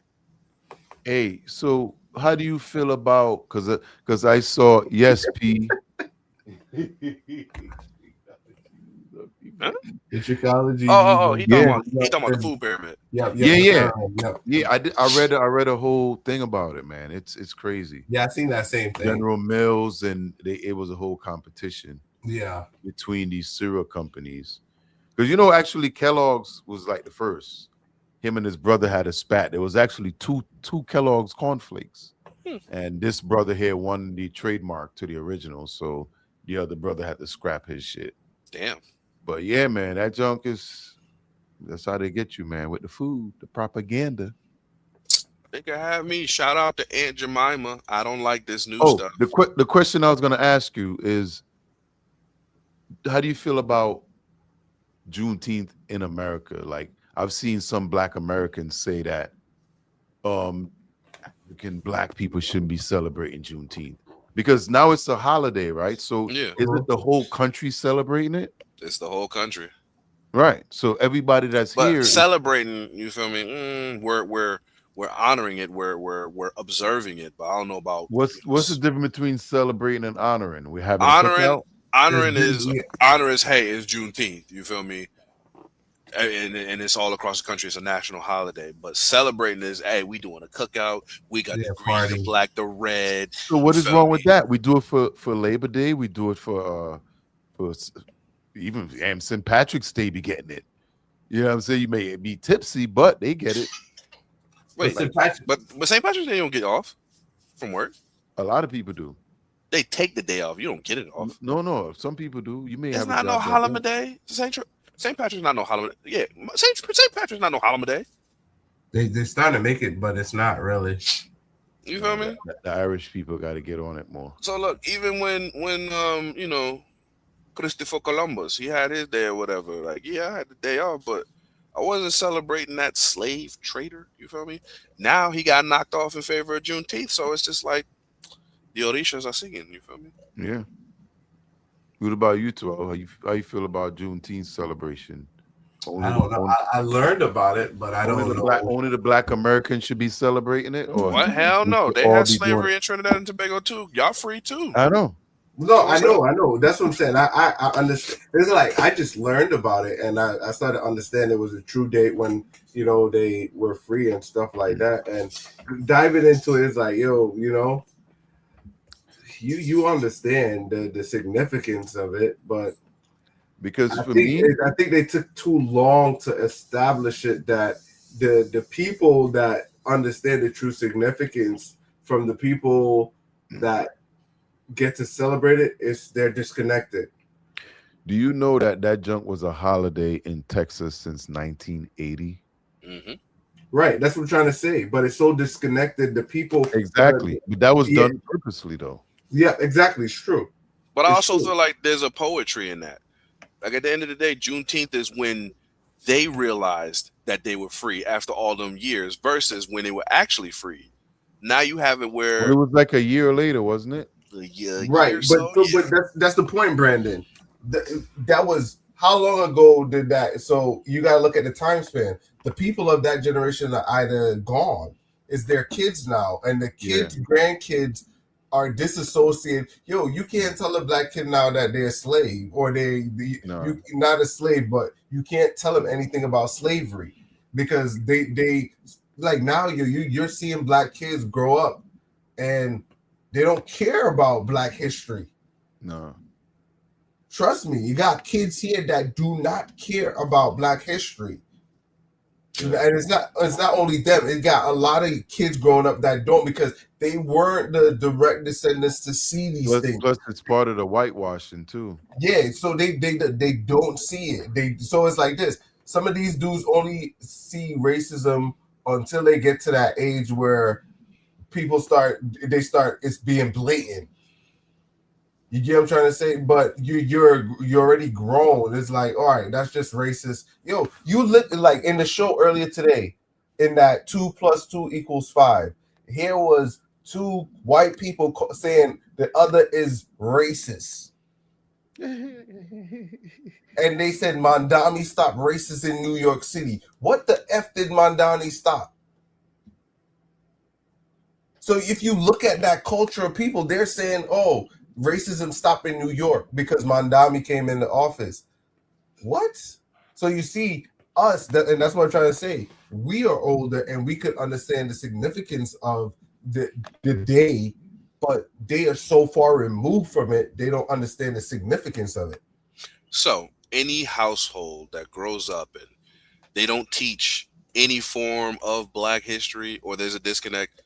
Hey, so how do you feel about because I saw P. Huh? It's ecology. He talking about the food pyramid. Yeah. I read a whole thing about it, man. It's crazy. Yeah, I seen that same thing. General Mills and it was a whole competition. Yeah, between these cereal companies, because you know actually Kellogg's was like the first. Him and his brother had a spat. There was actually two Kellogg's cornflakes, and this brother here won the trademark to the original, so the other brother had to scrap his shit. Damn. But yeah, man, that's how they get you, man, with the food, the propaganda. They can have me. Shout out to Aunt Jemima. I don't like this new stuff. The question I was going to ask you is, how do you feel about Juneteenth in America? Like, I've seen some Black Americans say that Black people shouldn't be celebrating Juneteenth because now it's a holiday, right? So is it the whole country celebrating it? It's the whole country, right? So everybody that's here celebrating, you feel me? We're honoring it. We're observing it. But I don't know about what's the difference between celebrating and honoring? We have honoring is hey, it's Juneteenth. You feel me? And it's all across the country. It's a national holiday. But celebrating is, hey, we doing a cookout. We got the green, the black, the red. So what is wrong with that? We do it for Labor Day. We do it for even St. Patrick's Day. Be getting it. You know what I'm saying? You may be tipsy, but they get it. Wait, but St. Patrick's Day you don't get off from work. A lot of people do. They take the day off. You don't get it off. No. Some people do. You may it's have. It's not no holiday. St. Patrick's not no holiday. Yeah, St. Patrick's not no holiday. They're starting to make it, but it's not really. You feel me? The Irish people got to get on it more. So look, even when you know, Christopher Columbus, he had his day or whatever. Like, yeah, I had the day off, but I wasn't celebrating that slave trader. You feel me? Now he got knocked off in favor of Juneteenth, so it's just like the Orishas are singing. You feel me? Yeah. What about you, Terrell? How you feel about Juneteenth celebration? I don't know. I learned about it, but I don't know. Only the Black Americans should be celebrating it? Or what? Hell no. They had slavery in Trinidad and Tobago too. Y'all free too. I know. No, I know. That's what I'm saying. I understand. It's like I just learned about it, and I started to understand it was a true date when they were free and stuff like that. And diving into it is like, yo, you understand the significance of it, but because I for think me, I think they took too long to establish it that the people that understand the true significance from the people that get to celebrate it, they're disconnected. do you know that junk was a holiday in Texas since 1980? Mm-hmm. Right, that's what I'm trying to say. But it's so disconnected. The people Exactly, but that was done purposely, though. Yeah, exactly. It's true. But I It's also true. feel like there's a poetry in that. Like at the end of the day, Juneteenth is when they realized that they were free after all them years versus when they were actually free. Now you have it Well, where it was like a year later, wasn't it? a year Right, so, but that's the point, Brandon. That was how long ago did that? So you got to look at the time span. The people of that generation are either gone, it's their kids now, and the kids, grandkids are disassociated. Yo, you can't tell a black kid now that they're a slave or you not a slave, but you can't tell them anything about slavery because they like now you're seeing black kids grow up and they don't care about black history. No. Trust me, you got kids here that do not care about black history. And it's not only them, it got a lot of kids growing up that don't because they weren't the direct descendants to see these things. Plus it's part of the whitewashing too. Yeah, so they don't see it. So it's like this. Some of these dudes only see racism until they get to that age where people start it's being blatant. You get what I'm trying to say? But you're already grown. It's like, all right, that's just racist. Yo, you look like in the show earlier today, in that 2 + 2 = 5. Here was two white people saying the other is racist. And they said Mondani stopped racist in New York City. What the F did Mondani stop? So if you look at that culture of people, they're saying, oh, racism stopped in New York because Mondani came in the office. What? So you see us, and that's what I'm trying to say. We are older and we could understand the significance of the day, but they are so far removed from it, they don't understand the significance of it. So any household that grows up and they don't teach any form of black history or there's a disconnect,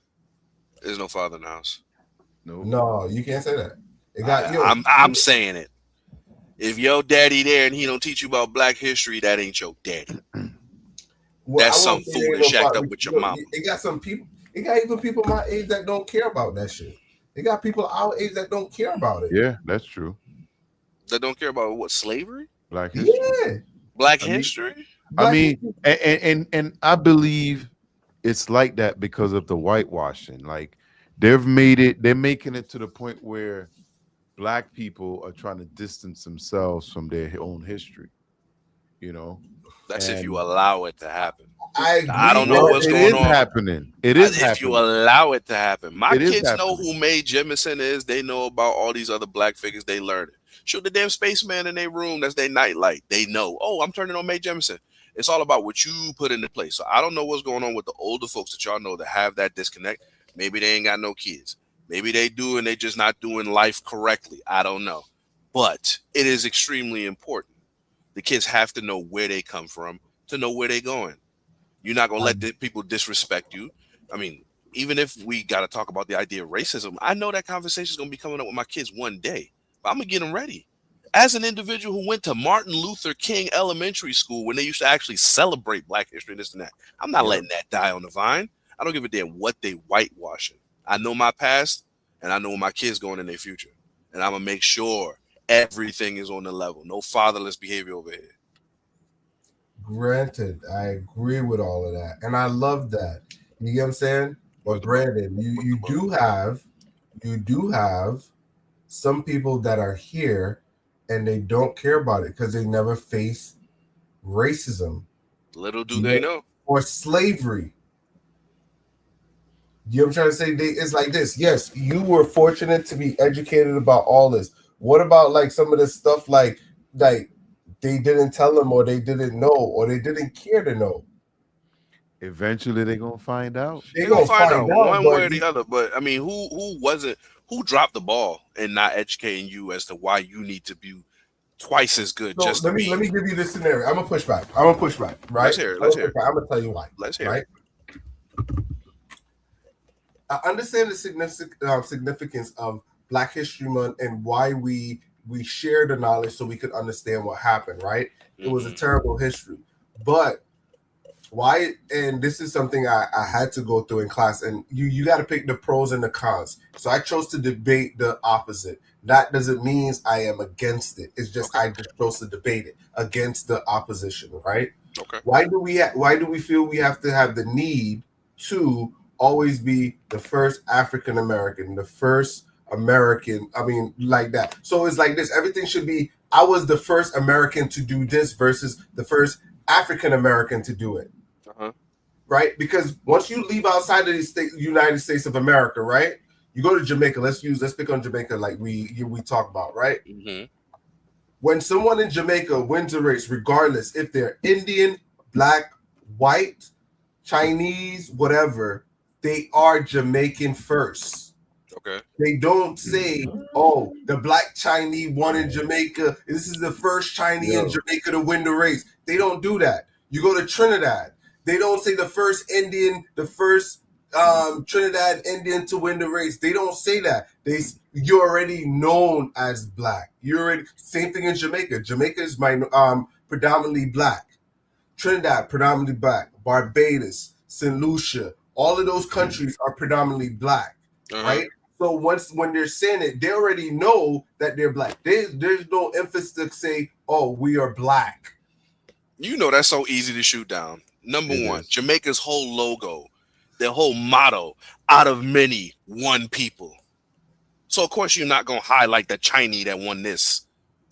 there's no father in the house. No, you can't say that. I'm saying it. If your daddy there and he don't teach you about black history, that ain't your daddy. Well, that's some fool that shacked up with your mama. It got some people. It got even people my age that don't care about that shit. It got people our age that don't care about it. Yeah, that's true. That don't care about what, slavery? Black history. Yeah. Black history? And I believe it's like that because of the whitewashing. Like they're making it to the point where black people are trying to distance themselves from their own history. That's if you allow it to happen. I don't know what's going on. It is happening. If you allow it to happen. My kids know happening. who Mae Jemison is. They know about all these other black figures. They learn it. Shoot the damn spaceman in their room. That's their nightlight. They know. Oh, I'm turning on Mae Jemison. It's all about what you put into place. So I don't know what's going on with the older folks that y'all know that have that disconnect. Maybe they ain't got no kids. Maybe they do and they just not doing life correctly. I don't know. But it is extremely important. The kids have to know where they come from to know where they're going. You're not going to let the people disrespect you. I mean, even if we got to talk about the idea of racism, I know that conversation is going to be coming up with my kids one day. But I'm going to get them ready. As an individual who went to Martin Luther King Elementary School when they used to actually celebrate black history and this and that, I'm not letting that die on the vine. I don't give a damn what they whitewashing. I know my past and I know where my kids going in their future. And I'm going to make sure everything is on the level. No fatherless behavior over here. Granted, I agree with all of that. And I love that. You get what I'm saying? But Brandon, you do have some people that are here and they don't care about it because they never face racism. Little do they know. Or slavery. You know what I'm trying to say? It's like this. Yes, you were fortunate to be educated about all this. What about like some of the stuff like they didn't tell them, or they didn't know, or they didn't care to know? Eventually, they're gonna find out. They're We're gonna gonna find out one way but or the other. But I mean, who dropped the ball in not educating you as to why you need to be twice as good? so Just let me give you this scenario. I'm gonna push back. Right? Let's hear it. Let's hear it. I'm gonna tell you why. Let's hear right? I understand the significance of Black History Month and why we share the knowledge so we could understand what happened. Right? It was a terrible history, but why? And this is something I had to go through in class. And you got to pick the pros and the cons. So I chose to debate the opposite. That doesn't mean I am against it. It's just I just chose to debate it against the opposition. Right? Okay. Why do we feel we have to have the need to always be the first African American, the first American? I mean, like that. So it's like this. Everything should be, I was the first American to do this versus the first African American to do it. Right? Because once you leave outside of the United States of America, right? You go to Jamaica. Let's pick on Jamaica like we talk about, right? When someone in Jamaica wins a race, regardless if they're Indian, Black, white, Chinese, whatever, they are Jamaican first. Okay. They don't say, "Oh, the Black Chinese won in Jamaica. This is the first Chinese in Jamaica to win the race." They don't do that. You go to Trinidad. They don't say the first Indian, the first Trinidad Indian to win the race. They don't say that. You're already known as Black. Same thing in Jamaica. Jamaica is predominantly Black. Trinidad predominantly Black. Barbados, St. Lucia, all of those countries are predominantly Black, right? So when they're saying it, they already know that they're Black. There's no emphasis to say, "Oh, we are Black." You know that's so easy to shoot down. Number one, Jamaica's whole logo, their whole motto, out of many, one people. So of course you're not gonna highlight the Chinese that won this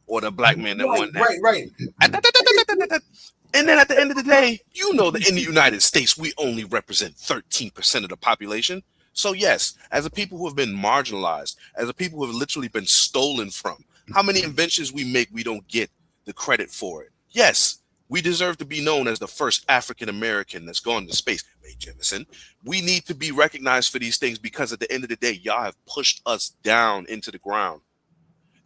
or the Black man that won that. Right. And then at the end of the day, you know that in the United States, we only represent 13% of the population. So yes, as a people who have been marginalized, as a people who have literally been stolen from, how many inventions we make, we don't get the credit for it. Yes, we deserve to be known as the first African American that's gone to space. Ray Jemison. We need to be recognized for these things because at the end of the day, y'all have pushed us down into the ground.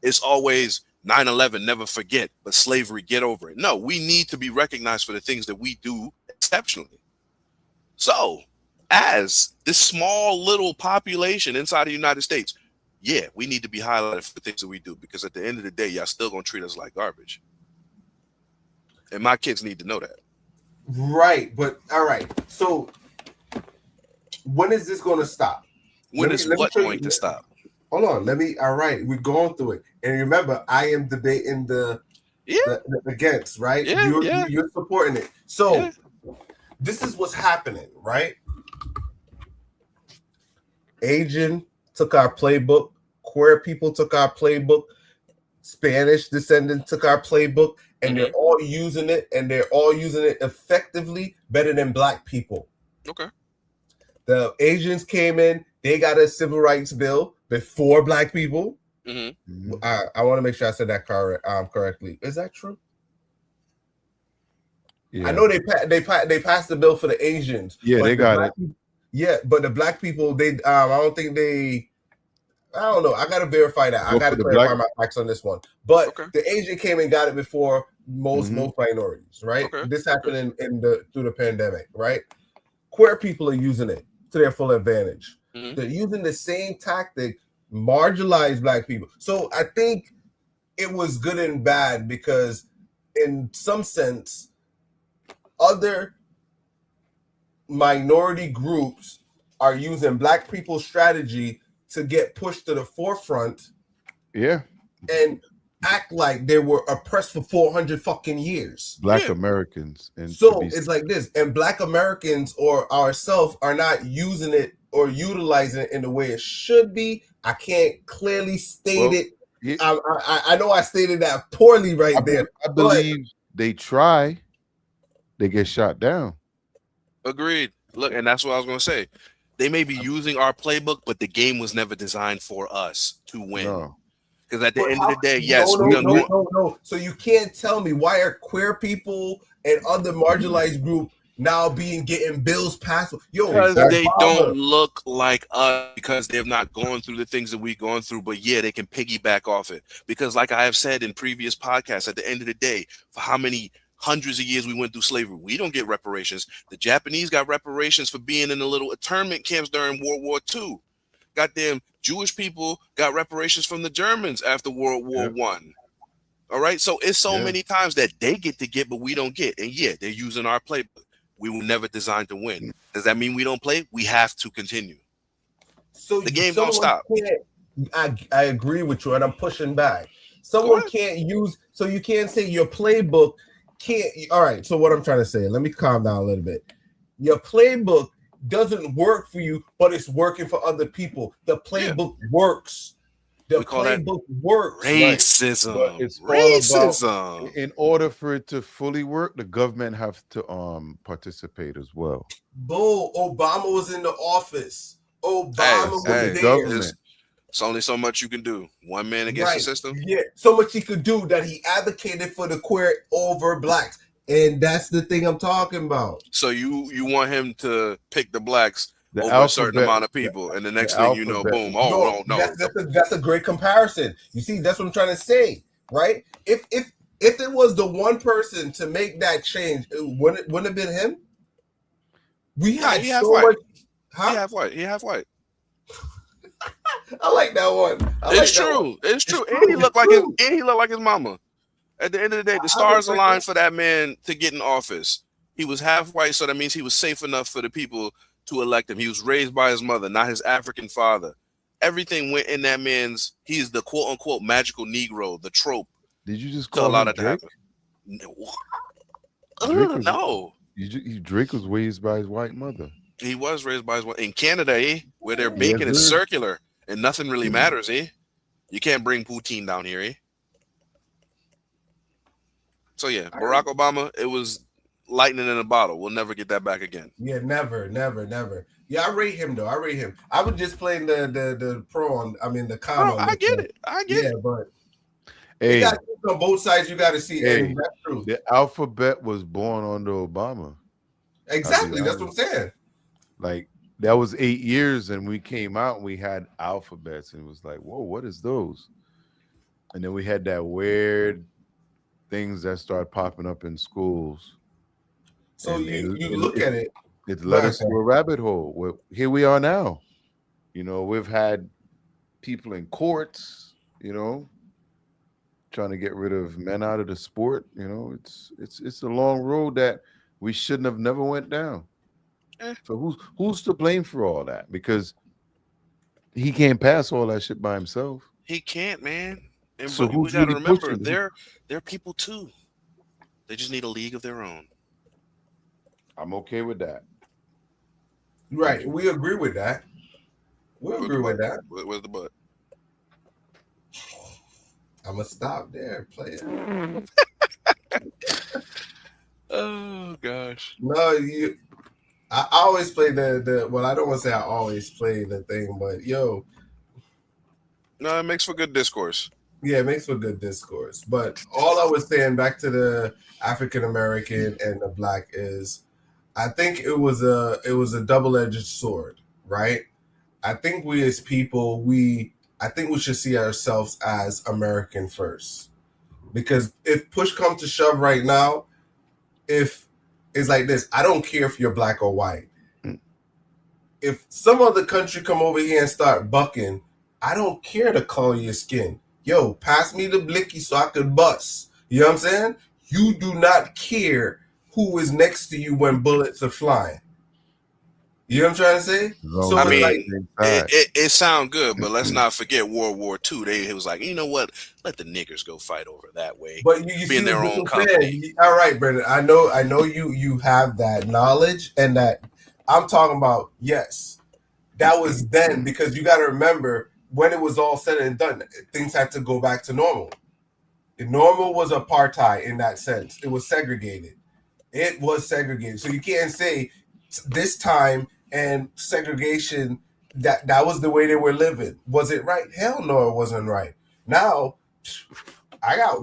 It's always 9/11, never forget, but slavery, get over it. No, we need to be recognized for the things that we do exceptionally. So, as this small little population inside the United States, yeah, we need to be highlighted for the things that we do because at the end of the day, y'all still gonna treat us like garbage. And my kids need to know that. Right, but all right. So when is this going to stop? When is what going to stop? Hold on. All right, we're going through it. And remember, I am debating the against, right? You're supporting it. So this is what's happening, right? Asian took our playbook. Queer people took our playbook. Spanish descendants took our playbook. And they're all using it, and they're all using it effectively better than Black people. Okay. The Asians came in, they got a civil rights bill before Black people. I want to make sure I said that correctly. Is that true? Yeah. I know they passed the bill for the Asians. Yeah, they got it. Yeah, but the Black people, I don't think I don't know. I got to verify that. I got to clarify my facts on this one. But the Asian came and got it before most minorities, right? This happened through the pandemic, right? Queer people are using it to their full advantage. They're using the same tactic, marginalize Black people. So I think it was good and bad because in some sense, other minority groups are using Black people's strategy to get pushed to the forefront, and act like they were oppressed for 400 fucking years. Black Americans, and so it's like this, and Black Americans or ourselves are not using it or utilizing it in the way it should be. I can't clearly state it. I know I stated that poorly there. I believe they try, they get shot down. Agreed. Look, and that's what I was gonna say. They may be using our playbook, but the game was never designed for us to win. No. Because at the But end of the day, yes, no, we're gonna no. So you can't tell me why are queer people and other marginalized group now getting bills passed? Yo, because they Obama. don't look like us, because they've not gone through the things that we've gone through. But yeah, they can piggyback off it. Because like I have said in previous podcasts, at the end of the day, for how many hundreds of years we went through slavery, we don't get reparations. The Japanese got reparations for being in the little internment camps during World War II. Goddamn Jewish people got reparations from the Germans after World War One. All right, so it's so many times that they get to get, but we don't get. And yeah, they're using our playbook. We were never designed to win. Does that mean we don't play? We have to continue. So the game don't stop. I agree with you, and I'm pushing back. Someone can't use, so you can't say your playbook can't. All right, so what I'm trying to say, let me calm down a little bit. Your playbook doesn't work for you, but it's working for other people. The playbook works. The playbook works. Racism. But it's racism. All about, in order for it to fully work, the government have to participate as well. Bull. Obama was in the office. Obama was there. It's only so much you can do. One man against the system. Yeah, so much he could do that he advocated for the queer over blacks. And that's the thing I'm talking about. So you want him to pick the blacks The over a certain amount of people, and the next thing you know, boom! Oh no! That's a great comparison. You see, that's what I'm trying to say, right? If it was the one person to make that change, wouldn't it have been him? We had so much. Huh? He half white. I like that one. It's true. It's true. And he looked like his mama. At the end of the day, the stars aligned for that man to get in office. He was half white, so that means he was safe enough for the people to elect him. He was raised by his mother, not his African father. Everything went in that man's. He's the quote unquote magical Negro, the trope. Did you just call him Drake? No. Drake was raised by his white mother. He was raised by his white in Canada, where their bacon is circular and nothing really matters, You can't bring poutine down here, So yeah, Barack Obama, it was lightning in a bottle. We'll never get that back again. Yeah, never. Yeah, I rate him though. I was just playing the pro on. I mean the con. Bro, I get it. Yeah, but hey, on both sides, you got to see. Hey, the alphabet was born under Obama. Exactly, that's what I'm saying. Like that was 8 years, and we came out and we had alphabets, and it was like, whoa, what is those? And then we had that weird things that start popping up in schools. So you look at it. It led us to a rabbit hole. Well, here we are now. We've had people in courts, trying to get rid of men out of the sport. It's a long road that we shouldn't have never went down. So who's to blame for all that? Because he can't pass all that shit by himself. He can't, man. And so we got to remember, they're people too. They just need a league of their own. I'm okay with that. Right, we agree with that. Where's the butt? I'm gonna stop there, player. Oh gosh. No, I always play the. Well, I don't want to say I always play the thing, but yo. No, it makes for good discourse. Yeah, it makes for good discourse. But all I was saying back to the African American and the black is, I think it was a double-edged sword, right? I think we as people, I think we should see ourselves as American first. Because if push comes to shove right now, if it's like this, I don't care if you're black or white. If some other country come over here and start bucking, I don't care the color of your skin. Yo, pass me the blicky so I could bust. You know what I'm saying? You do not care who is next to you when bullets are flying. You know what I'm trying to say? So I mean, it sounds good, but let's not forget World War II. It was like, you know what? Let the niggers go fight over that way. But you be in their own company. All right, Brendan. I know you have that knowledge, and that I'm talking about. Yes, that was then, because you got to remember when it was all said and done, things had to go back to normal. Normal was apartheid in that sense. It was segregated. So you can't say this time and segregation. That was the way they were living. Was it right? Hell no, it wasn't right. Now, I got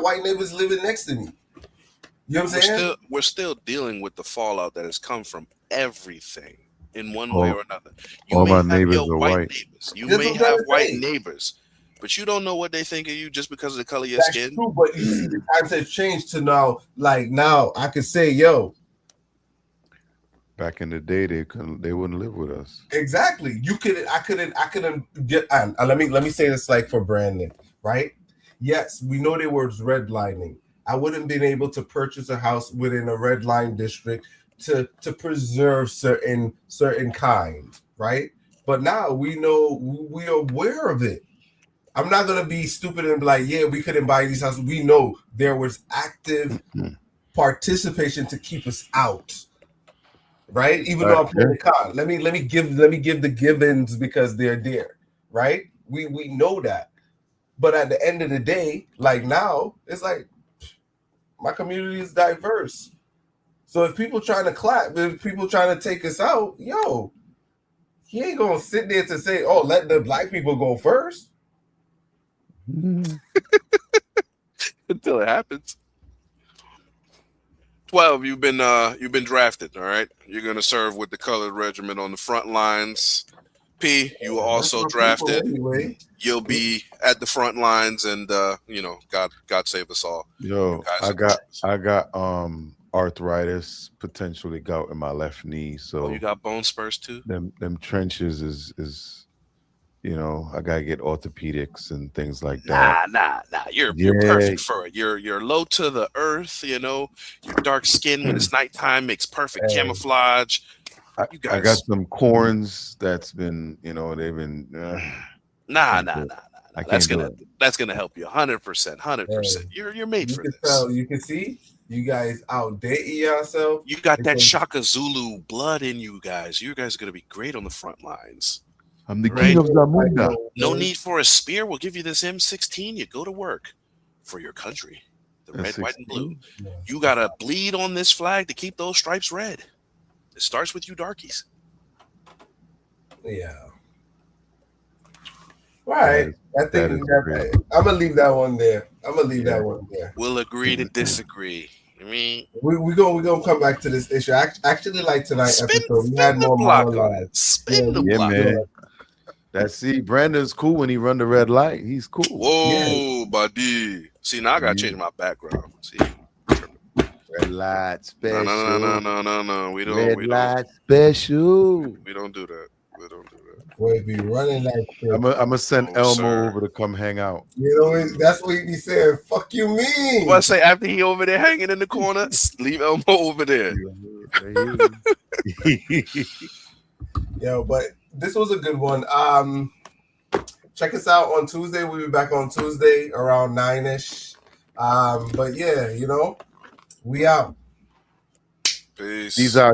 white neighbors living next to me. You know what I'm saying? We're still dealing with the fallout that has come from everything in one way or another. All my have neighbors your are white. neighbors. You That's may what I'm trying have to white say. neighbors, but you don't know what they think of you just because of the color of your That's skin. true, but you see, the times have changed to now. Like now, I could say, "Yo, Back in the day, they wouldn't live with us. exactly." I couldn't get. Let me say this like for Brandon, right? Yes, we know there was redlining. I wouldn't been able to purchase a house within a red line district to preserve certain kind, right? But now we know, we're aware of it. I'm not gonna be stupid and be like, yeah, we couldn't buy these houses. We know there was active participation to keep us out, right? Even though I'm playing the card, let me give the givens because they're there, right? We know that, but at the end of the day, like now, it's like my community is diverse. So if people trying to clap, if people trying to take us out, yo, he ain't gonna sit there to say, oh, let the black people go first. Until it happens. 12, you've been drafted, all right? You're gonna serve with the colored regiment on the front lines. P, you were also drafted. Anyway. You'll be at the front lines, and God save us all. Yo, I got arthritis, potentially gout in my left knee. So you got bone spurs too? Them trenches is I gotta get orthopedics and things like that. Nah. You're perfect for it. You're low to the earth, your dark skin when it's nighttime makes perfect camouflage. I got some corns that's been, they've been Nah. That's gonna help you 100%. You're made for this. You can see you guys outdating yourself. You got that Shaka Zulu blood in you guys. You guys are gonna be great on the front lines. I'm the king of Zamunda. No need for a spear. We'll give you this M16. You go to work for your country. The red, white, and blue. Yeah. You gotta bleed on this flag to keep those stripes red. It starts with you darkies. Yeah. All right. I think I'm gonna leave that one there. We'll agree to disagree. I mean, we're gonna come back to this issue. Actually, like tonight's episode, we had more monologue. Spin the block. Man. Brandon's cool when he run the red light. He's cool. Whoa, buddy. See, now I gotta change my background. See, red light special. No. We don't. Light special. We don't do that. We'll be running that shit. I'm gonna send Elmo over to come hang out. That's what he be saying. Fuck you mean? What I say after he over there hanging in the corner, leave Elmo over there. Yo, but this was a good one. Check us out on Tuesday. We'll be back on Tuesday around 9ish. But yeah, we out. Peace. These are